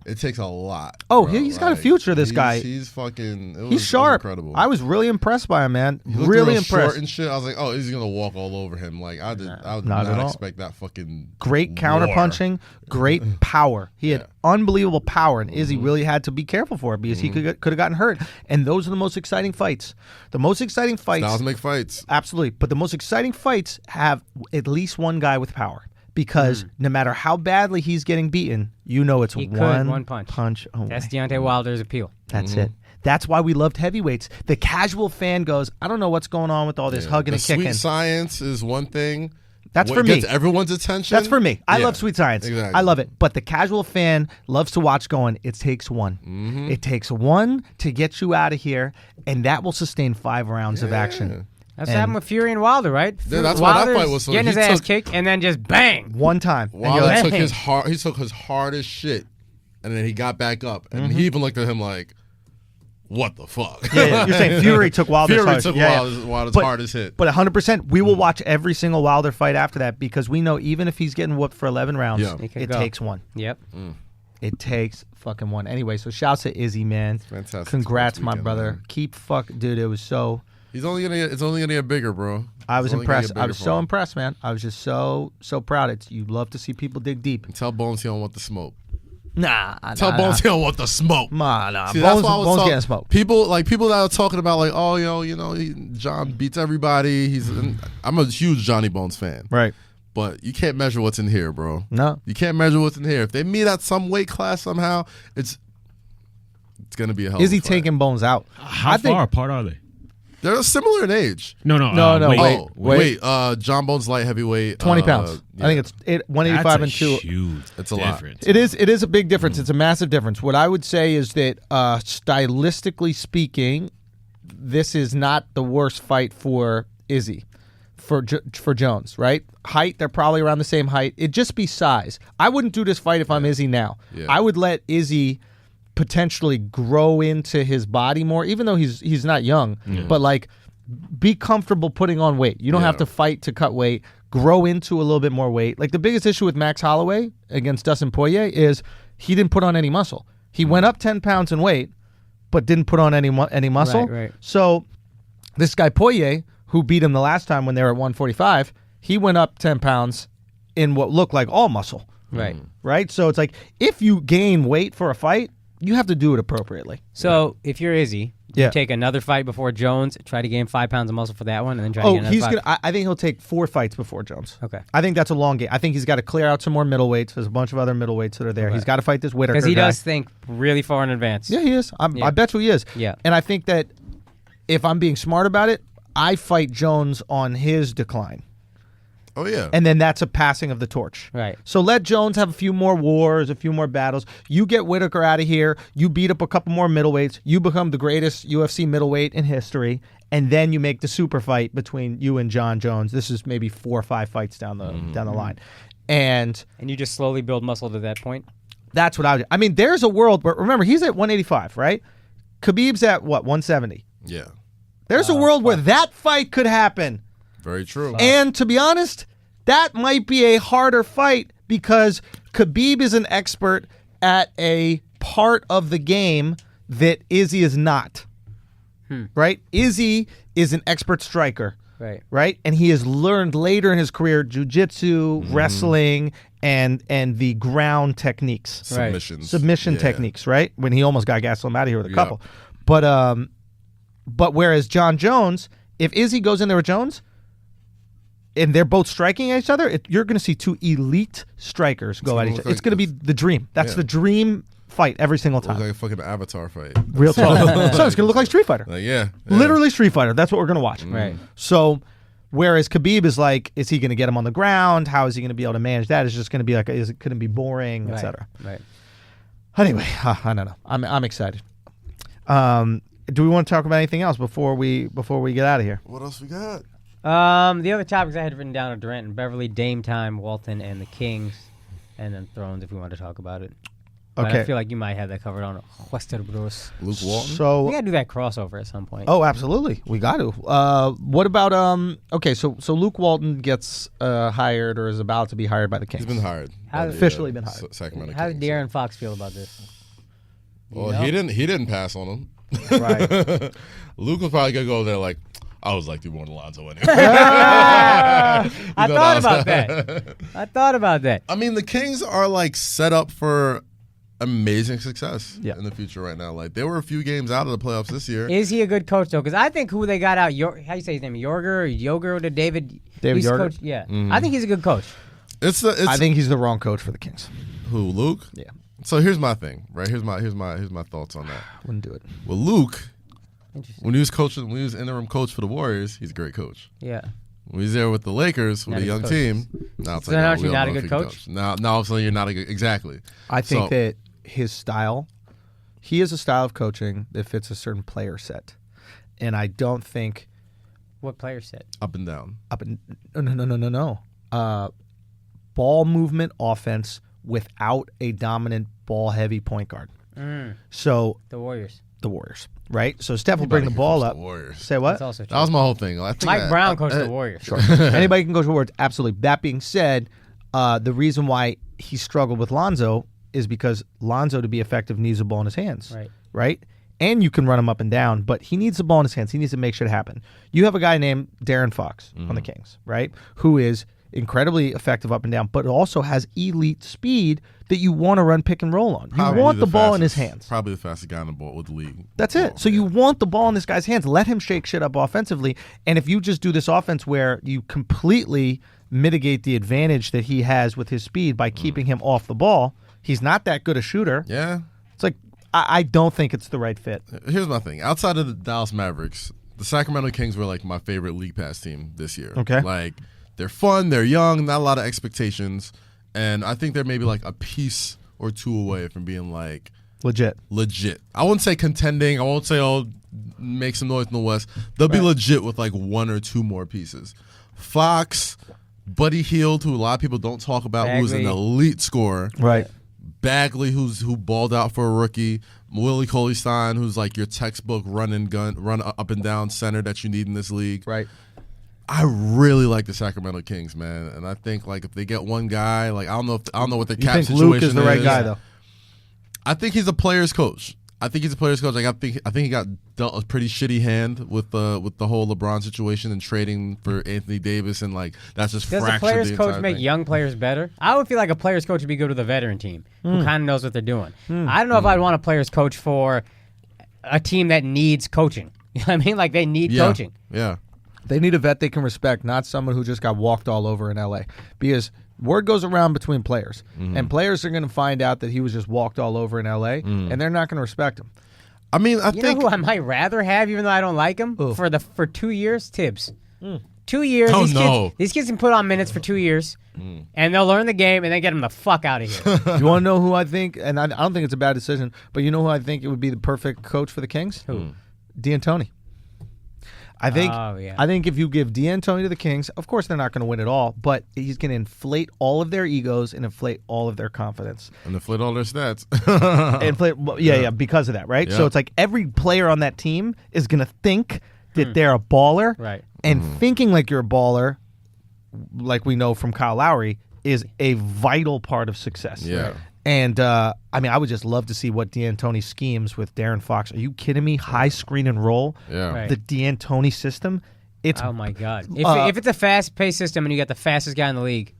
It takes a lot. Oh, bro. he's got a future, this guy. He's fucking... He's sharp. Incredible. I was really impressed by him, man. He looked Really real impressed. short and shit. I was like, oh, he's going to walk all over him. Like, I did Not not at all. expect that fucking Great counter war. punching, great power. He had unbelievable power, and Izzy really had to be careful for it because he could have gotten hurt. And those are the most exciting fights. The most exciting fights... Styles make fights. Absolutely. But the most exciting fights have at least one guy with power. Because no matter how badly he's getting beaten, you know it's one punch away. That's Deontay Wilder's appeal. That's it. That's why we loved heavyweights. The casual fan goes, I don't know what's going on with all this hugging and kicking. Sweet science is one thing. That's What for me. gets everyone's attention. That's for me. I Yeah, love Sweet Science. exactly. I love it. But the casual fan loves to watch going, it takes one. It takes one to get you out of here, and that will sustain 5 rounds of action. That's what happened with Fury and Wilder, right? Yeah, that's why that Wilder's fight was so... getting his ass kicked and then just bang. One time. And you're Wilder like, took "Hey." he took his hardest shit, and then he got back up, and he even looked at him like, what the fuck? yeah, you're saying Fury took Wilder's Fury hardest. took Yeah, Wilder's But- hardest hit. But 100%, we will watch every single Wilder fight after that because we know even if he's getting whooped for 11 rounds, Yeah. He could it go. takes one. Yep. It takes fucking one. Anyway, so shouts to Izzy, man. Fantastic Congrats, sports my weekend, brother. man. Keep dude. It was so. It's only gonna get bigger, bro. I was It's only gonna impressed. get I bigger was for so him. impressed, man. I was just so proud. You love to see people dig deep. Tell Bones he don't want the smoke. Nah, Tell Bones he don't want the smoke. Nah. See, that's Bones, why I was Bones talk- getting smoked. People that are talking about like, oh, John beats everybody. I'm a huge Johnny Bones fan. Right. But you can't measure what's in here, bro. No. You can't measure what's in here. If they meet at some weight class somehow, it's gonna be a hell Is of a he fight. taking Bones out? How far apart are they? They're similar in age. No, Wait. John Bones light heavyweight. 20 pounds. Yeah. I think it's 185 That's a and 2. huge It's a lot. difference. It is a big difference. It's a massive difference. What I would say is that stylistically speaking, this is not the worst fight for Izzy, for Jones, right? Height, they're probably around the same height. It'd just be size. I wouldn't do this fight if I'm Izzy now. Yeah. I would let Izzy potentially grow into his body more, even though he's not young. But like, be comfortable putting on weight. You don't have to fight to cut weight. Grow into a little bit more weight. Like the biggest issue with Max Holloway against Dustin Poirier is he didn't put on any muscle. He went up 10 pounds in weight, but didn't put on any muscle. Right. So this guy Poirier, who beat him the last time when they were at 145, he went up 10 pounds in what looked like all muscle. Right. Right? So it's like if you gain weight for a fight, you have to do it appropriately. So if you're Izzy, Yeah. you take another fight before Jones, try to gain 5 pounds of muscle for that one, and then try to gain another 5. I think he'll take 4 fights before Jones. Okay. I think that's a long game. I think he's got to clear out some more middleweights. There's a bunch of other middleweights that are there. He's got to fight this Whitaker Because he guy. does think really far in advance. Yeah, he is. I bet you he is. Yeah. And I think that if I'm being smart about it, I fight Jones on his decline. Oh yeah. And then that's a passing of the torch. Right. So let Jones have a few more wars, a few more battles. You get Whitaker out of here. You beat up a couple more middleweights. You become the greatest UFC middleweight in history. And then you make the super fight between you and John Jones. This is maybe 4 or 5 fights down the line. And And you just slowly build muscle to that point. that's what I would do. I mean, there's a world where, remember, he's at 185, right? Khabib's at, 170? Yeah. There's a world where that fight could happen. Very true. And to be honest, that might be a harder fight because Khabib is an expert at a part of the game that Izzy is not. Right? Izzy is an expert striker. Right. Right? And he has learned later in his career jiu-jitsu, wrestling, and the ground techniques. Submissions. Submission Yeah. techniques, right? When he almost got Gastelum out of here with a couple. But whereas John Jones, if Izzy goes in there with Jones and they're both striking at each other, you're going to see 2 elite strikers go at each other. It's going to be the dream. That's the dream fight every single It was time. like a fucking Avatar fight. Real talk. So it's going to look like Street Fighter. Like yeah. Literally Street Fighter. That's what we're going to watch. Right. So whereas Khabib is like, is he going to get him on the ground? How is he going to be able to manage that? It's just going to be like, is it going to be boring, etc. Right. Anyway, I don't know. I'm excited. Do we want to talk about anything else before we get out of here? What else we got? The other topics I had written down are Durant and Beverly, Dame Time, Walton, and the Kings, and then Thrones if we want to talk about it. But Okay. I feel like you might have that covered on Westeros. Luke Walton. We So, gotta do that crossover at some point. oh, absolutely, we got to. What about Okay, so Luke Walton gets hired or is about to be hired by the Kings. He's been hired. How- by the, Officially been hired. Sacramento How did Kings. De'Aaron Fox feel about this? Well, know? he didn't pass on him. Right. Luke was probably gonna go there like, I was like, you want Alonzo anyway. I know, thought that about was- that. I thought about that. I mean, the Kings are like set up for amazing success Yeah. in the future right now. Like, they were a few games out of the playoffs this year. Is he a good coach though? Because I think who they got out, how you say his name, Yoger to David. David he's Yorger? coach, yeah, I think he's a good coach. It's I think he's the wrong coach for the Kings. who, Luke? Yeah, So here's my thing, right? Here's my thoughts on that. wouldn't do it. Well, Luke, Interesting. when he was interim coach for the Warriors, he's a great coach. Yeah. When he's there with the Lakers with Not a a young good team, now it's So like, then oh, aren't we you don't not a know if good he can coach? Now all of a sudden you're not a good, exactly. I think So- that his style, he has a style of coaching that fits a certain player set, and I don't think What player said? Up and down. no. Ball movement offense without a dominant ball heavy point guard. So The Warriors. the Warriors, right? So Steph will bring the Anybody can ball coach up. the Warriors. Say what? That's also true. That was my whole thing. I think Mike that- Brown coached the Warriors. Sure. Anybody can coach the Warriors, absolutely. That being said, the reason why he struggled with Lonzo is because Lonzo, to be effective, needs the ball in his hands. Right. Right? And you can run him up and down, but he needs the ball in his hands. He needs to make shit happen. You have a guy named De'Aaron Fox on the Kings, right? Who is incredibly effective up and down, but also has elite speed that you want to run pick and roll on. You Probably want the ball in his fastest- hands. Probably the fastest guy in the ball with the league. That's it. So you want the ball in this guy's hands. Let him shake shit up offensively. And if you just do this offense where you completely mitigate the advantage that he has with his speed by keeping him off the ball, he's not that good a shooter. Yeah. It's like, I don't think it's the right fit. Here's my thing. Outside of the Dallas Mavericks, the Sacramento Kings were like my favorite league pass team this year. Okay. Like, they're fun, they're young, not a lot of expectations, and I think they're maybe like a piece or two away from being like Legit. I wouldn't say contending. I won't say, oh, make some noise in the West. They'll be legit with like one or two more pieces. Fox, Buddy Hield, who a lot of people don't talk about, who's an Bagley. elite scorer. Right. Bagley, who balled out for a rookie. Willie Cauley-Stein, who's like your textbook run up and down center that you need in this league. Right. I really like the Sacramento Kings, man, and I think like if they get one guy, like I don't know what the You cap think situation Luke is the right guy, though? I think he's a player's coach. Like I think he got dealt a pretty shitty hand with the whole LeBron situation and trading for Anthony Davis, and like that's just Does a fractured player's the coach entire make thing. young players better? I would feel like a player's coach would be good with a veteran team who kind of knows what they're doing. I don't know if I'd want a player's coach for a team that needs coaching. You know what I mean? Like they need coaching. Yeah. They need a vet they can respect, not someone who just got walked all over in L.A. Because word goes around between players, and players are going to find out that he was just walked all over in L.A., and they're not going to respect him. I mean, I You think know who I might rather have, even though I don't like him, Who? for 2 years? Tibbs. 2 years. Oh, these no. Kids, these kids can put on minutes for 2 years, and they'll learn the game, and then get them the fuck out of here. You want to know who I think, and I don't think it's a bad decision, but you know who I think it would be the perfect coach for the Kings? Who? D'Antoni. I think Oh, yeah. I think if you give D'Antoni to the Kings, of course they're not going to win it all, but he's going to inflate all of their egos and inflate all of their confidence. and inflate all their stats. Because of that, right? Yeah. So it's like every player on that team is going to think that they're a baller, Right. and thinking like you're a baller, like we know from Kyle Lowry, is a vital part of success. Yeah. And I mean, I would just love to see what D'Antoni schemes with De'Aaron Fox. Are you kidding me? High screen and roll. Yeah. Right. The D'Antoni system. It's Oh my god! If it's a fast-paced system and you got the fastest guy in the league,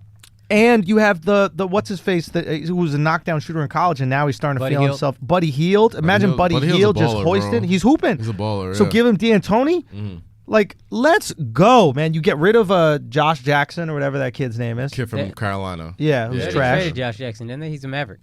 and you have the what's his face that who was a knockdown shooter in college, and now he's starting to Buddy feel Hield. himself. Buddy Hield. Imagine Buddy Hield's a Hield just baller, hoisted. bro. He's hooping. He's a baller. So yeah. give him D'Antoni. Like, let's go, man. You get rid of Josh Jackson or whatever that kid's name is. Kid from Yeah. Carolina. Yeah, who's Yeah. they trash. traded Josh Jackson, didn't they? He's a Maverick.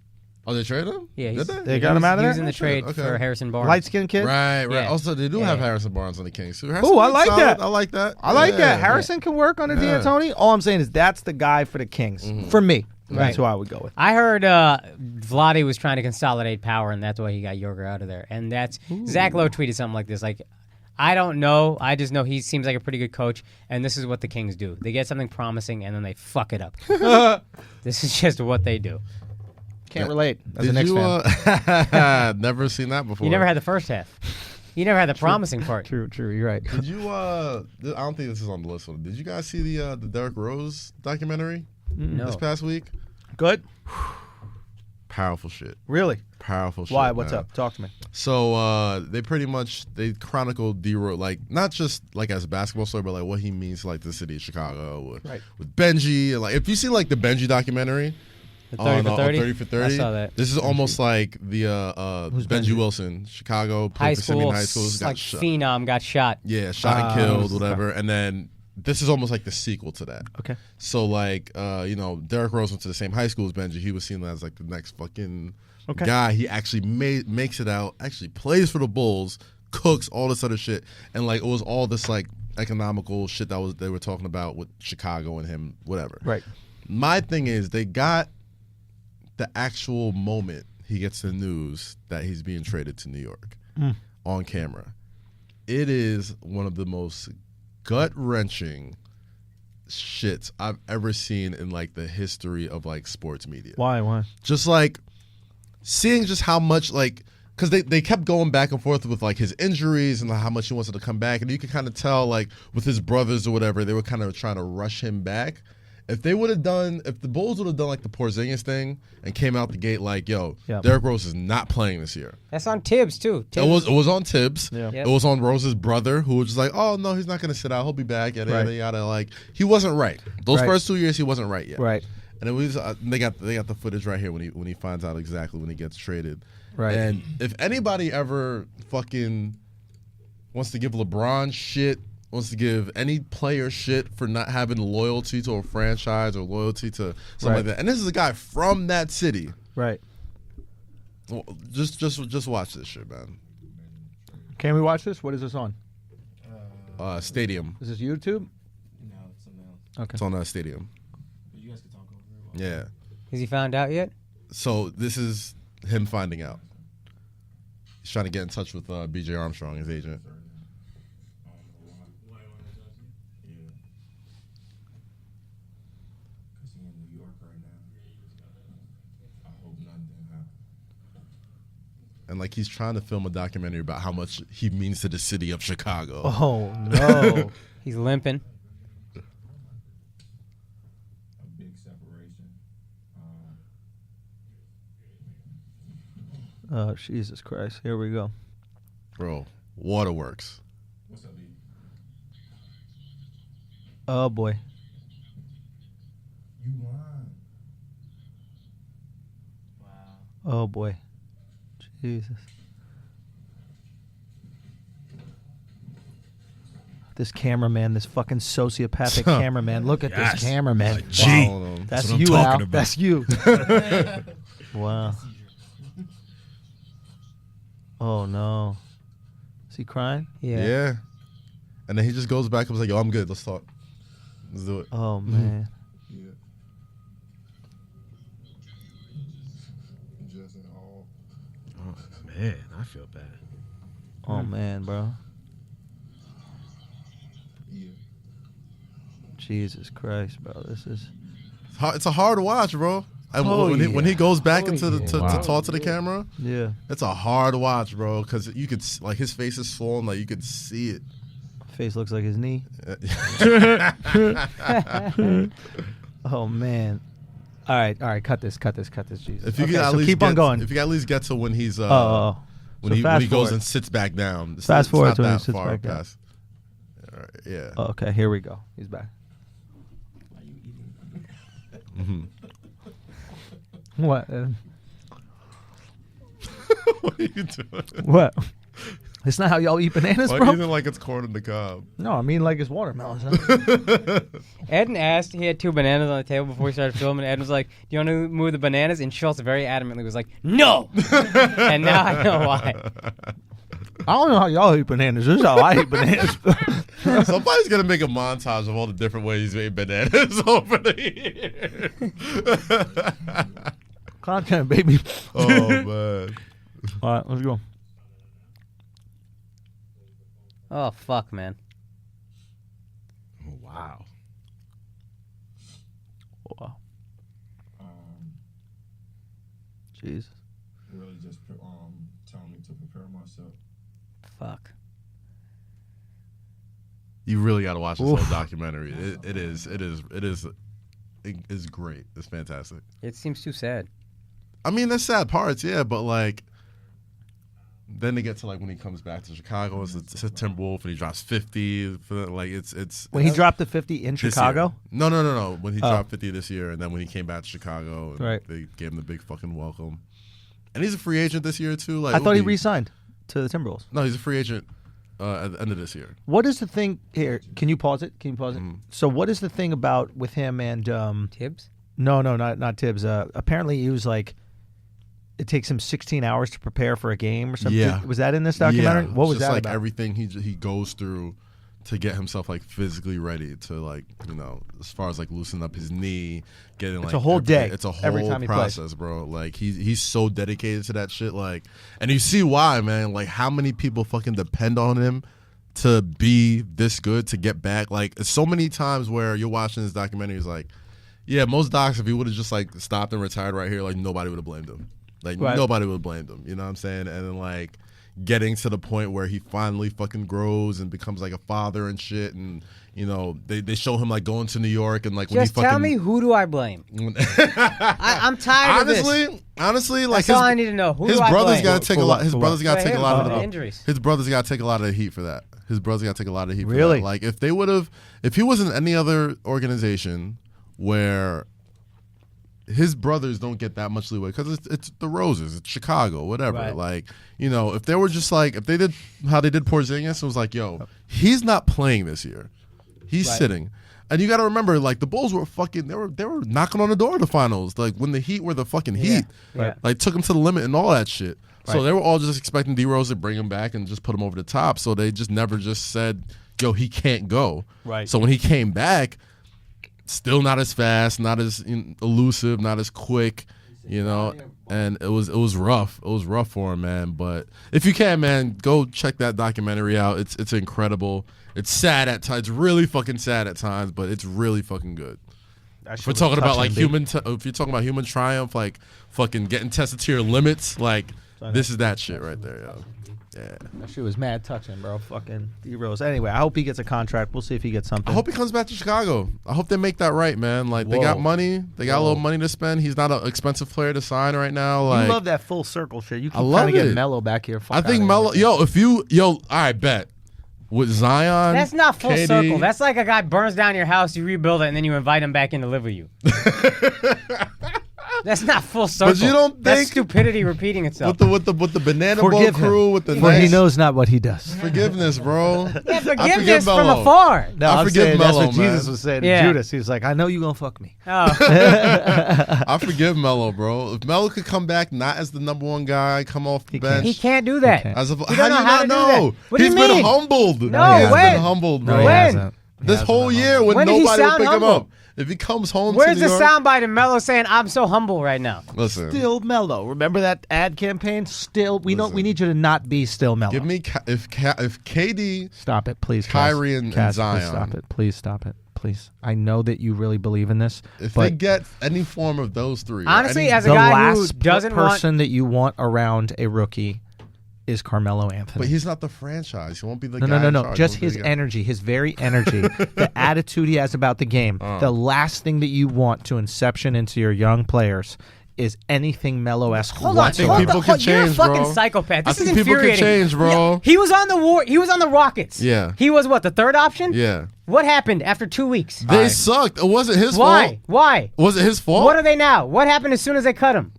Oh, they traded him? Yeah, Did he's, They got him out of He was there? in the trade Okay. for Harrison Barnes. Light skinned kid. Right. Yeah. Also, they do Yeah. have Harrison Barnes on the Kings too. Ooh, I like that. I like that. I like Yeah. that. Harrison can work on a Yeah. D'Antoni. All I'm saying is that's the guy for the Kings. For me. Right. That's who I would go with. I heard Vlade was trying to consolidate power, and that's why he got Yorger out of there. And that's Zach Lowe tweeted something like this, like, I don't know. I just know he seems like a pretty good coach, and this is what the Kings do. They get something promising, and then they fuck it up. This is just what they do. can't relate as a Did Knicks you? fan. Never seen that before. You never had the first half. You never had the promising part. True. You're right. Did you? I don't think this is on the list. Did you guys see the Derrick Rose documentary this past week? Good. Powerful shit. Really? Powerful shit. Why? What's man. up? Talk to me. So they pretty much chronicled D-Rose, like not just like as a basketball story, but like what he means to like the city of Chicago with Benji. And like if you see like the Benji documentary The 30 for 30? 30 for 30, I saw that. this is almost like the Benji Wilson, Chicago, High played for Simeon school, High School, got like shot. phenom got shot. Yeah, shot and killed, whatever. And then this is almost like the sequel to that. Okay. So like Derrick Rose went to the same high school as Benji. He was seen as like the next fucking guy. He actually makes it out, actually plays for the Bulls, cooks, all this other shit. And like it was all this like economical shit that they were talking about with Chicago and him, whatever. Right. My thing is they got the actual moment he gets the news that he's being traded to New York on camera. It is one of the most gut-wrenching shits I've ever seen in like the history of like sports media. Why? Just like seeing just how much like, because they kept going back and forth with like his injuries and how much he wants to come back, and you could kind of tell like with his brothers or whatever, they were kind of trying to rush him back. If the Bulls would have done like the Porzingis thing and came out the gate like, yo, Derrick Rose is not playing this year. That's on Tibbs too. It was on Tibbs. Yeah. Yep. It was on Rose's brother, who was just like, oh no, he's not gonna sit out. He'll be back. Yada yada. Like he wasn't right. Those first 2 years, he wasn't right yet. Right. And it was they got the footage right here when he finds out exactly when he gets traded. Right. And if anybody ever fucking wants to give LeBron shit, wants to give any player shit for not having loyalty to a franchise or loyalty to something like that, and this is a guy from that city. Right. Well, just watch this shit, man. Can we watch this? What is this on? Stadium. Is this YouTube? No, it's something else. Okay. It's on Stadium. But you guys can talk over it. Yeah. Has he found out yet? So this is him finding out. He's trying to get in touch with B.J. Armstrong, his agent. And like he's trying to film a documentary about how much he means to the city of Chicago. Oh no. He's limping. A big separation. Oh Jesus Christ! Here we go. Bro, Waterworks. What's up, B? Oh boy. You lying. Oh boy. Jesus. This cameraman, this fucking sociopathic cameraman. Look at this cameraman. G. Wow. That's what I'm you, talking Al. about. That's you. Wow. Oh no. Is he crying? Yeah. And then he just goes back and was like, yo, I'm good. Let's talk. Let's do it. Oh man. Yeah. Just at all. Oh, man, I feel bad. Oh man, bro. Yeah. Jesus Christ, bro. This is. It's a hard watch, bro. And Oh, when he goes back Oh, into the to talk to the camera, Yeah. it's a hard watch, bro. Because you could like his face is swollen, like you could see it. Face looks like his knee. Oh man. All right. Cut this. Jesus. If you Okay, could at so least keep on going. If you could at least get to when he's when when he fast goes forward. and sits back down. It's Fast forward not to when he that sits far back down. past. All right, yeah. Okay, here we go. He's back. What? What are you doing? What? It's not how y'all eat bananas, Why bro. do you like it's corn in the cob? No, I mean like it's watermelons. Eden asked, he had 2 bananas on the table before we started filming. Eden was like, do you want to move the bananas? And Schultz very adamantly was like, no! And now I know why. I don't know how y'all eat bananas. This is how I eat bananas. Somebody's gonna make a montage of all the different ways he's made bananas over the years. Content, baby. Oh man. All right, let's go. Oh, fuck, man. Oh, wow. Wow. Jeez. Really just telling me to prepare myself. Fuck. You really got to watch this whole documentary. It is great. It's fantastic. It seems too sad. I mean, there's sad parts, yeah, but like, then they get to like when he comes back to Chicago, it's a Timberwolf, and he drops 50. Like it's When he dropped the 50 in this year. Chicago. No. When he dropped 50 this year, and then when he came back to Chicago, and Right. they gave him the big fucking welcome. And he's a free agent this year too. Like I thought he re-signed to the Timberwolves. No, he's a free agent at the end of this year. What is the thing here? Can you pause it? So what is the thing about with him and Tibbs? No, not Tibbs. Apparently he was like, it takes him 16 hours to prepare for a game or something. Yeah. Was that in this documentary? Yeah, What was just that like about? everything he goes through to get himself like physically ready to like, you know, as far as like loosening up his knee, getting like a whole day. It's a whole Every time he plays. process, bro. Like he's so dedicated to that shit. Like, and you see why, man. Like how many people fucking depend on him to be this good to get back. Like so many times where you're watching this documentary, it's like, yeah, most docs, if he would have just like stopped and retired right here, like nobody would have blamed him. Like Right. nobody would have blamed him. You know what I'm saying? And then like getting to the point where he finally fucking grows and becomes like a father and shit. And you know they show him like going to New York and like when Just he fucking tell me, who do I blame? I'm tired of this. Honestly, like That's all I need to know. Who his do I brother's blame? got to take a lot. His brother's got to take a lot of the injuries. His brother's got to take a lot of the heat for that. His brother's got to take a lot of heat for Really? that. Like if they would have, if he was in any other organization where his brothers don't get that much leeway because it's the Roses, it's Chicago, whatever. Right. Like, you know, if they were just like, if they did how they did Porzingis, it was like, yo, he's not playing this year. He's sitting. And you got to remember, like, the Bulls were fucking, they were knocking on the door of the finals. Like, when the Heat were the fucking Heat. Yeah. Like, took them to the limit and all that shit. So Right. they were all just expecting D Rose to bring him back and just put him over the top. So they just never just said, yo, he can't go. Right. So when he came back, still not as fast, not as elusive, not as quick, you know, and it was rough. It was rough for him, man. But if you can, man, go check that documentary out. It's incredible. It's sad at times. It's really fucking sad at times, but it's really fucking good. If we're talking about like if you're talking about human triumph, like fucking getting tested to your limits, like this is that shit right there, yo. Yeah. That shit was mad touching, bro. Fucking D Rose. Anyway, I hope he gets a contract. We'll see if he gets something. I hope he comes back to Chicago. I hope they make that right, man. Like they Whoa. got money, they got a little money to spend. He's not an expensive player to sign right now. Like you love that full circle shit. You keep I love trying to get it. Melo back here. Fuck I think outta Melo, here. all right, bet with Zion. That's not full KD, circle. That's like a guy burns down your house, you rebuild it, and then you invite him back in to live with you. That's not full circle. But you don't That's think- stupidity repeating itself. with the banana boat Forgive crew him, with the for he nice knows not what he does. forgiveness, bro. Yeah, I forgive forgiveness from Melo. afar. No, I I'm forgive saying Melo, that's what man. Jesus was saying Yeah. to Judas. He was like, I know you gonna fuck me. Oh. I forgive Melo, bro. If Melo could come back not as the number one guy, come off the He bench. He can't do that. can't. As of, don't how do know you how not to do know? that. What do you He's been mean? humbled. No, He's when? been humbled, No, bro. he When? hasn't. He This hasn't whole been year humbled. when When did he nobody would sound pick him humble? up. If he comes home Where's to the New York, soundbite of Melo saying, I'm so humble right now? listen, Still Melo. Remember that ad campaign? Still, we need you to not be still Melo. give me if KD, Stop it, please. Kaz. Kyrie and Kaz, Zion. Please stop it. Please stop it. Please. I know that you really believe in this. if but they get any form of those three, or Honestly, any- as a the guy who last doesn't want... person that you want around a rookie is Carmelo Anthony. but he's not the franchise. He won't be the No, guy. no, in no. charge. Just He won't his be the guy. energy, his very energy, the attitude he has about the game. The last thing that you want to inception into your young players is anything Melo-esque Hold on, whatsoever. think people can you're a change, fucking bro. psychopath. This I is think people can infuriating. change, bro. Yeah, he was on the Rockets. Yeah. He was what, the third option? Yeah, What happened after 2 weeks? they sucked. It wasn't his Why? fault. Why? Was it his fault? What are they now? What happened as soon as they cut him?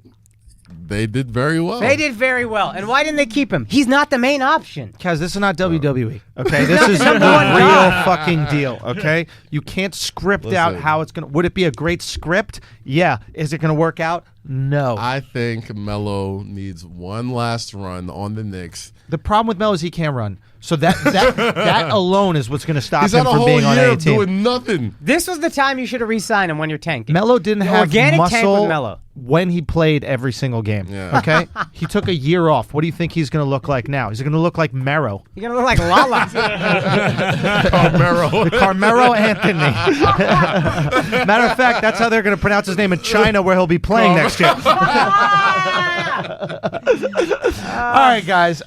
They did very well. They did very well. And why didn't they keep him? He's not the main option. Because this is not WWE, okay? This is the number one real guy. fucking deal, okay? You can't script out Listen. how it's going to... Would it be a great script? Yeah. Is it going to work out? No. I think Melo needs one last run on the Knicks. The problem with Melo is he can't run. So that alone is what's going to stop He's him had a from whole being on year any of team. doing nothing. This was the time you should have re-signed him when you're tanking. Melo didn't The have organic tank muscle. with Melo. when he played every single game. Yeah. Okay? He took a year off. What do you think he's going to look like now? He's going to look like Mero. You're gonna look like Lala. Carmelo. Carmelo Anthony. Matter of fact, that's how they're going to pronounce his name in China, where he'll be playing next year. All right, guys.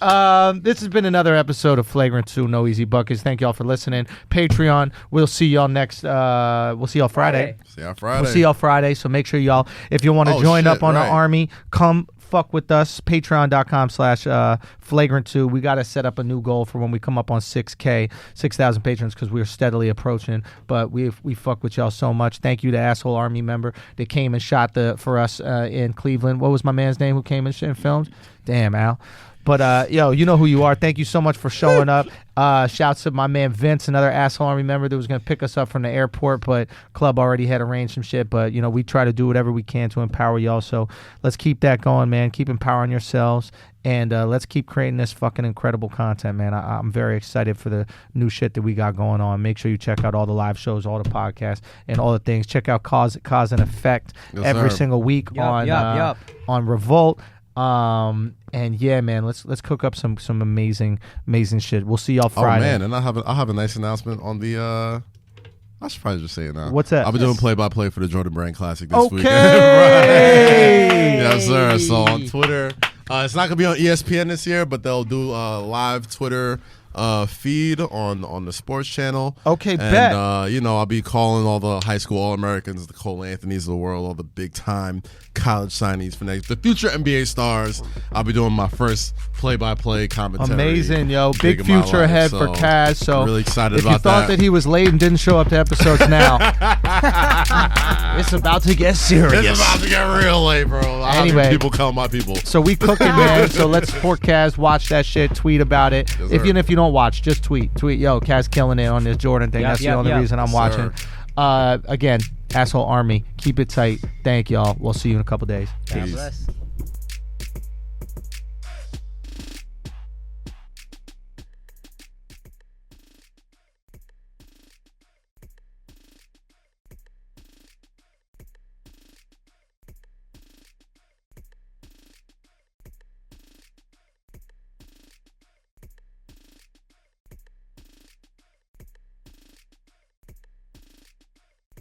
This has been another episode of Flagrant 2, No Easy Buckets. Thank y'all for listening. Patreon. We'll see y'all next. We'll see y'all Friday. See y'all Friday. We'll see y'all Friday. So make sure y'all, if you want to join up on the army, come fuck with us. Patreon.com/flagrant2. We got to set up a new goal for when we come up on 6,000 patrons, because we're steadily approaching. But we fuck with y'all so much. Thank you to Asshole Army member that came and shot for us in Cleveland. What was my man's name who came and filmed? Damn, Al. But, yo, you know who you are. Thank you so much for showing up. Shouts to my man Vince, another Asshole Army member that was going to pick us up from the airport, but Club already had arranged some shit. But, you know, we try to do whatever we can to empower y'all. So let's keep that going, man. Keep empowering yourselves. And let's keep creating this fucking incredible content, man. I'm very excited for the new shit that we got going on. Make sure you check out all the live shows, all the podcasts, and all the things. Check out Cause and Effect every single week on Revolt. And yeah, man, let's cook up some amazing shit. We'll see y'all Friday. Oh man, and I'll have a nice announcement on the I should probably just say it now. What's that? I'll be doing play-by-play for the Jordan Brand Classic this weekend. Okay. Yes, sir. So on Twitter, it's not gonna be on ESPN this year, but they'll do a live Twitter feed on the sports channel. Okay, and, bet. I'll be calling all the high school All-Americans, the Cole Anthonys of the world, all the big-time college signees for the future NBA stars. I'll be doing my first play-by-play commentary. Amazing, yo. Big future ahead for Kaz. So really excited if about you thought that he was late and didn't show up to episodes now, it's about to get serious. It's about to get real late, bro. Anyway, people call my people. So we cooking, man. So let's support Kaz. Watch that shit. Tweet about it. Yes, Even if you don't watch, just tweet. Yo, Kaz killing it on this Jordan thing. That's the only reason I'm watching. Again, Asshole Army. Keep it tight. Thank y'all. We'll see you in a couple days. God bless.